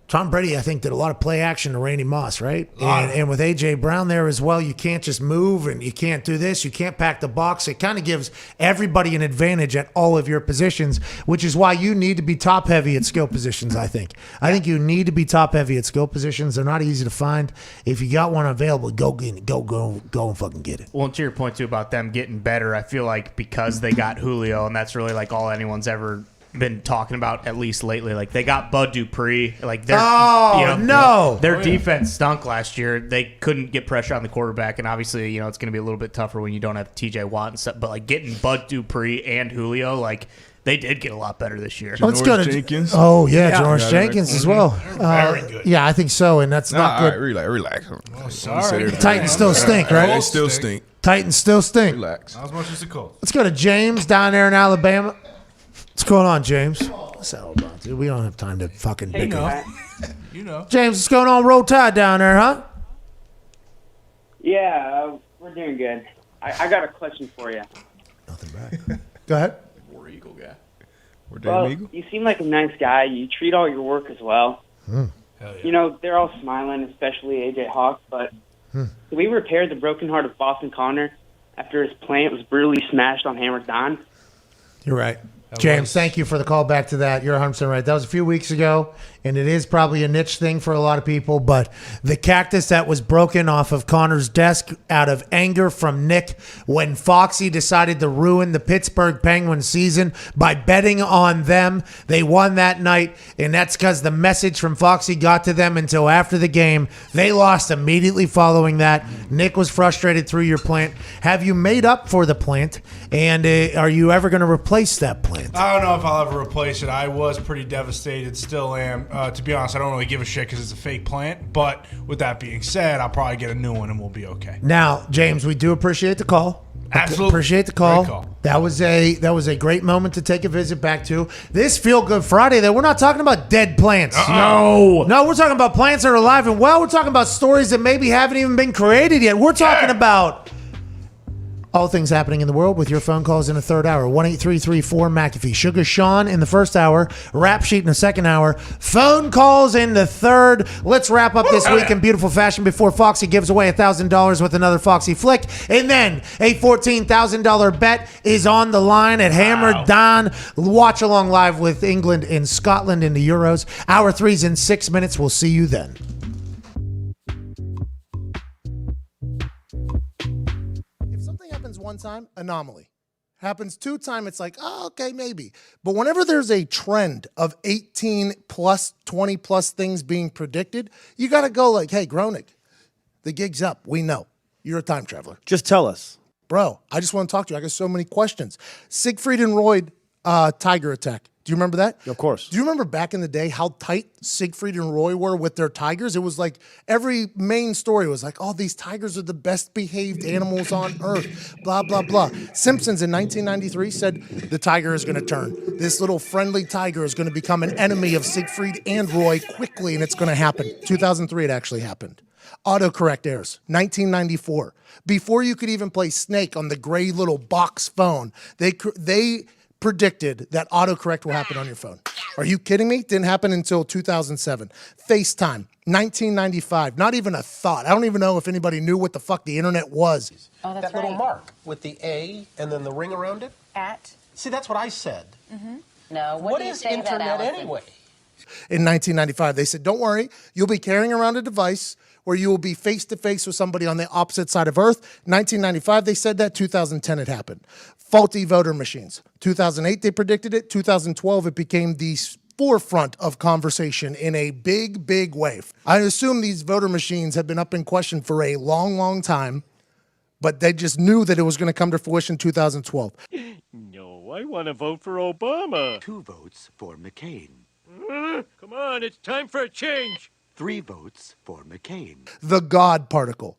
Tom Brady, I think, did a lot of play action to Randy Moss, right? And with A.J. Brown there as well, you can't just move and you can't do this. You can't pack the box. It kind of gives everybody an advantage at all of your positions, which is why you need to be top-heavy at skill positions, I think. I think you need to be top-heavy at skill positions. They're not easy to find. If you got one available, go and fucking get it. Well, to your point, too, about them getting better, I feel like because they got Julio, and that's really all anyone's ever been talking about, at least lately. They got Bud Dupree. Their defense stunk last year. They couldn't get pressure on the quarterback, and obviously, it's going to be a little bit tougher when you don't have T.J. Watt and stuff. But getting Bud Dupree and Julio, they did get a lot better this year. Let's go to Jenkins. Oh yeah, Janoris Jenkins as well. Very good. Yeah, I think so, and that's not good. Right, relax. Oh, sorry. Titans still stink, right? They still stink. Titans still stink. Relax. Not as much as the Colts. Let's go to James down there in Alabama. What's going on, James? Settle down, dude. We don't have time to fucking bicker. James, what's going on? Roll Tide down there, huh? Yeah, we're doing good. I got a question for you. Nothing back. Go ahead. War Eagle guy. Well, you seem like a nice guy. You treat all your work as well. Hell yeah. They're all smiling, especially AJ Hawk, but can we repair the broken heart of Boston Connor after his plant was brutally smashed on Hammer Dahn? You're right. James, thank you for the call back to that. You're 100% right. That was a few weeks ago, and it is probably a niche thing for a lot of people, but the cactus that was broken off of Connor's desk out of anger from Nick when Foxy decided to ruin the Pittsburgh Penguins season by betting on them. They won that night, and that's because the message from Foxy got to them until after the game. They lost immediately following that. Nick was frustrated through your plant. Have you made up for the plant, and are you ever going to replace that plant? plant. I don't know if I'll ever replace it. I was pretty devastated, still am. To be honest, I don't really give a shit because it's a fake plant. But with that being said, I'll probably get a new one and we'll be okay. Now, James, we do appreciate the call. Absolutely. Appreciate the call. Great call. That was a great moment to take a visit back to. This Feel Good Friday, though, we're not talking about dead plants. No, we're talking about plants that are alive and well. We're talking about stories that maybe haven't even been created yet. We're talking about all things happening in the world with your phone calls in the third hour. 1-833-4-McAfee. Sugar Sean in the first hour. Rap Sheet in the second hour. Phone calls in the third. Let's wrap up this week in beautiful fashion before Foxy gives away $1,000 with another Foxy flick. And then a $14,000 bet is on the line at Hammer Dahn. Watch along live with England and Scotland in the Euros. Hour 3's in 6 minutes. We'll see you then. One time, anomaly. Happens 2 times, it's like, oh, okay, maybe. But whenever there's a trend of 18 plus, 20 plus things being predicted, you got to go like, hey, Groening, the gig's up. We know. You're a time traveler. Just tell us. Bro, I just want to talk to you. I got so many questions. Siegfried and Roy tiger attack. Do you remember that? Of course. Do you remember back in the day how tight Siegfried and Roy were with their tigers? It was like every main story was like, oh, these tigers are the best behaved animals on earth, blah, blah, blah. Simpsons in 1993 said the tiger is going to turn. This little friendly tiger is going to become an enemy of Siegfried and Roy quickly, and it's going to happen. 2003, it actually happened. Autocorrect errors, 1994. Before you could even play Snake on the gray little box phone, they predicted that autocorrect will happen on your phone. Are you kidding me? Didn't happen until 2007. FaceTime, 1995. Not even a thought. I don't even know if anybody knew what the fuck the internet was. Oh, that's that little mark with the A and then the ring around it. At? See, that's what I said. Mm-hmm. No, What is internet anyway? In 1995, they said, don't worry, you'll be carrying around a device where you will be face-to-face with somebody on the opposite side of Earth. 1995, they said that. 2010, it happened. Faulty voter machines. 2008, they predicted it. 2012, it became the forefront of conversation in a big, big way. I assume these voter machines have been up in question for a long, long time, but they just knew that it was going to come to fruition in 2012. No, I want to vote for Obama. 2 votes for McCain. Come on, it's time for a change. 3 votes for McCain. The God particle.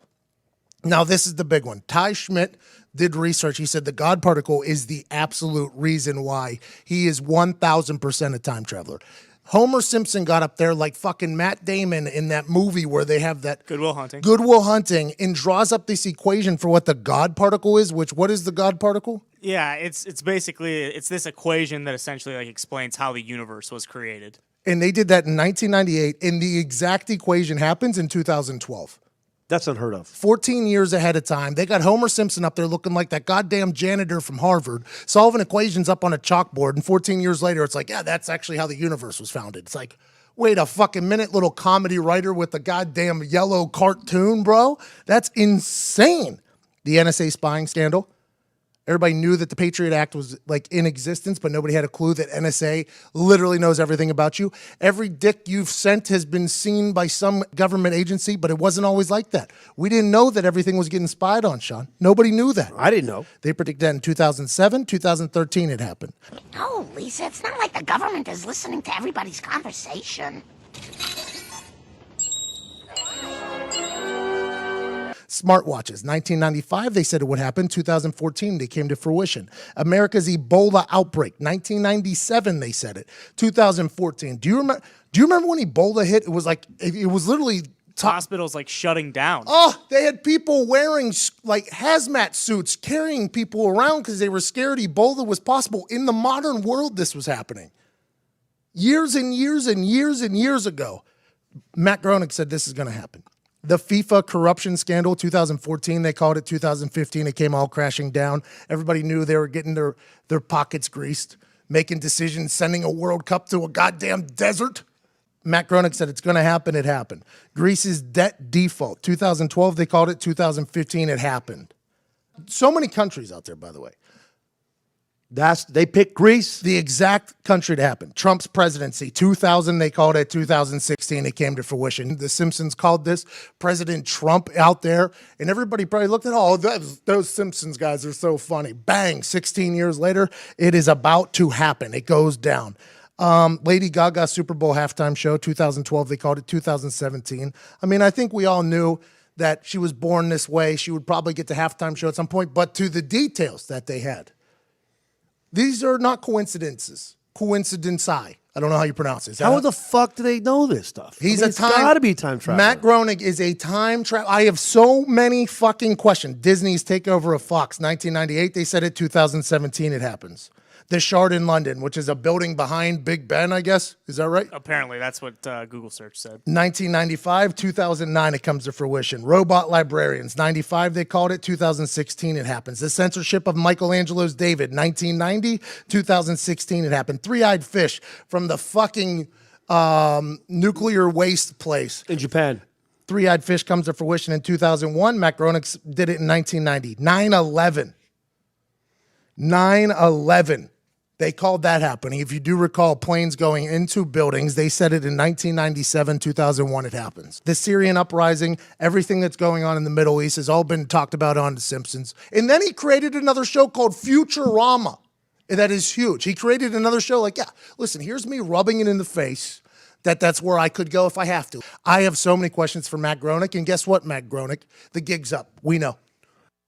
Now, this is the big one. Ty Schmidt did research. He said the God particle is the absolute reason why he is 1,000% a time traveler. Homer Simpson got up there like fucking Matt Damon in that movie where they have that Good Will Hunting. Good Will Hunting, and draws up this equation for what the God particle is, which what is the God particle? Yeah, it's basically this equation that essentially like explains how the universe was created. And they did that in 1998, and the exact equation happens in 2012. That's unheard of. 14 years ahead of time. They got Homer Simpson up there looking like that goddamn janitor from Harvard, solving equations up on a chalkboard, and 14 years later, it's like, yeah, that's actually how the universe was founded. It's like, wait a fucking minute, little comedy writer with a goddamn yellow cartoon, bro. That's insane. The NSA spying scandal. Everybody knew that the Patriot Act was like in existence, but nobody had a clue that NSA literally knows everything about you. Every dick you've sent has been seen by some government agency, but it wasn't always like that. We didn't know that everything was getting spied on, Sean. Nobody knew that. I didn't know. They predicted that in 2007, 2013 it happened. No, Lisa, it's not like the government is listening to everybody's conversation. Smartwatches, 1995, they said it would happen. 2014, they came to fruition. America's Ebola outbreak, 1997, they said it. 2014, do you remember when Ebola hit? It was like, it was literally... Hospitals like shutting down. Oh, they had people wearing like hazmat suits, carrying people around because they were scared Ebola was possible. In the modern world, this was happening. Years and years and years and years ago, Matt Groening said this is going to happen. The FIFA corruption scandal, 2014, they called it. 2015, it came all crashing down. Everybody knew they were getting their pockets greased, making decisions, sending a World Cup to a goddamn desert. Matt Groening said it's going to happen. It happened. Greece's debt default, 2012, they called it. 2015, it happened. So many countries out there, by the way. They picked Greece. The exact country to happen. Trump's presidency. 2000, they called it. 2016, it came to fruition. The Simpsons called this President Trump out there, and everybody probably looked at, those Simpsons guys are so funny. Bang, 16 years later, it is about to happen. It goes down. Lady Gaga Super Bowl halftime show, 2012, they called it. 2017. I mean, I think we all knew that she was born this way. She would probably get the halftime show at some point, but to the details that they had. These are not coincidences. Coincidenci. I don't know how you pronounce it. How the fuck do they know this stuff? It's got to be time traveler. Matt Groening is a time traveler. I have so many fucking questions. Disney's takeover of Fox, 1998. They said it. 2017, it happens. The Shard in London, which is a building behind Big Ben, I guess. Is that right? Apparently, that's what Google search said. 1995, 2009, it comes to fruition. Robot Librarians, 95, they called it. 2016, it happens. The censorship of Michelangelo's David, 1990, 2016, it happened. Three-eyed fish from the fucking nuclear waste place. In Japan. Three-eyed fish comes to fruition in 2001. Matt Groening did it in 1990. 9/11. 9/11. They called that happening. If you do recall planes going into buildings, they said it in 1997, 2001, it happens. The Syrian uprising, everything that's going on in the Middle East has all been talked about on The Simpsons. And then he created another show called Futurama. That is huge. He created another show like, listen, here's me rubbing it in the face that's where I could go if I have to. I have so many questions for Matt Groening, and guess what, Matt Groening? The gig's up. We know.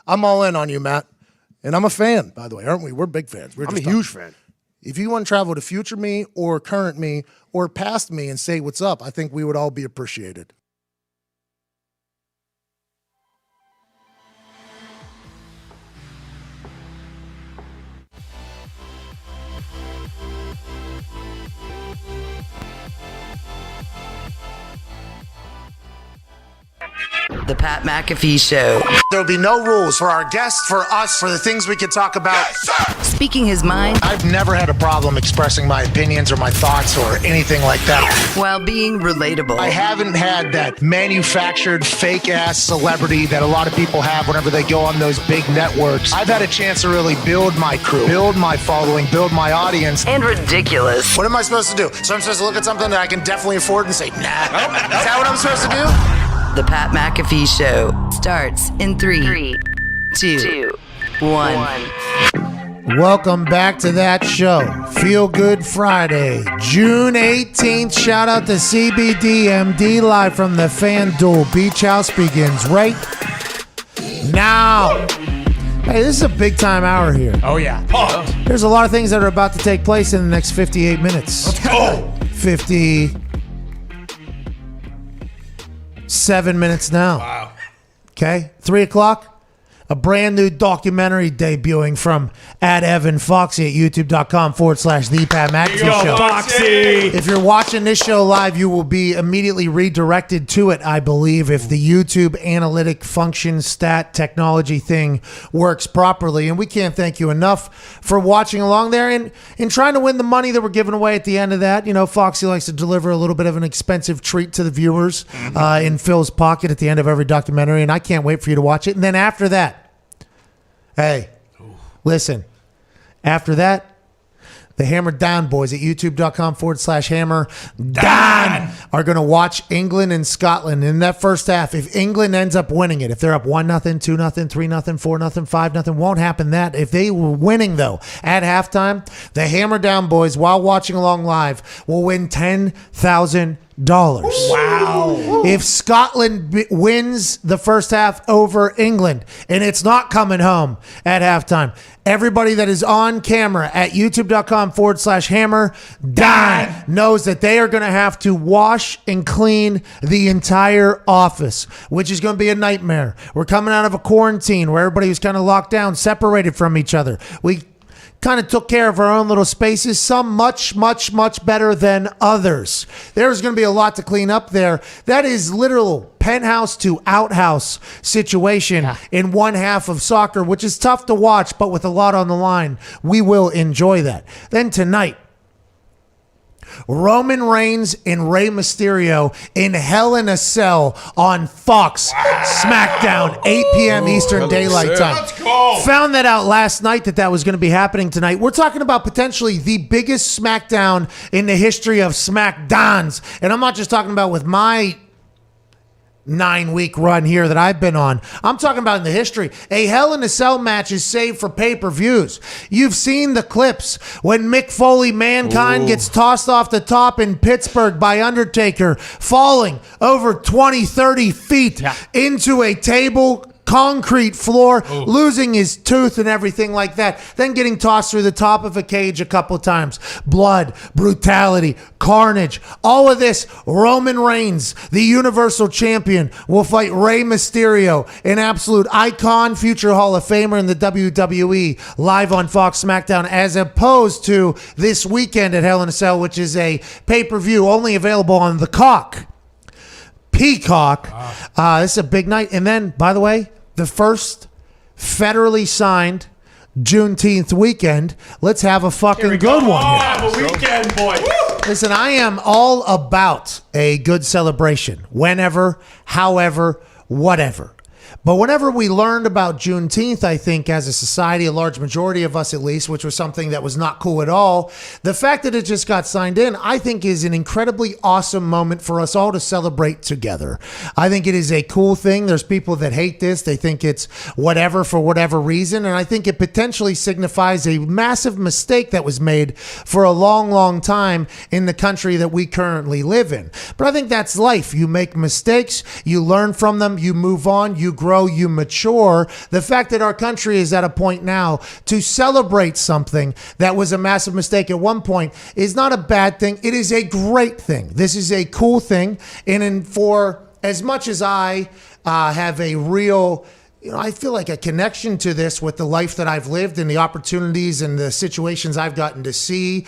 I'm all in on you, Matt. And I'm a fan, by the way, aren't we? We're big fans. I'm a huge fan. If you want to travel to future me or current me or past me and say what's up, I think we would all be appreciated. The Pat McAfee Show. There'll be no rules for our guests, for us, for the things we can talk about. Yes, Speaking his mind. I've never had a problem expressing my opinions or my thoughts or anything like that. While being relatable. I haven't had that manufactured fake-ass celebrity that a lot of people have whenever they go on those big networks. I've had a chance to really build my crew, build my following, build my audience. And ridiculous. What am I supposed to do? So I'm supposed to look at something that I can definitely afford and say, nah. Is that what I'm supposed to do? The Pat McAfee Show starts in 3, 2, 1. Welcome back to that show. Feel Good Friday, June 18th. Shout out to CBDMD live from the FanDuel Beach House begins right now. Hey, this is a big time hour here. Oh, yeah. There's a lot of things that are about to take place in the next 58 minutes. Let's go. 57 minutes now. Wow. Okay, 3 o'clock. A brand new documentary debuting from @EvanFoxy at youtube.com/The Pat McAfee Show. Foxy. If you're watching this show live, you will be immediately redirected to it, I believe, if the YouTube analytic function stat technology thing works properly. And we can't thank you enough for watching along there and trying to win the money that we're giving away at the end of that. You know, Foxy likes to deliver a little bit of an expensive treat to the viewers in Phil's pocket at the end of every documentary, and I can't wait for you to watch it. And then after that, hey, listen, after that, the Hammer Dahn boys at youtube.com/Hammer Dahn are going to watch England and Scotland in that first half. If England ends up winning it, if they're up 1-0, 2-0, 3-0, 4-0, 5-0, won't happen that. If they were winning, though, at halftime, the Hammer Dahn boys, while watching along live, will win $10,000. Wow. If Scotland wins the first half over England, and it's not coming home at halftime, everybody that is on camera at youtube.com/Hammer Dahn knows that they are going to have to wash and clean the entire office, which is going to be a nightmare. We're coming out of a quarantine where everybody was kind of locked down, separated from each other. We kind of took care of our own little spaces, some much, much, much better than others. There's going to be a lot to clean up there. That is literal penthouse to outhouse situation in one half of soccer, which is tough to watch, but with a lot on the line, we will enjoy that. Then tonight, Roman Reigns and Rey Mysterio in Hell in a Cell on Fox SmackDown, 8 p.m. Eastern Daylight Time. Let's go. Found that out last night that was going to be happening tonight. We're talking about potentially the biggest SmackDown in the history of SmackDowns. And I'm not just talking about with my 9-week run here that I've been on. I'm talking about in the history. A Hell in a Cell match is saved for pay-per-views. You've seen the clips when Mick Foley Mankind gets tossed off the top in Pittsburgh by Undertaker, falling over 20, 30 feet into a table concrete floor, losing his tooth and everything like that, then getting tossed through the top of a cage a couple times. Blood, brutality, carnage, all of this. Roman Reigns, the Universal Champion, will fight Rey Mysterio, an absolute icon, future Hall of Famer in the WWE, live on Fox SmackDown, as opposed to this weekend at Hell in a Cell, which is a pay-per-view only available on the Peacock. This is a big night. And then, by the way, the first federally signed Juneteenth weekend. Let's have a fucking good one here. Have a weekend, boy. Listen, I am all about a good celebration, whenever, however, whatever. But whenever we learned about Juneteenth, I think as a society, a large majority of us at least, which was something that was not cool at all, the fact that it just got signed in, I think is an incredibly awesome moment for us all to celebrate together. I think it is a cool thing. There's people that hate this. They think it's whatever for whatever reason. And I think it potentially signifies a massive mistake that was made for a long, long time in the country that we currently live in. But I think that's life. You make mistakes, you learn from them, you move on, you grow, you mature. The fact that our country is at a point now to celebrate something that was a massive mistake at one point is not a bad thing. It is a great thing. This is a cool thing. And for as much as I have a real, I feel like a connection to this with the life that I've lived and the opportunities and the situations I've gotten to see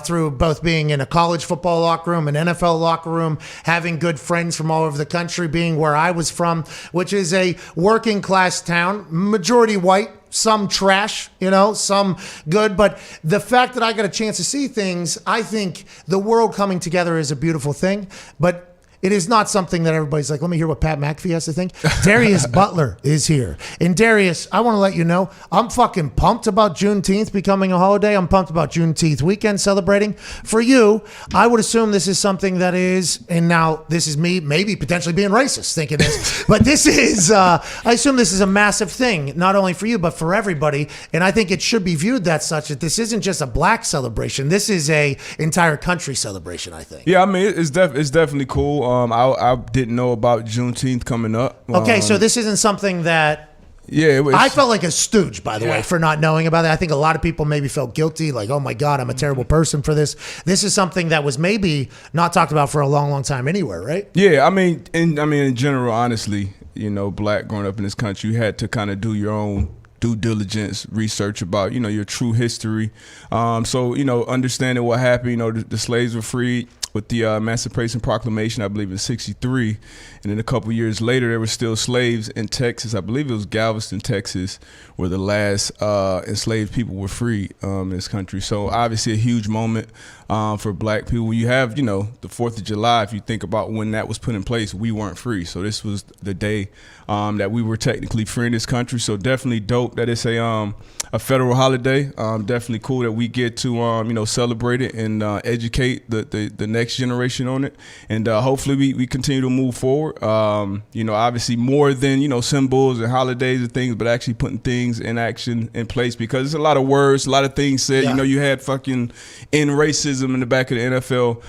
through both being in a college football locker room, an NFL locker room, having good friends from all over the country, being where I was from, which is a working class town, majority white, some trash, some good. But the fact that I got a chance to see things, I think the world coming together is a beautiful thing. But it is not something that everybody's like, let me hear what Pat McAfee has to think. Darius Butler is here. And Darius, I want to let you know, I'm fucking pumped about Juneteenth becoming a holiday. I'm pumped about Juneteenth weekend celebrating. For you, I would assume this is something that is, and now this is me maybe potentially being racist thinking this, but this is, I assume this is a massive thing, not only for you, but for everybody. And I think it should be viewed that such that this isn't just a black celebration. This is a entire country celebration, I think. Yeah, I mean, it's definitely cool. I didn't know about Juneteenth coming up. Okay, so this isn't something that. Yeah, it was, I felt like a stooge, by the way, for not knowing about it. I think a lot of people maybe felt guilty, like, oh my God, I'm a terrible person for this. This is something that was maybe not talked about for a long, long time anywhere, right? Yeah, I mean, in general, honestly, black growing up in this country, you had to kind of do your own due diligence research about your true history. So understanding what happened. The slaves were freed with the Emancipation Proclamation, I believe in '63, and then a couple years later there were still slaves in Texas. I believe it was Galveston, Texas, where the last enslaved people were freed in this country. So obviously a huge moment for black people. When you have the 4th of July, if you think about when that was put in place, we weren't free. So this was the day that we were technically free in this country. So definitely dope that it's a federal holiday. Definitely cool that we get to celebrate it and educate the next generation on it. And hopefully we continue to move forward. Obviously more than symbols and holidays and things, but actually putting things in action in place, because there's a lot of words, a lot of things said. You had fucking end racism in the back of the NFL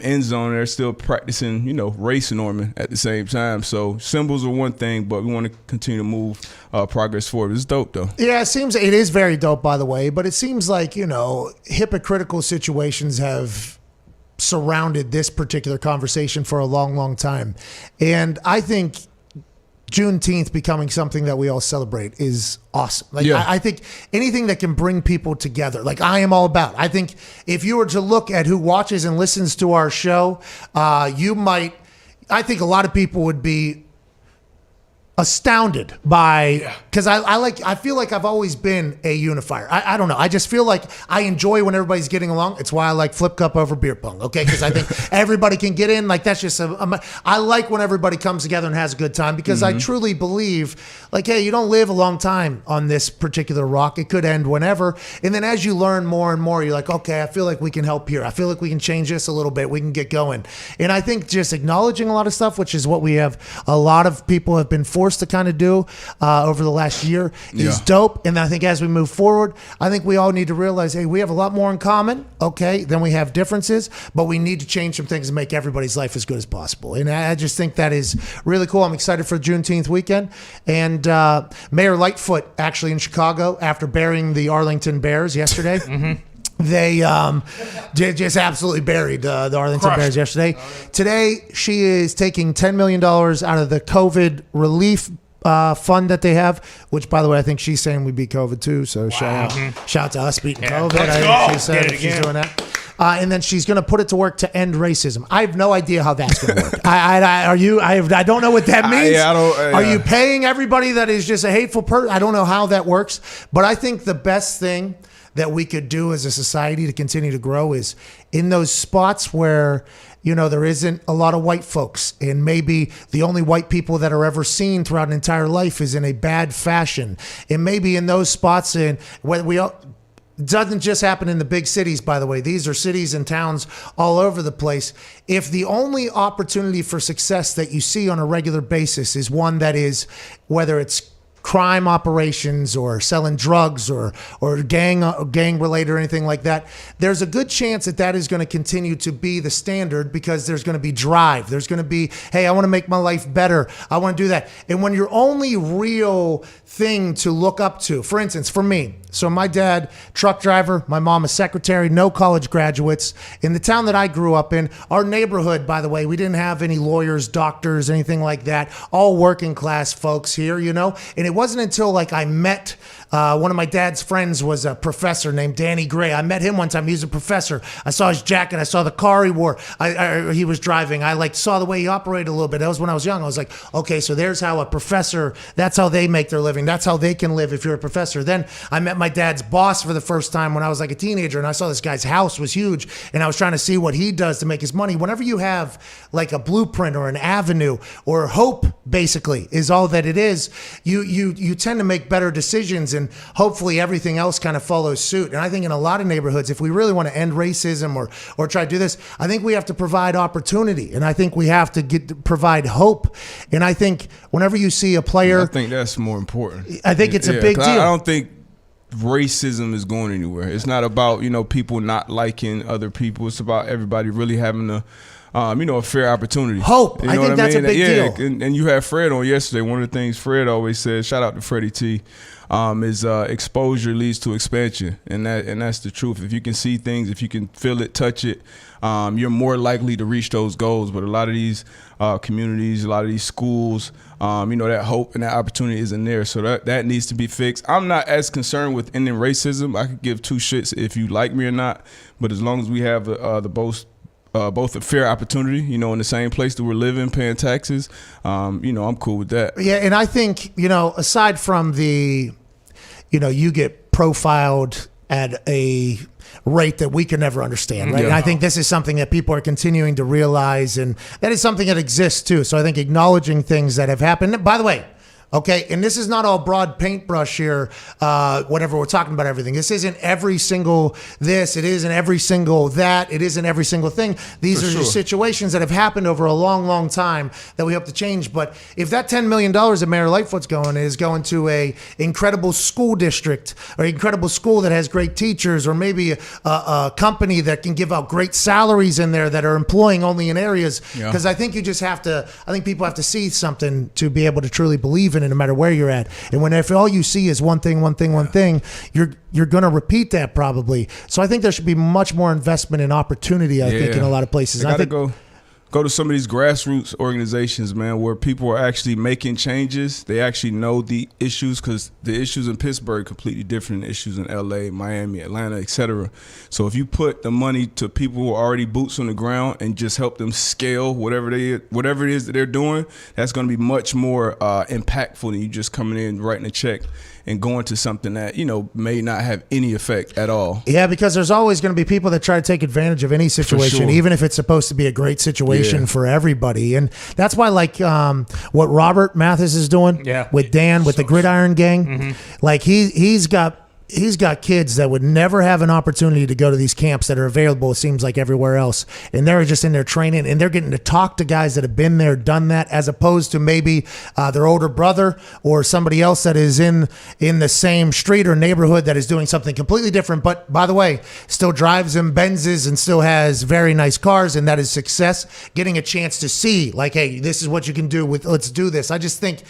end zone. They're still practicing race norming at the same time. So symbols are one thing, but we want to continue to move progress forward. It's dope though. Yeah, it is very dope, by the way, but it seems like hypocritical situations have surrounded this particular conversation for a long, long time. And I think Juneteenth becoming something that we all celebrate is awesome. I think anything that can bring people together, I am all about. I think if you were to look at who watches and listens to our show, I think a lot of people would be astounded by, because I feel like I've always been a unifier. I don't know. I just feel like I enjoy when everybody's getting along. It's why I like flip cup over beer pong. Okay, because I think everybody can get in. Like that's just I like when everybody comes together and has a good time because I truly believe, like, hey, you don't live a long time on this particular rock. It could end whenever. And then as you learn more and more, you're like, okay, I feel like we can help here. I feel like we can change this a little bit. We can get going. And I think just acknowledging a lot of stuff, which is what we have, a lot of people have been forced to kind of do over the last year, is dope. And I think as we move forward, I think we all need to realize, hey, we have a lot more in common, okay, than we have differences, but we need to change some things and make everybody's life as good as possible. And I just think that is really cool. I'm excited for Juneteenth weekend. And Mayor Lightfoot, actually in Chicago, after burying the Arlington Bears yesterday, they just absolutely buried the Arlington Bears yesterday. Today, she is taking $10 million out of the COVID relief fund that they have, which, by the way, I think she's saying we beat COVID too. So shout out to us beating COVID. I think she said she's doing that. And then she's going to put it to work to end racism. I have no idea how that's going to work. I don't know what that means. Are you paying everybody that is just a hateful person? I don't know how that works. But I think the best thing that we could do as a society to continue to grow is in those spots where, you know, there isn't a lot of white folks, and maybe the only white people that are ever seen throughout an entire life is in a bad fashion. And maybe in those spots, and when we all, doesn't just happen in the big cities, by the way. These are cities and towns all over the place. If the only opportunity for success that you see on a regular basis is one that is, whether it's crime operations or selling drugs or gang related or anything like that, there's a good chance that that is going to continue to be the standard, because there's going to be drive. There's going to be, hey, I want to make my life better. I want to do that. And when your only real thing to look up to, for instance, for me, so my dad, truck driver, my mom, a secretary, no college graduates. In the town that I grew up in, our neighborhood, by the way, we didn't have any lawyers, doctors, anything like that. All working class folks here, you know? And it wasn't until like I met one of my dad's friends was a professor named Danny Gray. I met him one time. He was a professor. I saw his jacket. I saw the car he wore. He was driving. I like saw the way he operated a little bit. That was when I was young. I was like, okay, so there's how a professor, that's how they make their living. That's how they can live if you're a professor. Then I met my dad's boss for the first time when I was like a teenager, and I saw this guy's house was huge, and I was trying to see what he does to make his money. Whenever you have like a blueprint or an avenue or hope, basically, is all that it is, you tend to make better decisions, and hopefully everything else kind of follows suit. And I think in a lot of neighborhoods, if we really want to end racism or try to do this, I think we have to provide opportunity, and I think we have to provide hope. And I think whenever you see a player, I think that's more important. I think it's a big deal. I don't think racism is going anywhere. It's not about, people not liking other people. It's about everybody really having a fair opportunity. Hope. I think that's a big deal. And you had Fred on yesterday. One of the things Fred always says, shout out to Freddie T, is exposure leads to expansion. And that's the truth. If you can see things, if you can feel it, touch it, you're more likely to reach those goals. But a lot of these communities, a lot of these schools, that hope and that opportunity isn't there. So that needs to be fixed. I'm not as concerned with ending racism. I could give two shits if you like me or not. But as long as we have both a fair opportunity, in the same place that we're living, paying taxes, I'm cool with that. Yeah, and I think, aside from the, you get profiled at a rate that we can never understand, right? Yeah. And I think this is something that people are continuing to realize, and that is something that exists too. So I think acknowledging things that have happened, by the way, okay, and this is not all broad paintbrush here, whatever we're talking about everything. This isn't every single this, it isn't every single that, it isn't every single thing. These are just situations that have happened over a long, long time that we hope to change. But if that $10 million that Mayor Lightfoot's is going to a incredible school district, or incredible school that has great teachers, or maybe a company that can give out great salaries in there that are employing only in areas, because I think people have to see something to be able to truly believe in it, no matter where you're at. And if all you see is one thing, you're going to repeat that probably. So I think there should be much more investment in opportunity, I think, in a lot of places. I think go to some of these grassroots organizations, man, where people are actually making changes. They actually know the issues, because the issues in Pittsburgh are completely different than issues in LA, Miami, Atlanta, etc. So if you put the money to people who are already boots on the ground and just help them scale whatever it is that they're doing, that's going to be much more impactful than you just coming in, writing a check, and going to something that, may not have any effect at all. Yeah, because there's always going to be people that try to take advantage of any situation, sure. even if it's supposed to be a great situation for everybody. And that's why, like, what Robert Mathis is doing with Dan, with the Gridiron Gang, like he's got kids that would never have an opportunity to go to these camps that are available, it seems like, everywhere else. And they're just in there training, and they're getting to talk to guys that have been there, done that, as opposed to maybe their older brother or somebody else that is in the same street or neighborhood that is doing something completely different. But, by the way, still drives them Benzes and still has very nice cars, and that is success. Getting a chance to see, like, hey, this is what you can do with, let's do this. I think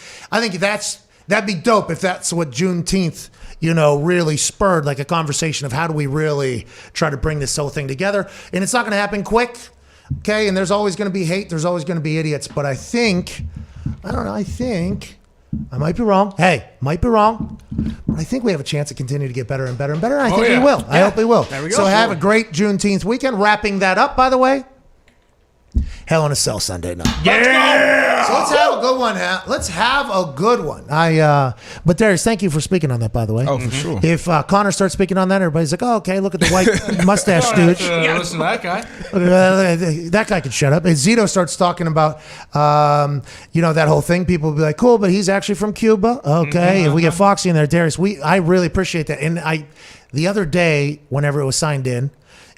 that'd be dope if that's what Juneteenth, really spurred, like a conversation of how do we really try to bring this whole thing together. And it's not going to happen quick, okay? And there's always going to be hate. There's always going to be idiots. But I think I might be wrong. Hey, might be wrong. But I think we have a chance to continue to get better and better and better. And I think we will. I hope we will. There we go. So have a great Juneteenth weekend. Wrapping that up, by the way, Hell in a Cell Sunday night. Yeah. So let's have a good one. Let's have a good one. But Darius, thank you for speaking on that, by the way. Oh, for sure. If Connor starts speaking on that, everybody's like, oh, okay, look at the white mustache dude. Listen to that guy. That guy could shut up. If Zito starts talking about, that whole thing, people will be like, cool, but he's actually from Cuba. Okay. If we get Foxy in there, Darius, I really appreciate that. And the other day, whenever it was signed in,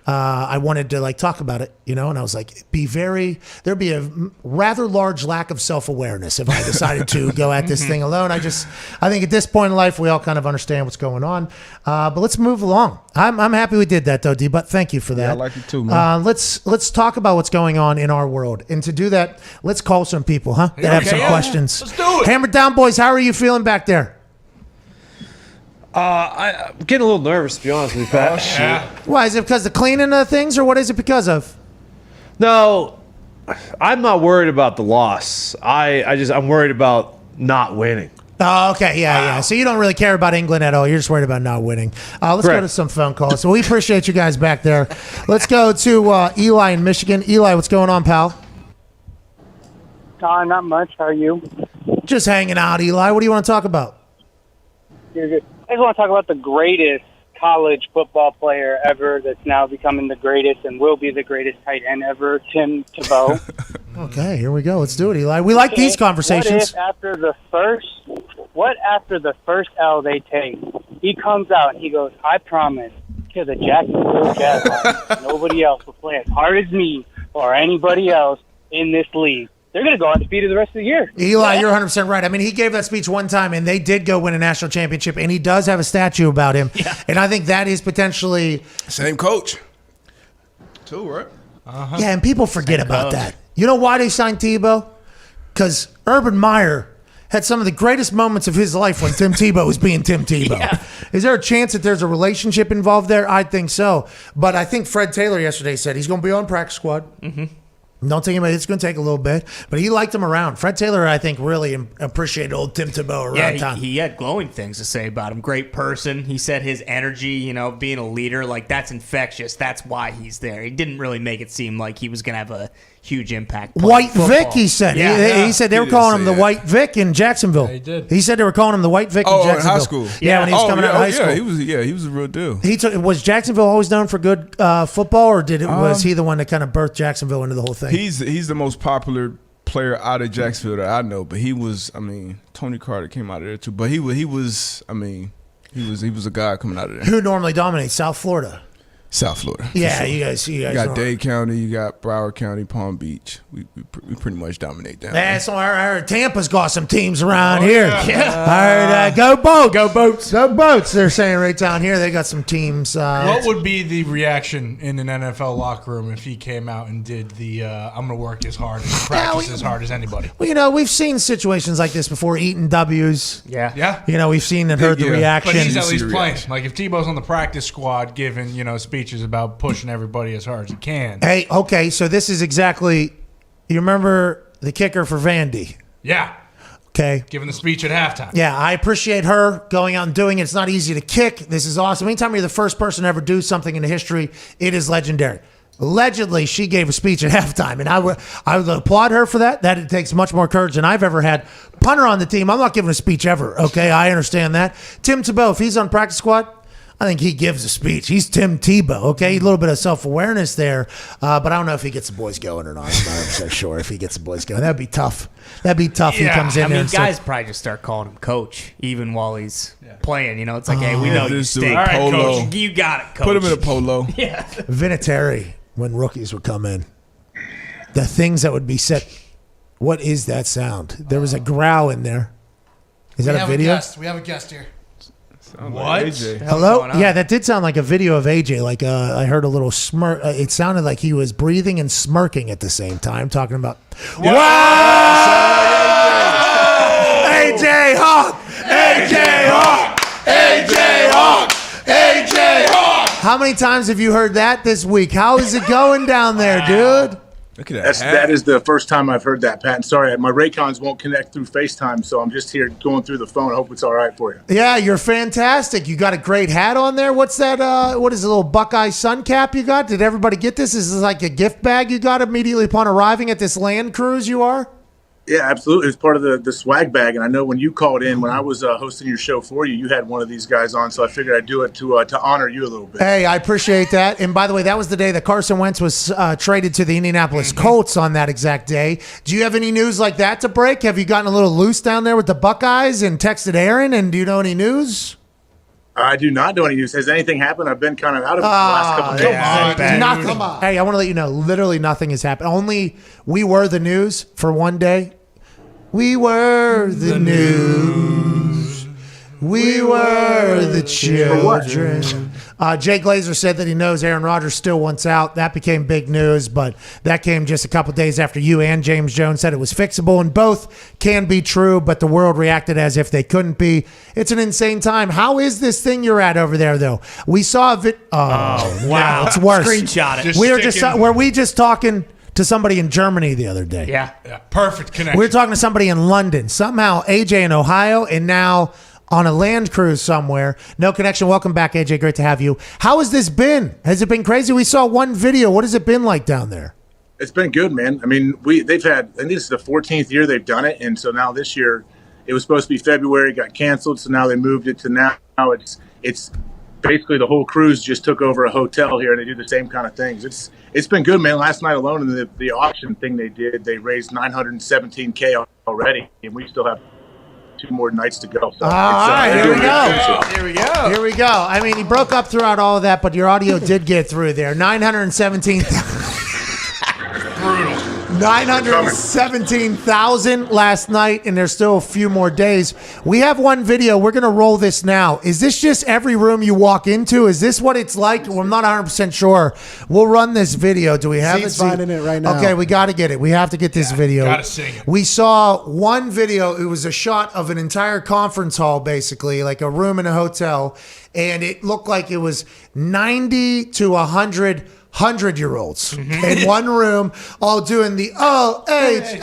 I wanted to talk about it, and I was like, there'd be a rather large lack of self-awareness if I decided to go at this thing alone. I think at this point in life, we all kind of understand what's going on. But let's move along. I'm happy we did that though, D, but thank you for that. Yeah, I like it too, man. Let's talk about what's going on in our world. And to do that, let's call some people, that have some questions. Let's do it. Hammer down, boys. How are you feeling back there? I'm getting a little nervous, to be honest with you, Pat. Oh, shit. Why, is it because of cleaning of things, or what is it because of? No, I'm not worried about the loss. I'm worried about not winning. Oh, okay, yeah. So you don't really care about England at all. You're just worried about not winning. Let's go to some phone calls. So we appreciate you guys back there. Let's go to Eli in Michigan. Eli, what's going on, pal? Not much. How are you? Just hanging out, Eli. What do you want to talk about? You're good. I just want to talk about the greatest college football player ever that's now becoming the greatest and will be the greatest tight end ever, Tim Tebow. Okay, here we go. Let's do it, Eli. We like these conversations. What after the first L they take, he comes out and he goes, I promise to the Jacksonville Jaguars, nobody else will play as hard as me or anybody else in this league. They're going to go undefeated the rest of the year. Eli, you're 100% right. I mean, he gave that speech one time, and they did go win a national championship, and he does have a statue about him. Yeah. And I think that is potentially... Same coach. Too, right? Uh-huh. Yeah, and people forget about that. You know why they signed Tebow? Because Urban Meyer had some of the greatest moments of his life when Tim Tebow was being Tim Tebow. Yeah. Is there a chance that there's a relationship involved there? I think so. But I think Fred Taylor yesterday said he's going to be on practice squad. Mm-hmm. Don't think about it. It's going to take a little bit, but he liked him around. Fred Taylor, I think, really appreciated old Tim Tebow around time. He had glowing things to say about him. Great person. He said his energy, being a leader, that's infectious. That's why he's there. He didn't really make it seem like he was going to have a huge impact. White Vic, he said. He said they were calling him the White Vic in Jacksonville. Yeah, he did. He said they were calling him the White Vic in Jacksonville. In high school. Yeah, when he was coming out of high school. He was a real deal. Was Jacksonville always known for good football, or was he the one that kind of birthed Jacksonville into the whole thing? He's the most popular player out of Jacksonville that I know, but he was, Tony Carter came out of there too, but he was a guy coming out of there. Who normally dominates? South Florida. South Florida. Yeah, sure. you guys. You got Dade County, you got Broward County, Palm Beach. We pretty much dominate down there. So I heard Tampa's got some teams around here. Yeah. I heard go Boats. Go Boats. Go Boats. They're saying right down here they got some teams. What would be the reaction in an NFL locker room if he came out and did the I'm going to work as hard and practice as hard as anybody? Well, we've seen situations like this before, eating W's. Yeah. We've seen and heard the reaction. But he's at least playing. Like if Tebow's on the practice squad giving, speeches about pushing everybody as hard as he can. Hey, okay, so this is exactly You remember the kicker for Vandy? Yeah. Okay. Giving the speech at halftime. Yeah, I appreciate her going out and doing it. It's not easy to kick. This is awesome. Anytime you're the first person to ever do something in history, it is legendary. Allegedly, she gave a speech at halftime, and I would applaud her for that. That it takes much more courage than I've ever had. Punter on the team, I'm not giving a speech ever, okay? I understand that. Tim Tebow, if he's on practice squad, I think he gives a speech. He's Tim Tebow, okay? A little bit of self-awareness there, but I don't know if he gets the boys going or not. I'm not 100% sure if he gets the boys going. That'd be tough. That'd be tough. He comes in I there mean, and guys says, probably just start calling him coach, even while he's playing. You know, it's like, hey, we know you This dude stink. All right, polo. coach, you got it, coach. Put him in a polo. Yeah. Vinatieri, when rookies would come in, the things that would be said. What is that sound? There was a growl in there. Is that a video? We have a guest here. What? Hello? Yeah, that did sound like a video of AJ. Like I heard a little smirk. It sounded like he was breathing and smirking at the same time, talking about. AJ Hawk! AJ Hawk! AJ Hawk! AJ Hawk! How many times have you heard that this week? How is it going down there, dude? Look at That is the first time I've heard that, Pat. And sorry, my Raycons won't connect through FaceTime, so I'm just here going through the phone. I hope it's all right for you. Yeah, you're fantastic. You got a great hat on there. What's that? What is a little Buckeye sun cap you got? Did everybody get this? Is this like a gift bag you got immediately upon arriving at this land cruise you are? Yeah, absolutely. It's part of the swag bag. And I know when you called in, when I was hosting your show for you, you had one of these guys on, so I figured I'd do it to honor you a little bit. Hey, I appreciate that. And by the way, that was the day that Carson Wentz was traded to the Indianapolis Colts on that exact day. Do you have any news like that to break? Have you gotten a little loose down there with the Buckeyes and texted Aaron? And do you know any news? I do not know any news. Has anything happened? I've been kind of out of it the last couple of days. Nothing. Come on. Hey, I want to let you know, literally nothing has happened. Only we were the news for one day. We were the news. We were the children. Jay Glazer said that he knows Aaron Rodgers still wants out. That became big news, but that came just a couple days after you and James Jones said it was fixable, and both can be true, but the world reacted as if they couldn't be. It's an insane time. How is this thing you're at over there, though? We saw a wow, it's worse. Screenshot it. Were we just talking to somebody in Germany the other day? Yeah. Perfect connection. We were talking to somebody in London. Somehow AJ in Ohio, and now on a land cruise somewhere. No connection. Welcome back, AJ. Great to have you. How has this been? Has it been crazy? We saw one video. What has it been like down there? It's been good, man. I mean, they've had, I think this is the 14th year they've done it, and so now this year it was supposed to be February, got canceled, so now they moved it to now. It's basically the whole cruise just took over a hotel here, and they do the same kind of things. It's been good, man. Last night alone in the auction thing they did, they raised $917K already, and we still have 2 more nights to go. So all right, here we go. Here we go. Here we go. I mean, he broke up throughout all of that, but your audio did get through there. 917,000 last night, and there's still a few more days. We have one video. We're going to roll this now. Is this just every room you walk into? Is this what it's like? Well, I'm not 100% sure. We'll run this video. Do we have Zeke's it? finding it right now. Okay, we got to get it. We have to get this video. gotta sing it. We saw one video. It was a shot of an entire conference hall, basically, like a room in a hotel, and it looked like it was 90 to 100 100-year-olds in one room, all doing the O-H-I-O.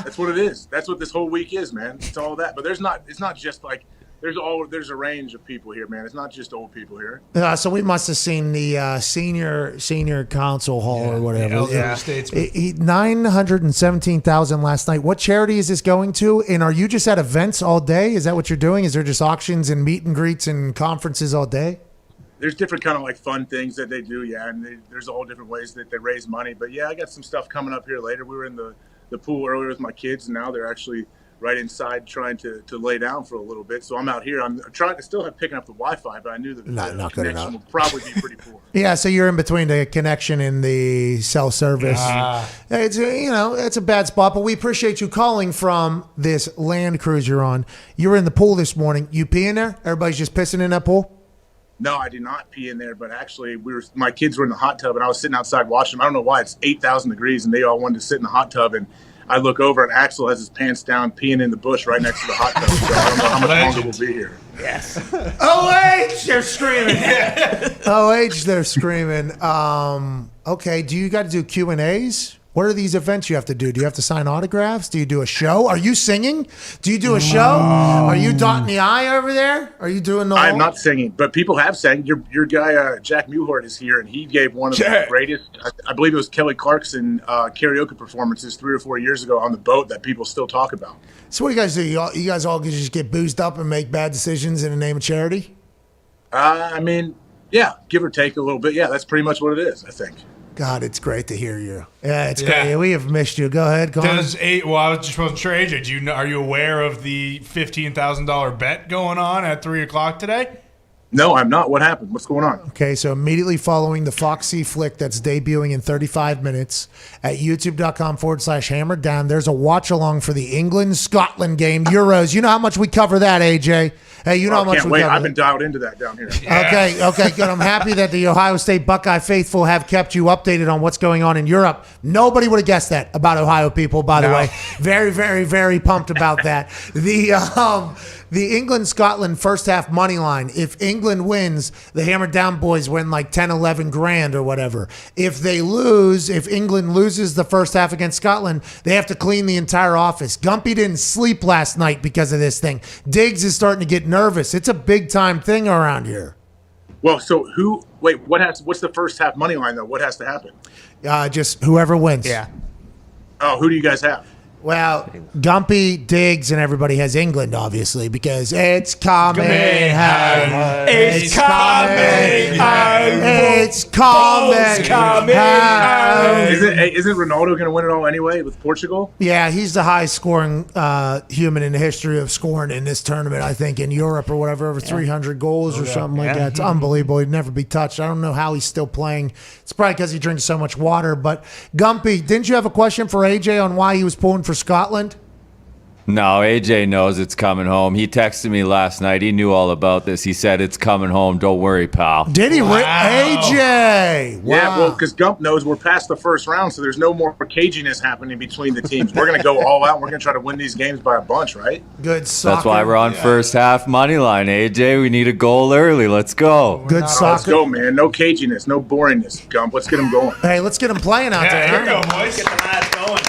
That's what it is. That's what this whole week is, man. It's all that. But it's not just like there's a range of people here, man. It's not just old people here. So we must have seen the senior council hall or whatever. 917,000 last night. What charity is this going to? And are you just at events all day? Is that what you're doing? Is there just auctions and meet and greets and conferences all day? There's different kind of like fun things that they do, yeah. And there's all different ways that they raise money. But yeah, I got some stuff coming up here later. We were in the pool earlier with my kids, and now they're actually right inside trying to lay down for a little bit. So I'm out here. I'm trying to still have picking up the Wi-Fi, but I knew that the connection will probably be pretty poor. Yeah, so you're in between the connection and the cell service. It's it's a bad spot, but we appreciate you calling from this land cruise you're on. You were in the pool this morning. You pee in there? Everybody's just pissing in that pool? No, I did not pee in there, but actually my kids were in the hot tub, and I was sitting outside watching them. I don't know why. It's 8,000 degrees, and they all wanted to sit in the hot tub, and I look over and Axel has his pants down, peeing in the bush right next to the hot tub. So I don't know how much longer we'll be here. Yes. OH, they're screaming. OH, they're screaming. Okay, do you got to do Q&As? What are these events you have to do? Do you have to sign autographs? Do you do a show? Are you singing? Do you do a show? Are you dotting the I over there? Are you doing the I am whole- not singing, but people have sang. Your guy, Jack Muhort, is here, and he gave one of the greatest, I believe it was Kelly Clarkson karaoke performances 3 or 4 years ago on the boat that people still talk about. So what do you guys do? You guys all just get boozed up and make bad decisions in the name of charity? I mean, yeah, give or take a little bit. Yeah, that's pretty much what it is, I think. God, it's great to hear you. Yeah, it's great. We have missed you. Go ahead, Connor. I was just wasn't sure, AJ. Are you aware of the $15,000 bet going on at 3:00 today? No, I'm not. What happened? What's going on? Okay, so immediately following the Foxy flick that's debuting in 35 minutes at youtube.com/hammered down, there's a watch along for the England-Scotland game, Euros. You know how much we cover that, AJ? Hey, you know how much can't we wait. cover I've that. been dialed into that down here. Okay, good. I'm happy that the Ohio State Buckeye faithful have kept you updated on what's going on in Europe. Nobody would have guessed that about Ohio people, by the way. Very, very, very pumped about that. The England-Scotland first half money line. If England wins, the Hammered Down boys win like 10, 11 grand or whatever. If they lose, if England loses the first half against Scotland, they have to clean the entire office. Gumpy didn't sleep last night because of this thing. Diggs is starting to get nervous. It's a big time thing around here. Well, so what's the first half money line, though? What has to happen? Just whoever wins. Yeah. Oh, who do you guys have? Well, Gumpy, Diggs, and everybody has England, obviously, because it's coming home. It's coming home. It's coming home. Isn't Ronaldo going to win it all anyway with Portugal? Yeah, he's the highest scoring human in the history of scoring in this tournament, I think, in Europe or whatever, over 300 goals or something like that. It's unbelievable. He'd never be touched. I don't know how he's still playing. It's probably because he drinks so much water. But, Gumpy, didn't you have a question for AJ on why he was pulling for Scotland? No, AJ knows it's coming home. He texted me last night. He knew all about this. He said, it's coming home. Don't worry, pal. Did he? AJ! Wow. Yeah, well, because Gump knows we're past the first round, so there's no more caginess happening between the teams. We're going to go all out, and we're going to try to win these games by a bunch, right? Good soccer. That's why we're on first half money line, AJ. We need a goal early. Let's go. Good soccer. Let's go, man. No caginess, no boringness, Gump. Let's get them going. Hey, let's get him playing out there. Here we go, boys. Get the lads going.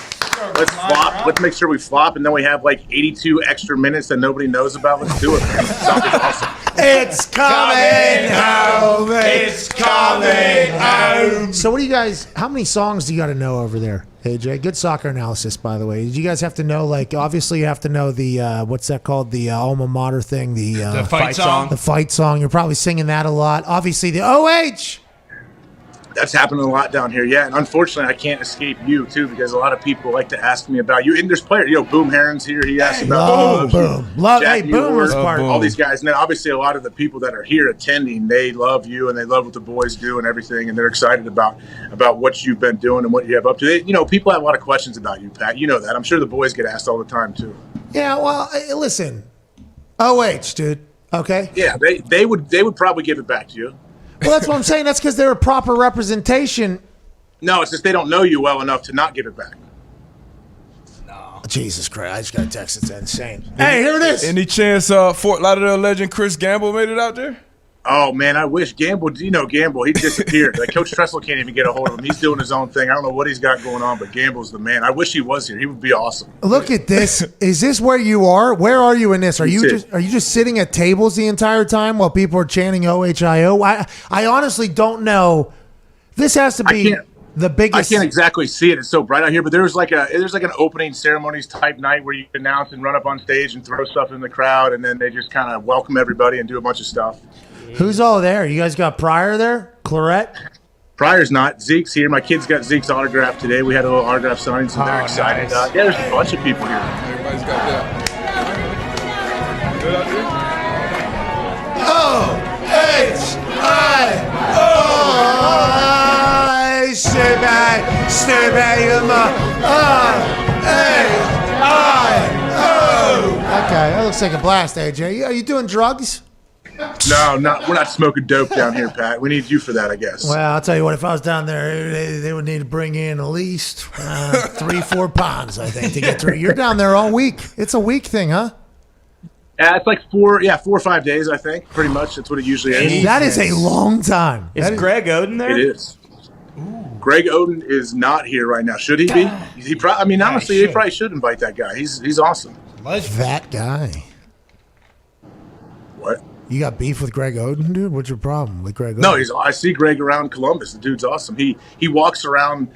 Let's flop. Let's make sure we flop, and then we have like 82 extra minutes that nobody knows about. Let's do it, man. Sounds awesome. It's coming home. It's coming home. So what do you guys, how many songs do you got to know over there, AJ? Good soccer analysis, by the way. Did you guys have to know, like, obviously you have to know the, what's that called? The alma mater thing. The fight song. The fight song. You're probably singing that a lot. Obviously the OH. That's happening a lot down here, yeah. And unfortunately, I can't escape you too, because a lot of people like to ask me about you. And there's players, Boom Heron's here. He asked about Boom. Jack Boom was Muir, part of all these guys. And then obviously a lot of the people that are here attending, they love you and they love what the boys do and everything, and they're excited about what you've been doing and what you have up to. People have a lot of questions about you, Pat. You know that. I'm sure the boys get asked all the time too. Yeah, well, listen, OH, dude. Okay. Yeah, they would probably give it back to you. Well, that's what I'm saying. That's because they're a proper representation. No, it's just they don't know you well enough to not give it back. No. Jesus Christ. I just got a text. It's insane. Hey, here it is. Any chance Fort Lauderdale legend Chris Gamble made it out there? Oh, man, I wish Gamble, Gamble, he disappeared. Like, Coach Tressel can't even get a hold of him. He's doing his own thing. I don't know what he's got going on, but Gamble's the man. I wish he was here. He would be awesome. Look at this. Is this where you are? Where are you in this? Are you just sitting at tables the entire time while people are chanting OHIO? I honestly don't know. This has to be the biggest. I can't exactly see it. It's so bright out here, but there's like an opening ceremonies type night where you announce and run up on stage and throw stuff in the crowd, and then they just kind of welcome everybody and do a bunch of stuff. Who's all there? You guys got Pryor there? Clarette? Pryor's not. Zeke's here. My kids got Zeke's autograph today. We had a little autograph signing, so they're excited. Nice. Yeah, there's a bunch of people here. Everybody's got that. Good out there? O-H-I-O. Okay, that looks like a blast, AJ. Are you doing drugs? No, we're not smoking dope down here, Pat. We need you for that, I guess. Well, I'll tell you what, if I was down there, they would need to bring in at least 3-4 pounds, I think, to get through. You're down there all week. It's a week thing, huh? It's like 4 or 5 days, I think. Pretty much. That's what it usually is. That is a long time. Is Greg Oden there? It is. Greg Oden is not here right now. Should he be? Honestly, they probably should invite that guy. He's awesome. That guy. What? You got beef with Greg Oden, dude? What's your problem with Greg Oden? No, I see Greg around Columbus. The dude's awesome. He walks around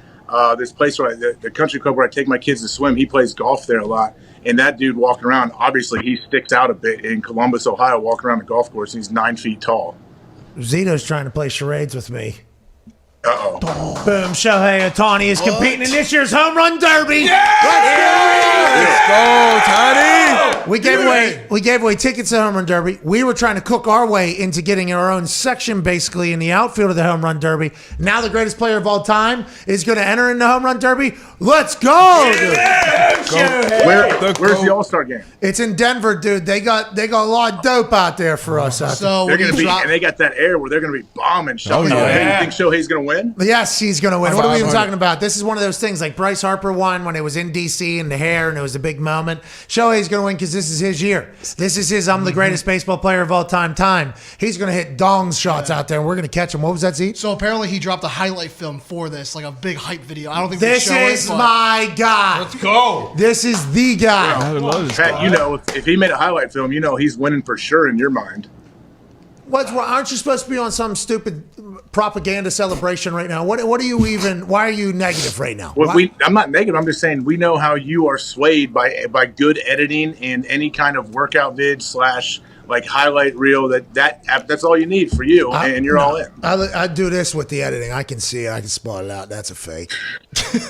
this place where the country club where I take my kids to swim. He plays golf there a lot. And that dude walking around, obviously he sticks out a bit in Columbus, Ohio, walking around the golf course. And he's 9 feet tall. Zito's trying to play charades with me. Uh-oh. Boom, Shohei Ohtani is competing in this year's home run derby. Let's go, Tiny. We gave away tickets to the home run derby. We were trying to cook our way into getting our own section basically in the outfield of the home run derby. Now the greatest player of all time is going to enter in the home run derby. Let's go, dude. Where's the All-Star game? It's in Denver, dude. They got a lot of dope out there for us. So they're going to be, and they got that air where they're going to be bombing Shohei. yeah. You think Shohei's going to win? Yes, he's going to win. What are we even talking about? This is one of those things like Bryce Harper won when it was in D.C. and the hair, and it was a big moment. Shohei's going to win because this is his year. This is his I'm the greatest baseball player of all time. He's going to hit dong shots out there, and we're going to catch him. What was that, Z? So apparently he dropped a highlight film for this, like a big hype video. I don't think This is my guy. Let's go. This is the guy. Pat, you know, if he made a highlight film, you know he's winning for sure in your mind. What's wrong? Aren't you supposed to be on some stupid propaganda celebration right now? What are you even? Why are you negative right now? Well, I'm not negative. I'm just saying we know how you are swayed by good editing and any kind of workout vid / like highlight reel. That's all you need for you, and you're all in. I do this with the editing. I can see it. I can spot it out. That's a fake.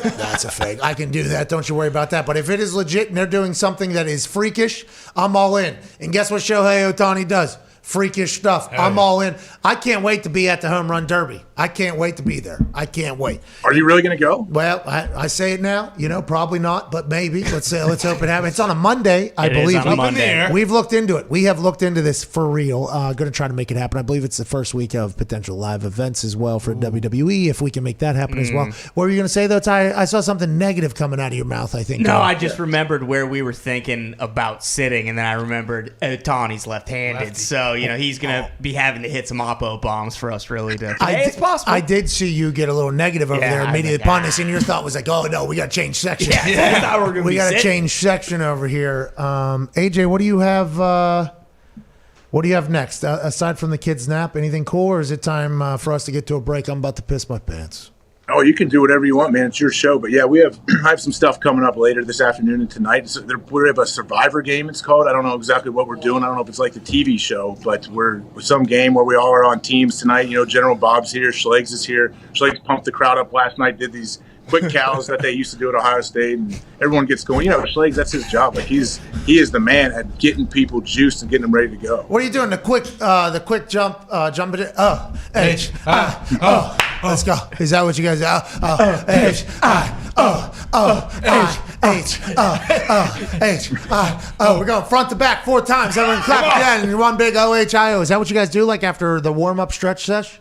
That's a fake. I can do that. Don't you worry about that. But if it is legit and they're doing something that is freakish, I'm all in. And guess what Shohei Ohtani does? Freakish stuff. I'm all in. I can't wait to be at the home run derby. I can't wait to be there. I can't wait. Are you really going to go? Well, I say it now. Probably not, but maybe. Let's hope it happens. It's on a Monday, I believe. Is on a Monday. We've looked into it. We have looked into this for real. Going to try to make it happen. I believe it's the first week of potential live events as well for WWE. If we can make that happen as well. What were you going to say though, Ty? I saw something negative coming out of your mouth. I think. No, I just remembered where we were thinking about sitting, and then I remembered Ohtani's left-handed, so he's going to be having to hit some oppo bombs for us really to. It's possible. I did see you get a little negative over there immediately upon this, and your thought was like, "Oh no, we got to change section. I thought we got to change section over here." AJ, what do you have? What do you have next? Aside from the kids' nap, anything cool, or is it time for us to get to a break? I'm about to piss my pants. Oh, you can do whatever you want, man. It's your show. But yeah, I have some stuff coming up later this afternoon and tonight. We have a Survivor game, it's called. I don't know exactly what we're doing. I don't know if it's like the TV show, but we're some game where we all are on teams tonight. General Bob's here. Schlegs is here. Schlegs pumped the crowd up last night, did these quick cows that they used to do at Ohio State, and everyone gets going. Schlegs, that's his job. Like he is the man at getting people juiced and getting them ready to go. What are you doing? The quick jump it. Let's go. Is that what you guys we're going front to back 4 times. Everyone clap again in one big OHIO. Is that what you guys do like after the warm-up stretch sesh?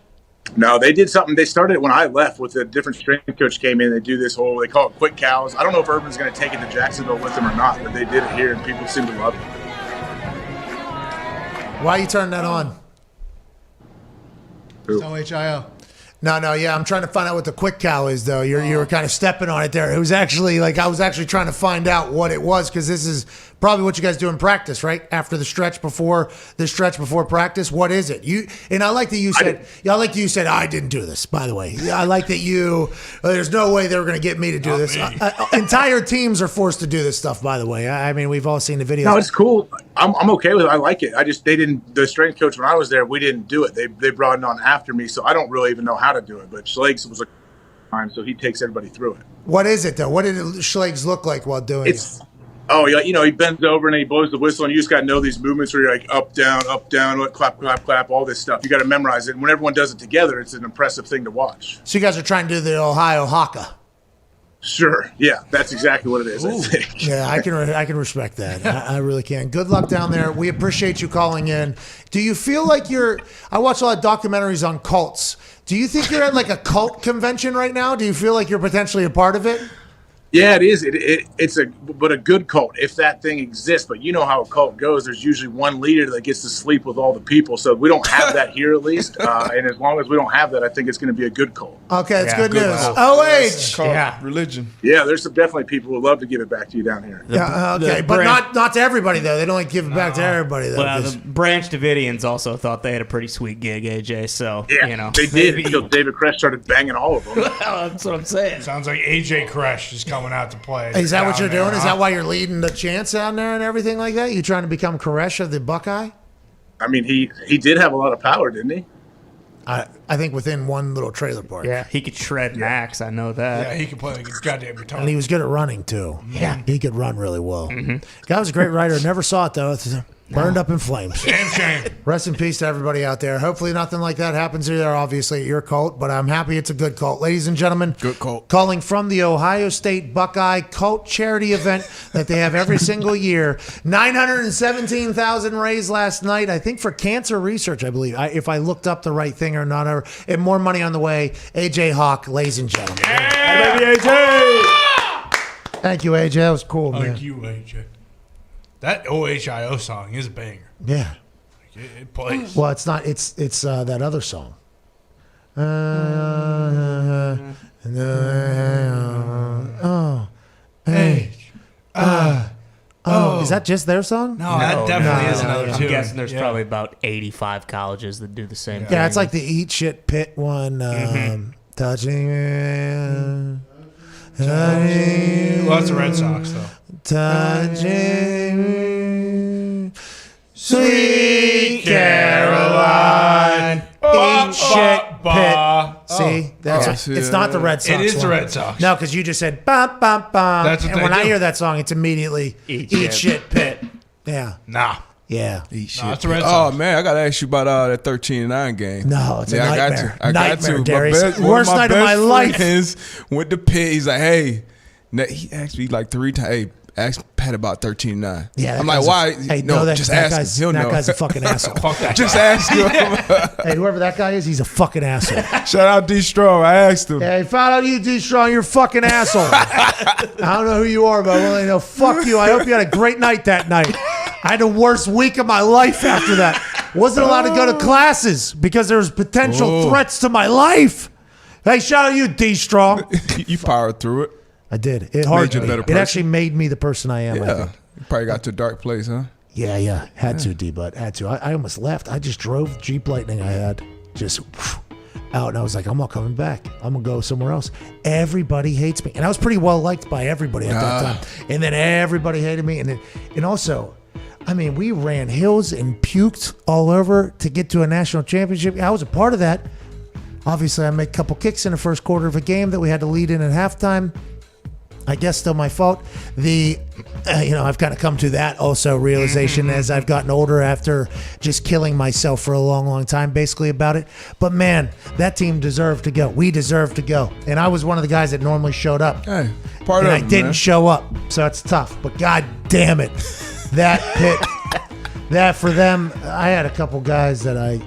No, they did something. They started it when I left with a different strength coach came in. They do this they call it quick cows. I don't know if Urban's going to take it to Jacksonville with them or not, but they did it here and people seem to love it. Why are you turning that on? OHIO. No, yeah, I'm trying to find out what the quick cow is, though. You were kind of stepping on it there. It was actually I was actually trying to find out what it was because this is probably what you guys do in practice, right? After the stretch before practice, what is it? I like that you said I didn't do this. By the way, I like that there's no way they were going to get me to do this. Entire teams are forced to do this stuff. By the way, I mean we've all seen the videos. No, it's cool. I'm okay with it. I like it. They didn't. The strength coach when I was there, we didn't do it. They brought it on after me, so I don't really even know how to do it. But Schlegs was time, so he takes everybody through it. What is it though? What did Schlegs look like while doing it? Oh, yeah, he bends over and he blows the whistle, and you just got to know these movements where you're like up, down, clap, clap, clap, all this stuff. You got to memorize it. And when everyone does it together, it's an impressive thing to watch. So you guys are trying to do the Ohio Haka. Sure. Yeah, that's exactly what it is. I think. Yeah, I can respect that. I really can. Good luck down there. We appreciate you calling in. Do you feel like I watch a lot of documentaries on cults. Do you think you're at like a cult convention right now? Do you feel like you're potentially a part of it? Yeah, it is. It's a good cult if that thing exists. But you know how a cult goes. There's usually one leader that gets to sleep with all the people. So we don't have that here at least. And as long as we don't have that, I think it's going to be a good cult. Okay, that's good news. It's OH. Religion. Yeah, there's definitely people who love to give it back to you down here. Yeah, okay, but not to everybody though. They don't like give it back to everybody though. Well, the Branch Davidians also thought they had a pretty sweet gig, AJ. So Yeah, they did until David Koresh started banging all of them. That's what I'm saying. Sounds like AJ Koresh is coming out to play. Is that what you're doing? Down there, Is huh? that why you're leading the chants down there and everything like that? You trying to become Koresh of the Buckeye? I mean, he did have a lot of power, didn't he? I think within one little trailer park. Yeah, he could shred an axe. I know that. Yeah, he can play like his goddamn guitar. And he was good at running too. Yeah. He could run really well. Guy was a great writer. Never saw it though. It's burned up in flames. Shame. Rest in peace to everybody out there. Hopefully nothing like that happens either, obviously, at your cult, but I'm happy it's a good cult. Ladies and gentlemen, good cult. Calling from the Ohio State Buckeye Cult Charity event that they have every single year. 917,000 raised last night, I think, for cancer research, I believe, if I looked up the right thing or not. And more money on the way. AJ Hawk, ladies and gentlemen. Hey, baby, AJ! Thank you, AJ. That was cool, man. Thank you, AJ. That OHIO song is a banger. Yeah. It plays. Well, it's not. It's that other song. Is that just their song? No, that definitely is another I'm tune. guessing there's probably about 85 colleges that do the same thing. Yeah, it's like the Eat Shit Pit one. Touching me. Well, that's the Red Sox, though. Touching me. Sweet Caroline. Eat Shit Pit. See? It's not the Red Sox. It is the one. Red Sox. No, because you just said bum bum bum. That's what and they when I do. hear that song, it's immediately Eat Shit Pit. Yeah. Nah. Yeah. Eat shit. that's the Red Oh Sox. man, I gotta ask you about that 13-9 game. No, it's a I got nightmare. to. I got Nightmare, to. Darius. One Worst of my night of my best life. friends went to Pitt. He's like, hey, he asked me like 3 times. Hey, ask Pat about 13-9. Yeah, I'm that like, guy's why? Hey, no, that, just that ask guy's, him. He'll that know. guy's a fucking asshole. Fuck that Just guy. ask him. Hey, whoever that guy is, he's a fucking asshole. Shout out D Strong. I asked him. Hey, found out you, D Strong, you're a fucking asshole. I don't know who you are, but I really know. Fuck you. I hope you had a great night that night. I had the worst week of my life after that. Wasn't allowed to go to classes because there was potential threats to my life. Hey, shout out you, D Strong. You powered through it. I did. It hard you a me. better It person. actually made me the person I am. I Yeah. think. You probably got to a dark place, huh? Yeah. Had to, D-Bud. Had to. I almost left. I just drove Jeep Lightning I had. Just out. And I was like, I'm not coming back. I'm going to go somewhere else. Everybody hates me. And I was pretty well liked by everybody at that time. And then everybody hated me. And also, I mean, we ran hills and puked all over to get to a national championship. I was a part of that. Obviously, I made a couple kicks in the first quarter of a game that we had to lead in at halftime. I guess still my fault. I've kind of come to that also realization as I've gotten older after just killing myself for a long, long time, basically about it. But man, that team deserved to go. We deserved to go, and I was one of the guys that normally showed up. Hey, and I didn't show up, so it's tough. But god damn it, that Pitt, that for them, I had a couple guys that I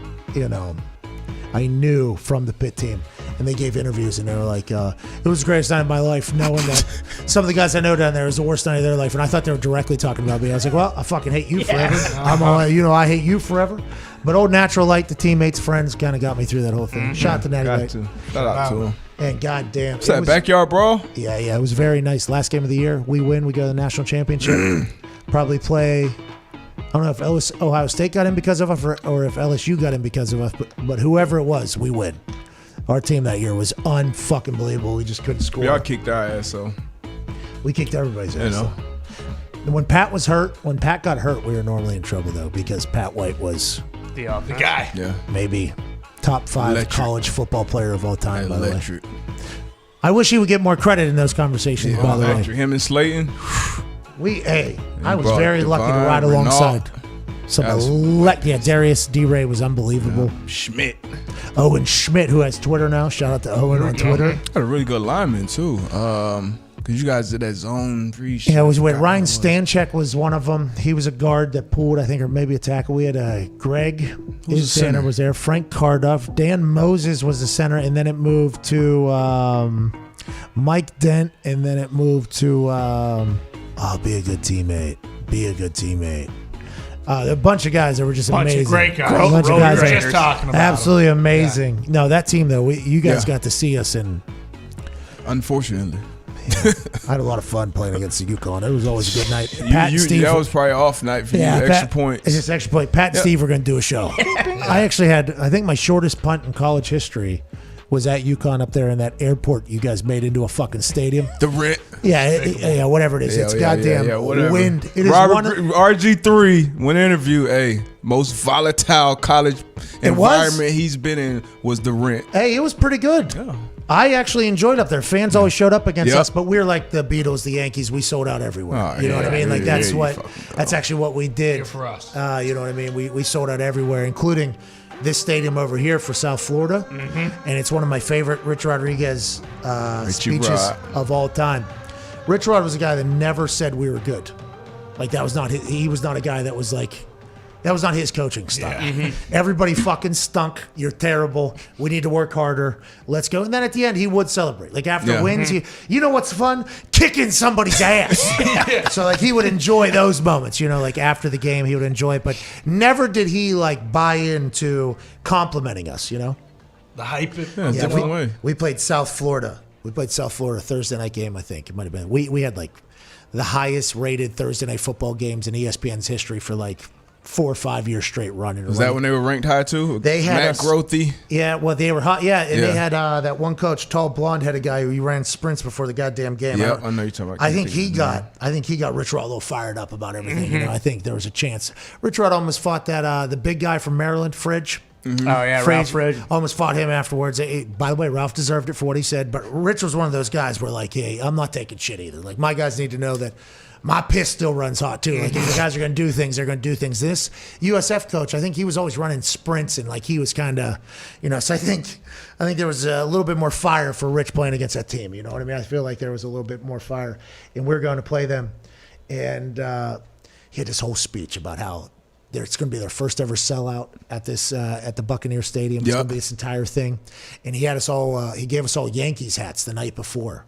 knew from the Pitt team. And they gave interviews, and they were like, it was the greatest night of my life, knowing that some of the guys I know down there is the worst night of their life. And I thought they were directly talking about me. I was like, well, I fucking hate you forever. I hate you forever. But old Natural Light, the teammates, friends, kind of got me through that whole thing. Shout out to Natty Light. Shout out to him. And goddamn. What's that, backyard brawl? Yeah, it was very nice. Last game of the year, we win. We go to the national championship. Probably play... I don't know if Ohio State got in because of us or if LSU got in because of us, but whoever it was, we win. Our team that year was unfucking believable. We just couldn't score. Y'all kicked our ass, so. We kicked everybody's ass. know. And when Pat got hurt, we were normally in trouble, though, because Pat White was the guy. Yeah. Maybe top 5 Electric. college football player of all time, by the way. Electric. I wish he would get more credit in those conversations, by the way. Electric. Him and Slayton. I was very lucky to ride alongside some Darius D-Ray was unbelievable. Schmidt. Owen Schmidt, who has Twitter now. Shout out to Owen on Twitter. Got a really good lineman, too. Because you guys did that zone free shit. Yeah, it was when Ryan Stanchek was one of them. He was a guard that pulled, I think, or maybe a tackle. We had Greg, his the center center? was there. Frank Carduff. Dan Moses was the center, and then it moved to Mike Dent, and then it moved to be a good teammate. Be a good teammate. A bunch of guys that were just Bunch of amazing. great guys. A bunch of We guys were that- just talking about absolutely them. amazing. No, that team though, you guys Yeah. got to see us, and Unfortunately. I had a lot of fun playing against the UConn. It was always a good night. That was probably off night for you. Extra points. It's just extra point. Pat and Yep. Steve were going to do a show. I actually had, I think my shortest punt in college history was at UConn up there in that airport you guys made into a fucking stadium. The rent. Yeah, whatever it is. It's goddamn whatever. wind. It is Robert RG3, when interviewed, most volatile college environment he's been in was the rent. Hey, it was pretty good. I actually enjoyed up there. Fans always showed up against Yep. us, but we were like the Beatles, the Yankees. We sold out everywhere. Oh, you know what I yeah, mean? Like yeah, that's you what. fucking That's actually what we did. Good for us. You know what I mean? We sold out everywhere, including this stadium over here for South Florida, and it's one of my favorite Rich Rodriguez speeches Rod. of all time. Rich Rod was a guy that never said we were good. Like that was not his, he was not a guy that was like. That was not his coaching style. Everybody fucking stunk. You're terrible. We need to work harder. Let's go. And then at the end, he would celebrate. Like after wins, you know what's fun? Kicking somebody's ass. So like he would enjoy those moments. You know, like after the game, he would enjoy it. But never did he like buy into complimenting us. You know, The hype. Different way. we played South Florida. We played South Florida Thursday night game. I think it might have been. We had like the highest rated Thursday night football games in ESPN's history for like 4 or 5 years straight running. Was that when they were ranked high too? They had Matt us- Grothy. Yeah, well, they were hot. Yeah, and Yeah. they had that one coach, tall blonde headed guy who ran sprints before the goddamn game. Yeah, I know you're talking about. I think he got Rich Rod a little fired up about everything. You know, I think there was a chance. Rich Rod almost fought that the big guy from Maryland, Fridge. Oh yeah, Ralph Fridge. Almost fought him afterwards. By the way, Ralph deserved it for what he said, but Rich was one of those guys where like, hey, I'm not taking shit either. Like my guys need to know that my piss still runs hot too. Like if the guys are going to do things, they're going to do things. This USF coach, I think he was always running sprints and like he was kind of, you know. So I think there was a little bit more fire for Rich playing against that team. You know what I mean? I feel like there was a little bit more fire, and we're going to play them. And he had this whole speech about how it's going to be their first ever sellout at this at the Buccaneer Stadium. It's going to be this entire thing, and he had us all. He gave us all Yankees hats the night before,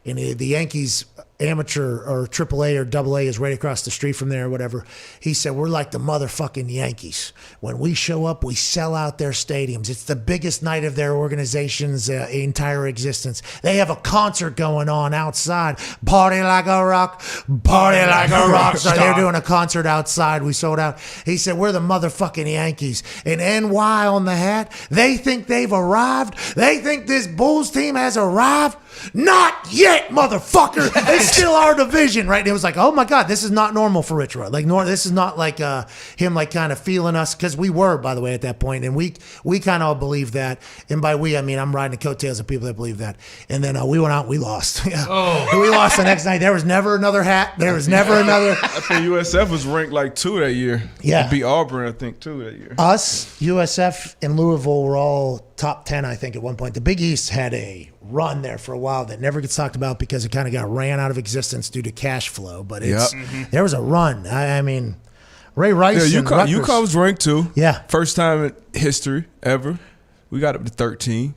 and the Yankees amateur or AAA or AA is right across the street from there or whatever. He said, we're like the motherfucking Yankees. When we show up, we sell out their stadiums. It's the biggest night of their organization's entire existence. They have a concert going on outside. Party like a rock, party like a rock. So they're doing a concert outside. We sold out. He said, we're the motherfucking Yankees. And NY on the hat, they think they've arrived. They think this Bulls team has arrived. Not yet, motherfucker. It's still our division, right? And it was like, oh my God, this is not normal for Rich Rod. Like, this is not like him like kind of feeling us, because we were, by the way, at that point, and we kind of all believed that. And by we, I mean I'm riding the coattails of people that believe that. And then we went out, and we lost. And we lost the next night. There was never another hat. There was never another. I think USF was ranked like 2 that year. Yeah. They beat Auburn, I think, 2 that year. Us, USF, and Louisville were all top 10, I think, at one point. The Big East had a run there for a while that never gets talked about because it kind of got ran out of existence due to cash flow. But there was a run. I mean, Ray Rice. Yeah, and Rutgers. UConn was ranked 2. Yeah. First time in history ever. We got up to 13.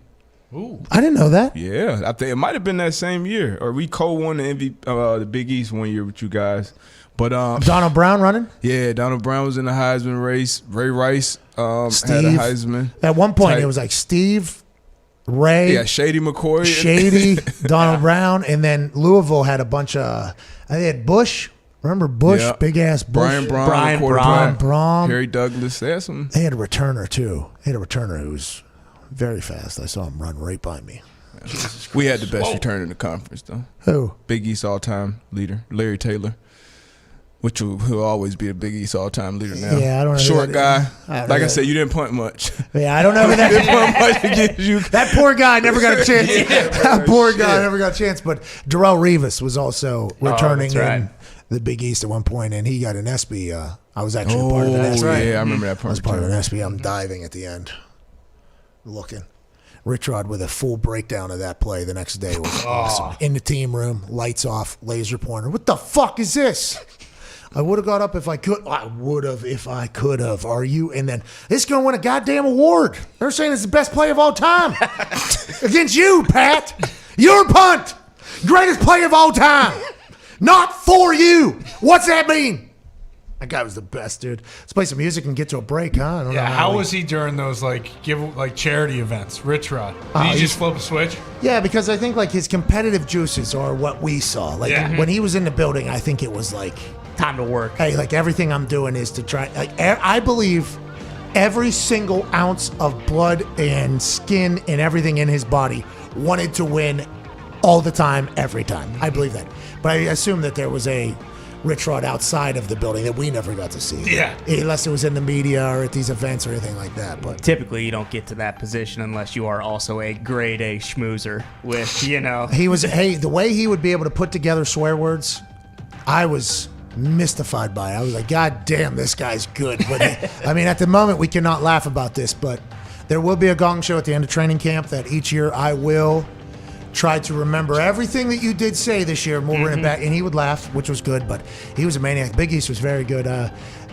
Ooh. I didn't know that. Yeah, I think it might have been that same year, or we co-won the the Big East one year with you guys. But Donald Brown running. Yeah, Donald Brown was in the Heisman race. Ray Rice had a Steve. Heisman. At one point, it was like Steve, Ray, Shady McCoy, Shady, Donald Brown, and then Louisville had a bunch of. They had Bush. Remember Bush, Yeah. big ass Bush. Brian Braun, Harry Douglas. They had some. They had a returner too. They had a returner who was very fast. I saw him run right by me. We had the best return in the conference, though. Who? Big East all-time leader, Larry Taylor, which will always be a Big East all-time leader now. Yeah, I don't know. Short guy. I Like I said, you didn't punt much. Yeah, I don't know who that didn't punt much against you. That poor guy never got a chance. Yeah, that poor guy never got a chance. But Darrell Rivas was also returning that's right. in the Big East at one point, and he got an SB. I was actually part of an SB. Yeah, I remember that part. I was part of an SB. I'm diving at the end, looking. Rich Rod with a full breakdown of that play the next day was awesome. In the team room, lights off, laser pointer. What the fuck is this? I would have got up if I could. I would have if I could have. Are you? And then this is going to win a goddamn award. They're saying it's the best play of all time. Against you, Pat. Your punt. Greatest play of all time. Not for you. What's that mean? That guy was the best, dude. Let's play some music and get to a break, huh? I don't know How was he during those charity events? Rich Rod. Did he just flip a switch? Yeah, because I think his competitive juices are what we saw. When he was in the building, I think it was time to work. Hey, everything I'm doing is to try. I believe every single ounce of blood and skin and everything in his body wanted to win all the time, every time. I believe that. But I assume that there was a Rich Rod outside of the building that we never got to see. Yeah. Unless it was in the media or at these events or anything like that. But typically, you don't get to that position unless you are also a grade A schmoozer with, He was, the way he would be able to put together swear words, I was mystified by it. I was like, God damn, this guy's good. But at the moment, we cannot laugh about this, but there will be a gong show at the end of training camp that each year I will try to remember everything that you did say this year, and we'll bring it back. And he would laugh, which was good, but he was a maniac. Big East was very good.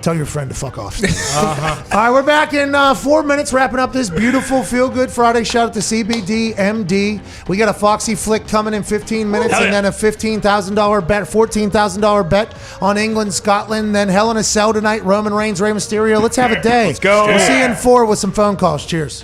Tell your friend to fuck off. All right, we're back in 4 minutes, wrapping up this beautiful Feel Good Friday. Shout out to CBD MD. We got a Foxy Flick coming in 15 minutes, and then a $15,000 bet, $14,000 bet on England, Scotland. Then Hell in a Cell tonight, Roman Reigns, Rey Mysterio. Let's have a day. Let's go. We'll see you in 4 with some phone calls. Cheers.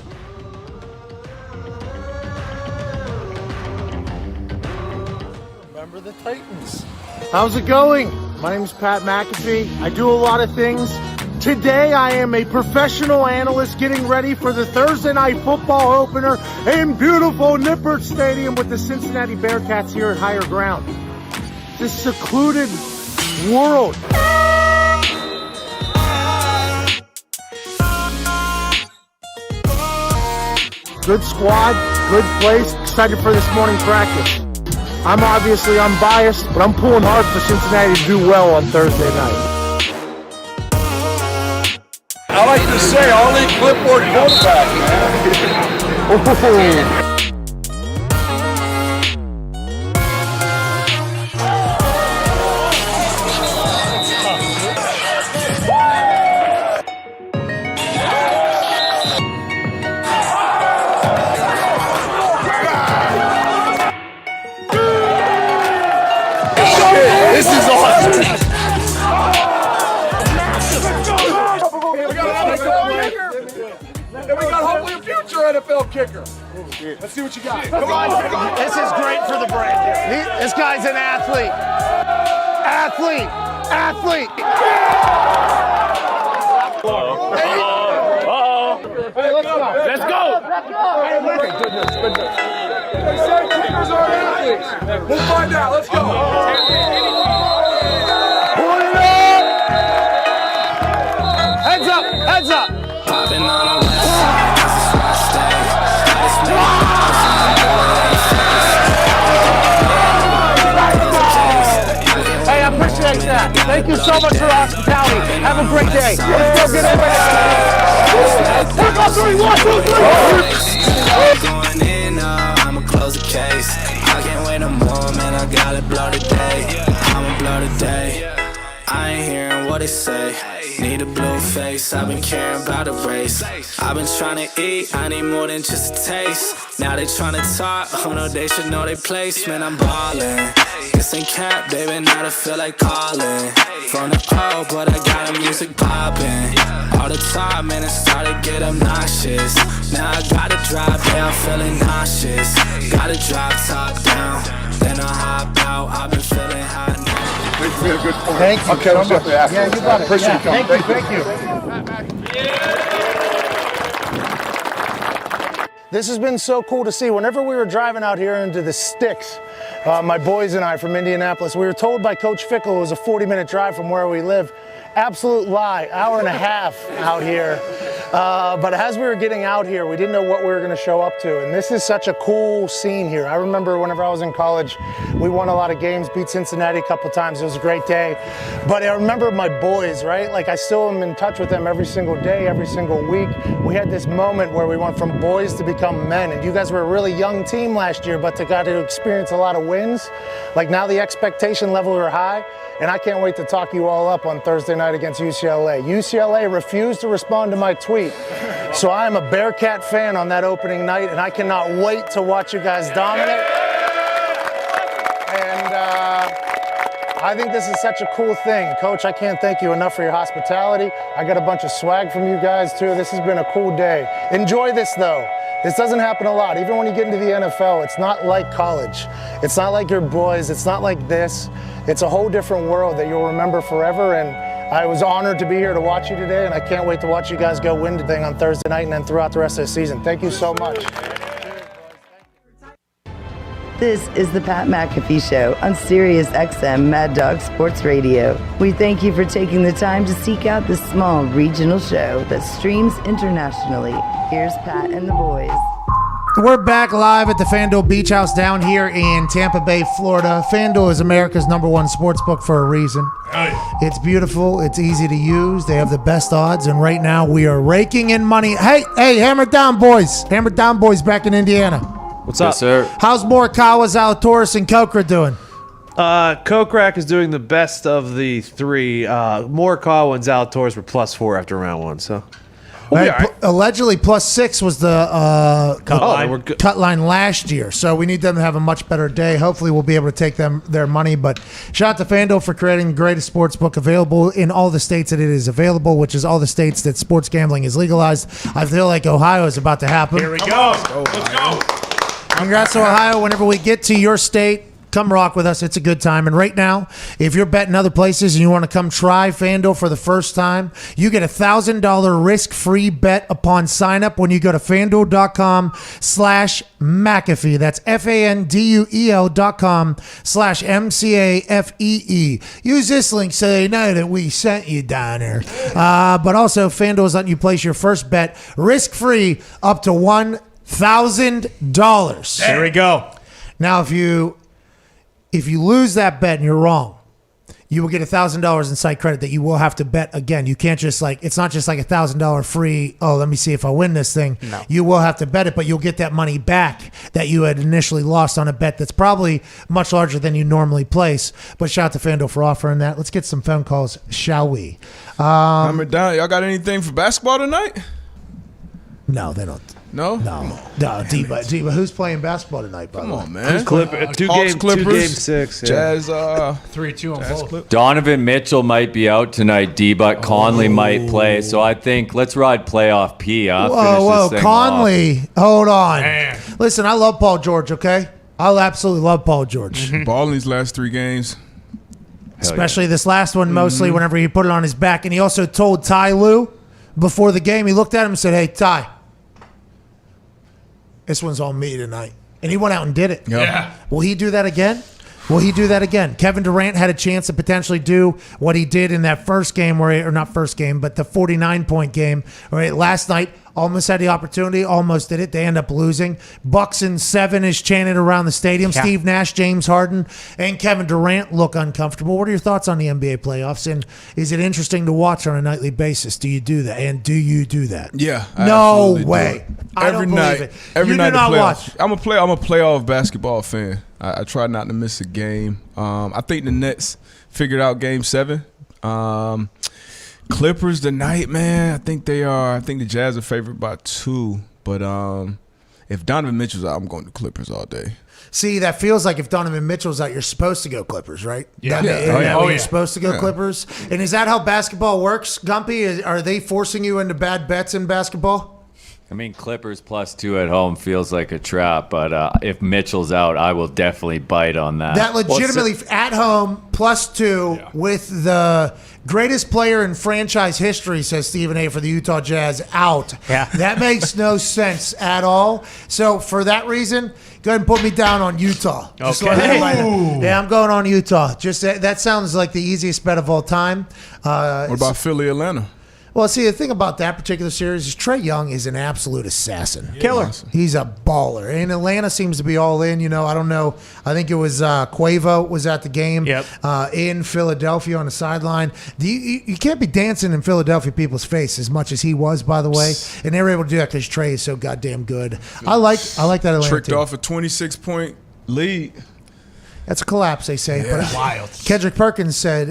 Remember the Titans. How's it going? My name is Pat McAfee. I do a lot of things. Today I am a professional analyst getting ready for the Thursday Night Football opener in beautiful Nippert Stadium with the Cincinnati Bearcats here at Higher Ground. This secluded world. Good squad, good place. Excited for this morning practice. I'm obviously unbiased, but I'm pulling hard for Cincinnati to do well on Thursday night. I like to say, I'll eat clipboard quarterback, man. This is awesome. And we got hopefully a future NFL kicker. Let's see what you got. Come on. This is great for the brand. This guy's an athlete. Athlete. Hey, let's go. Hey, goodness. They say kickers are athletes. We'll find out. Let's go. Pull it up. Heads up. Popping on the west side, this is where I stay. Gotta Hey, I appreciate that. Thank you so much for the hospitality. Have a great day. Let's go get going in, I'ma close the case. I can't wait no more, man, I gotta blow today. I'ma blow today. I ain't hearing what they say. Need a blue face, I've been caring about a race. I've been trying to eat, I need more than just a taste. Now they trying to talk, oh no, they should know their place. Man, I'm ballin', this ain't cap, baby, now I feel like calling. From the O, but I got the music poppin'. All the time, man, it started get obnoxious. Now I gotta drive, yeah, I'm feeling nauseous. Gotta drive top down, then I hop out, I've been feeling hot now. Thank you. Okay, let's definitely ask. Yeah, you got it. Appreciate you coming. Thank you. This has been so cool to see. Whenever we were driving out here into the sticks, my boys and I from Indianapolis, we were told by Coach Fickle it was a 40-minute drive from where we live. absolute lie. Hour and a half out here. But as we were getting out here, we didn't know what we were going to show up to. And this is such a cool scene here. I remember whenever I was in college, we won a lot of games, beat Cincinnati a couple times. It was a great day. But I remember my boys, right? Like I still am in touch with them every single day, every single week. We had this moment where we went from boys to become men. And you guys were a really young team last year, but got to experience a lot of wins. Like now the expectation level are high. And I can't wait to talk you all up on Thursday night against UCLA. UCLA refused to respond to my tweet. So I am a Bearcat fan on that opening night, and I cannot wait to watch you guys dominate. And I think this is such a cool thing. Coach, I can't thank you enough for your hospitality. I got a bunch of swag from you guys, too. This has been a cool day. Enjoy this, though. This doesn't happen a lot. Even when you get into the NFL, it's not like college. It's not like your boys. It's not like this. It's a whole different world that you'll remember forever. And I was honored to be here to watch you today, and I can't wait to watch you guys go win the thing on Thursday night and then throughout the rest of the season. Thank you so much. This is the Pat McAfee Show on Sirius XM Mad Dog Sports Radio. We thank you for taking the time to seek out this small regional show that streams internationally. Here's Pat and the boys. We're back live at the FanDuel Beach House down here in Tampa Bay, Florida. FanDuel is America's #1 sports book for a reason. It's beautiful. It's easy to use. They have the best odds, and right now we are raking in money. Hey, hammer down, boys. Hammer down, boys, back in Indiana. What's up? Yes, sir. How's Morikawa, Zalatoris, and Kokra doing? Kokrak is doing the best of the three. Morikawa and Zalatoris were +4 after round one, so... Right. Allegedly, +6 was the cut line last year. So we need them to have a much better day. Hopefully, we'll be able to take them their money. But shout out to FanDuel for creating the greatest sports book available in all the states that it is available, which is all the states that sports gambling is legalized. I feel like Ohio is about to happen. Here we go. Let's go. Congrats to Ohio. Whenever we get to your state, come rock with us. It's a good time. And right now, if you're betting other places and you want to come try FanDuel for the first time, you get a $1,000 risk-free bet upon sign-up when you go to FanDuel.com/McAfee. That's FanDuel.com/MCAFEE. Use this link so they know that we sent you down there. But also, FanDuel is letting you place your first bet risk-free up to $1,000. There we go. Now, if you lose that bet and you're wrong, you will get $1,000 in site credit that you will have to bet again. You can't just it's not just like $1,000 free, oh, let me see if I win this thing. No. You will have to bet it, but you'll get that money back that you had initially lost on a bet that's probably much larger than you normally place. But shout out to FanDuel for offering that. Let's get some phone calls, shall we? Hammer down. Y'all got anything for basketball tonight? No, they don't. No? No, Diva. Who's playing basketball tonight, by the way? Come on, man. Two Hawks, game Clippers, 6. Yeah. Jazz, 3-2 on both. Donovan Mitchell might be out tonight, but Conley might play. So I think let's ride playoff P. Finish Whoa, this thing Conley. Hold on. Man. Listen, I love Paul George, okay? I absolutely love Paul George. Ball in these last 3 games. Especially this last one, mostly whenever he put it on his back. And he also told Ty Lue before the game, he looked at him and said, hey, Ty, this one's on me tonight. And he went out and did it. Yeah. Will he do that again? Kevin Durant had a chance to potentially do what he did in that first game, or not first game, but the 49-point game. Last night, almost had the opportunity, almost did it. They end up losing. Bucks in 7 is chanted around the stadium. Yeah. Steve Nash, James Harden, and Kevin Durant look uncomfortable. What are your thoughts on the NBA playoffs? And is it interesting to watch on a nightly basis? Do you do that? And do you do that? Yeah. I No absolutely way. do. I don't believe it. Every You night do not the playoffs. watch. I'm a playoff basketball fan. I try not to miss a game. I think the Nets figured out Game 7. Clippers tonight, man. I think the Jazz are favored by 2. But if Donovan Mitchell's out, I'm going to Clippers all day. See, that feels like if Donovan Mitchell's out, you're supposed to go Clippers, right? Yeah. You're supposed to go Clippers. And is that how basketball works, Gumpy? Are they forcing you into bad bets in basketball? I mean, Clippers +2 at home feels like a trap, but if Mitchell's out, I will definitely bite on that. That legitimately at home +2 with the greatest player in franchise history, says Stephen A. for the Utah Jazz, out. Yeah. That makes no sense at all. So for that reason, go ahead and put me down on Utah. Just Okay. let everybody know. Yeah, I'm going on Utah. Just that sounds like the easiest bet of all time. What about Philly, Atlanta? Well, see, the thing about that particular series is Trae Young is an absolute assassin. Killer. He's a baller. And Atlanta seems to be all in. I don't know. I think it was Quavo was at the game in Philadelphia on the sideline. You can't be dancing in Philadelphia people's face as much as he was, by the way. And they were able to do that because Trae is so goddamn good. I like that Atlanta Tricked team. off a 26-point lead. That's a collapse, they say. Yeah. But Wild. Kendrick Perkins said,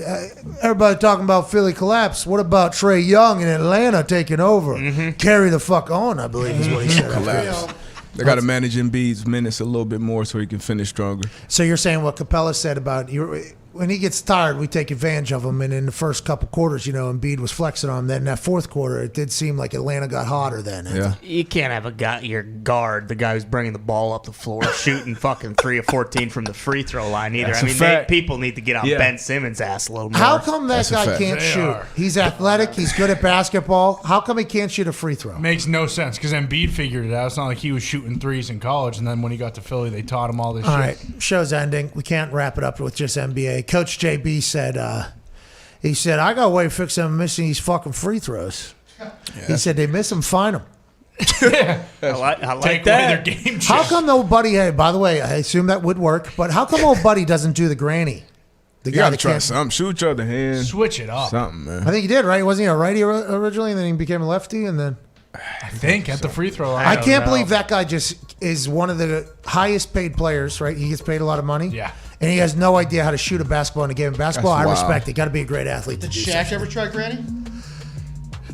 everybody talking about Philly collapse. What about Trae Young in Atlanta taking over? Carry the fuck on, I believe is what he said. Collapse. They got to manage Embiid's minutes a little bit more so he can finish stronger. So you're saying what Capella said about when he gets tired, we take advantage of him. And in the first couple quarters, Embiid was flexing on him. Then in that fourth quarter, it did seem like Atlanta got hotter then. Yeah. You can't have your guard, the guy who's bringing the ball up the floor, shooting fucking 3 of 14 from the free throw line either. That's a fact. People need to get on Ben Simmons' ass a little more. How come that That's a guy fact. can't They shoot? are. He's athletic. He's good at basketball. How come he can't shoot a free throw? Makes no sense because Embiid figured it out. It's not like he was shooting threes in college, and then when he got to Philly, they taught him all this All shit. right, show's ending. We can't wrap it up with just NBA. Coach JB said, I got a way to fix them missing these fucking free throws. He said they miss them, fine them. I like Take that. away their game How chip. come old buddy? Hey, by the way, I assume that would work. But how come old buddy doesn't do the granny? The You got to that try can't- something. Shoot your other hand. Switch it up. Something, man. I think he did, right? Wasn't he a righty originally, and then he became a lefty, and then I think at the free throw line. I can't believe that guy just is one of the highest paid players, right? He gets paid a lot of money. Yeah. And he has no idea how to shoot a basketball in a game of basketball. That's I wild. respect it. Got to be a great athlete to Did do Shaq so. ever try Granny?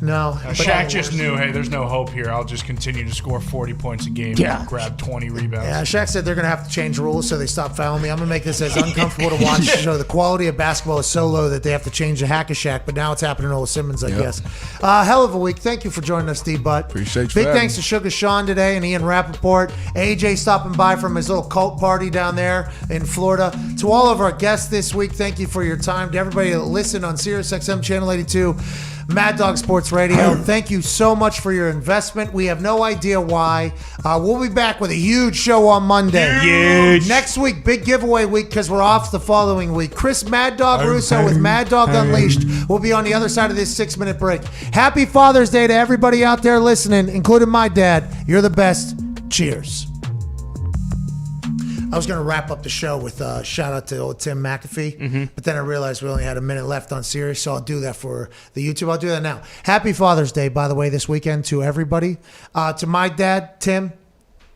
No. Shaq just knew, hey, there's no hope here. I'll just continue to score 40 points a game Yeah. and grab 20 rebounds. Yeah, Shaq said they're going to have to change rules so they stop fouling me. I'm going to make this as uncomfortable to watch. So the quality of basketball is so low that they have to change the Hack-a-Shaq, but now it's happening to Old Simmons, I guess. Hell of a week. Thank you for joining us, D-Butt. Appreciate you Big for having thanks me. to Sugar Sean today and Ian Rappaport. AJ stopping by from his little cult party down there in Florida. To all of our guests this week, thank you for your time. To everybody that listened on SiriusXM Channel 82, Mad Dog Sports Radio, thank you so much for your investment. We have no idea why. We'll be back with a huge show on Monday. Huge. Next week, big giveaway week because we're off the following week. Chris Mad Dog Russo with Mad Dog Unleashed will be on the other side of this 6-minute break. Happy Father's Day to everybody out there listening, including my dad. You're the best. Cheers. I was going to wrap up the show with a shout out to old Tim McAfee, but then I realized we only had a minute left on Sirius, so I'll do that for the YouTube. I'll do that now. Happy Father's Day, by the way, this weekend to everybody. To my dad, Tim,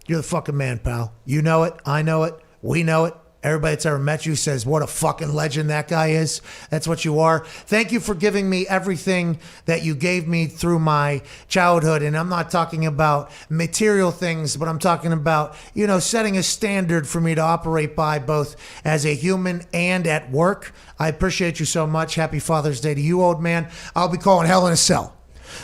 you're the fucking man, pal. You know it. I know it. We know it. Everybody that's ever met you says what a fucking legend that guy is. That's what you are. Thank you for giving me everything that you gave me through my childhood. And I'm not talking about material things, but I'm talking about, setting a standard for me to operate by both as a human and at work. I appreciate you so much. Happy Father's Day to you, old man. I'll be calling Hell in a Cell.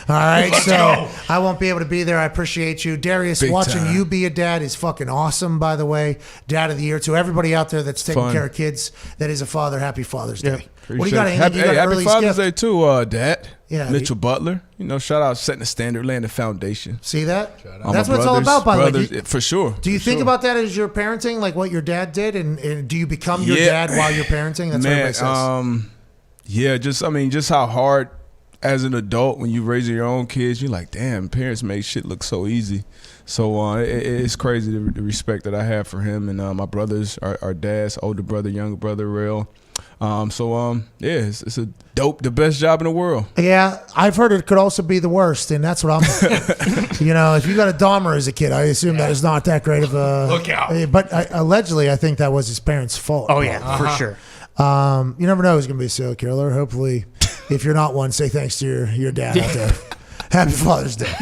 All right, Let's so go. I won't be able to be there. I appreciate you. Darius, Big watching time. you be a dad is fucking awesome, by the way. Dad of the year. To everybody out there that's taking Fun. care of kids that is a father, happy Father's Day. What do you Appreciate got? it. Anything you got an Happy early Father's gift? Day too, Dad. Yeah, Mitchell Butler. Shout out setting the standard, laying the foundation. See that? All That's my what it's all brothers- about, by the way. brothers, for sure. Do you for think sure. about that as your parenting, like what your dad did, and do you become your dad while you're parenting? That's what everybody says. Yeah, just how hard as an adult when you raising your own kids, you're like, damn, parents make shit look so easy. So it's crazy the respect that I have for him and my brothers, our dads, older brother, younger brother, real. It's a dope, the best job in the world. Yeah, I've heard it could also be the worst, and that's what I'm. If you got a Dahmer as a kid, I assume that is not that great of a. Look out. But allegedly, I think that was his parents' fault. Oh, yeah, for sure. You never know who's going to be a serial killer. Hopefully, if you're not one, say thanks to your dad out there. Happy Father's Day.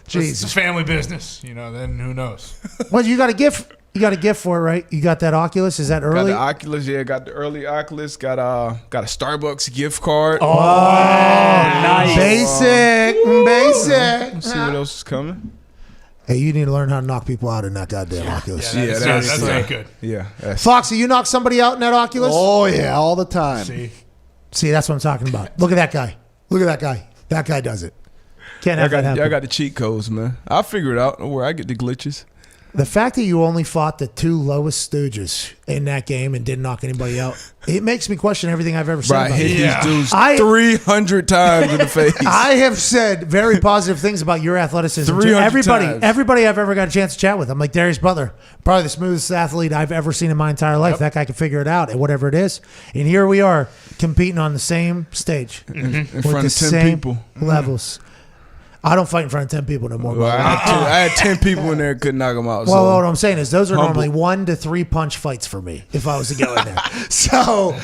It's Jesus. a family business, then who knows? Well, you got a gift. You got a gift for it, right? You got that Oculus. Is that Got early? the Oculus, got the early Oculus. Got a Starbucks gift card. Oh, nice. Basic. Let's see what else is coming. Hey, you need to learn how to knock people out in that goddamn Oculus. Yeah, that's not good. Yeah. Foxy, you knock somebody out in that Oculus? Oh, yeah, all the time. See, that's what I'm talking about. Look at that guy. Look at that guy. That guy does it. Can't have that happen. I got the cheat codes, man. I'll figure it out. Don't worry, I get the glitches. The fact that you only fought the two lowest stooges in that game and didn't knock anybody out, it makes me question everything I've ever said. Bro, I about hit you. these dudes 300 times in the face. I have said very positive things about your athleticism. 300 times. Everybody I've ever got a chance to chat with. I'm like, Darius Butler, probably the smoothest athlete I've ever seen in my entire life. That guy can figure it out at whatever it is. And here we are competing on the same stage. In with front the of 10 same people. levels. I don't fight in front of 10 people no more. Well, I had 10 people in there, couldn't knock them out. Well, so. what I'm saying is those are Humble. normally 1 to 3 punch fights for me if I was to go in there. So,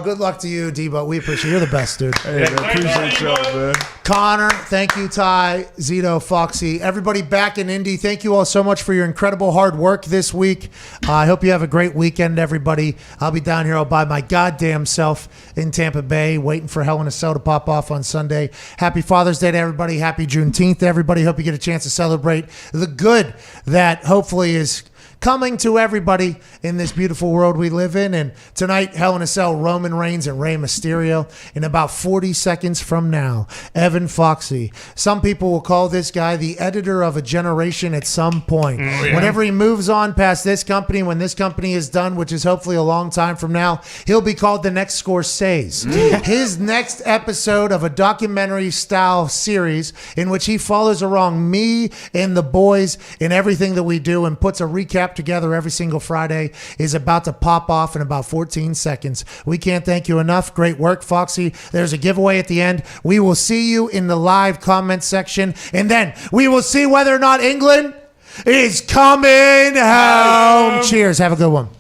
good luck to you, Debo. We appreciate you. You're the best, dude. Hey, man, appreciate y'all, man. Connor, thank you, Ty, Zito, Foxy, everybody back in Indy. Thank you all so much for your incredible hard work this week. I hope you have a great weekend, everybody. I'll be down here all by my goddamn self in Tampa Bay, waiting for Hell in a Cell to pop off on Sunday. Happy Father's Day to everybody. Happy Juneteenth to everybody. Hope you get a chance to celebrate the good that hopefully is coming to everybody in this beautiful world we live in. And tonight, Hell in a Cell, Roman Reigns and Rey Mysterio. In about 40 seconds from now, Evan Foxy. Some people will call this guy the editor of a generation at some point. Whenever he moves on past this company, when this company is done, which is hopefully a long time from now, he'll be called the next Scorsese. His next episode of a documentary-style series in which he follows along me and the boys in everything that we do and puts a recap together every single Friday is about to pop off in about 14 seconds. We can't thank you enough. Great work, Foxy. There's a giveaway at the end. We will see you in the live comment section, and then we will see whether or not England is coming home. Cheers. Have a good one.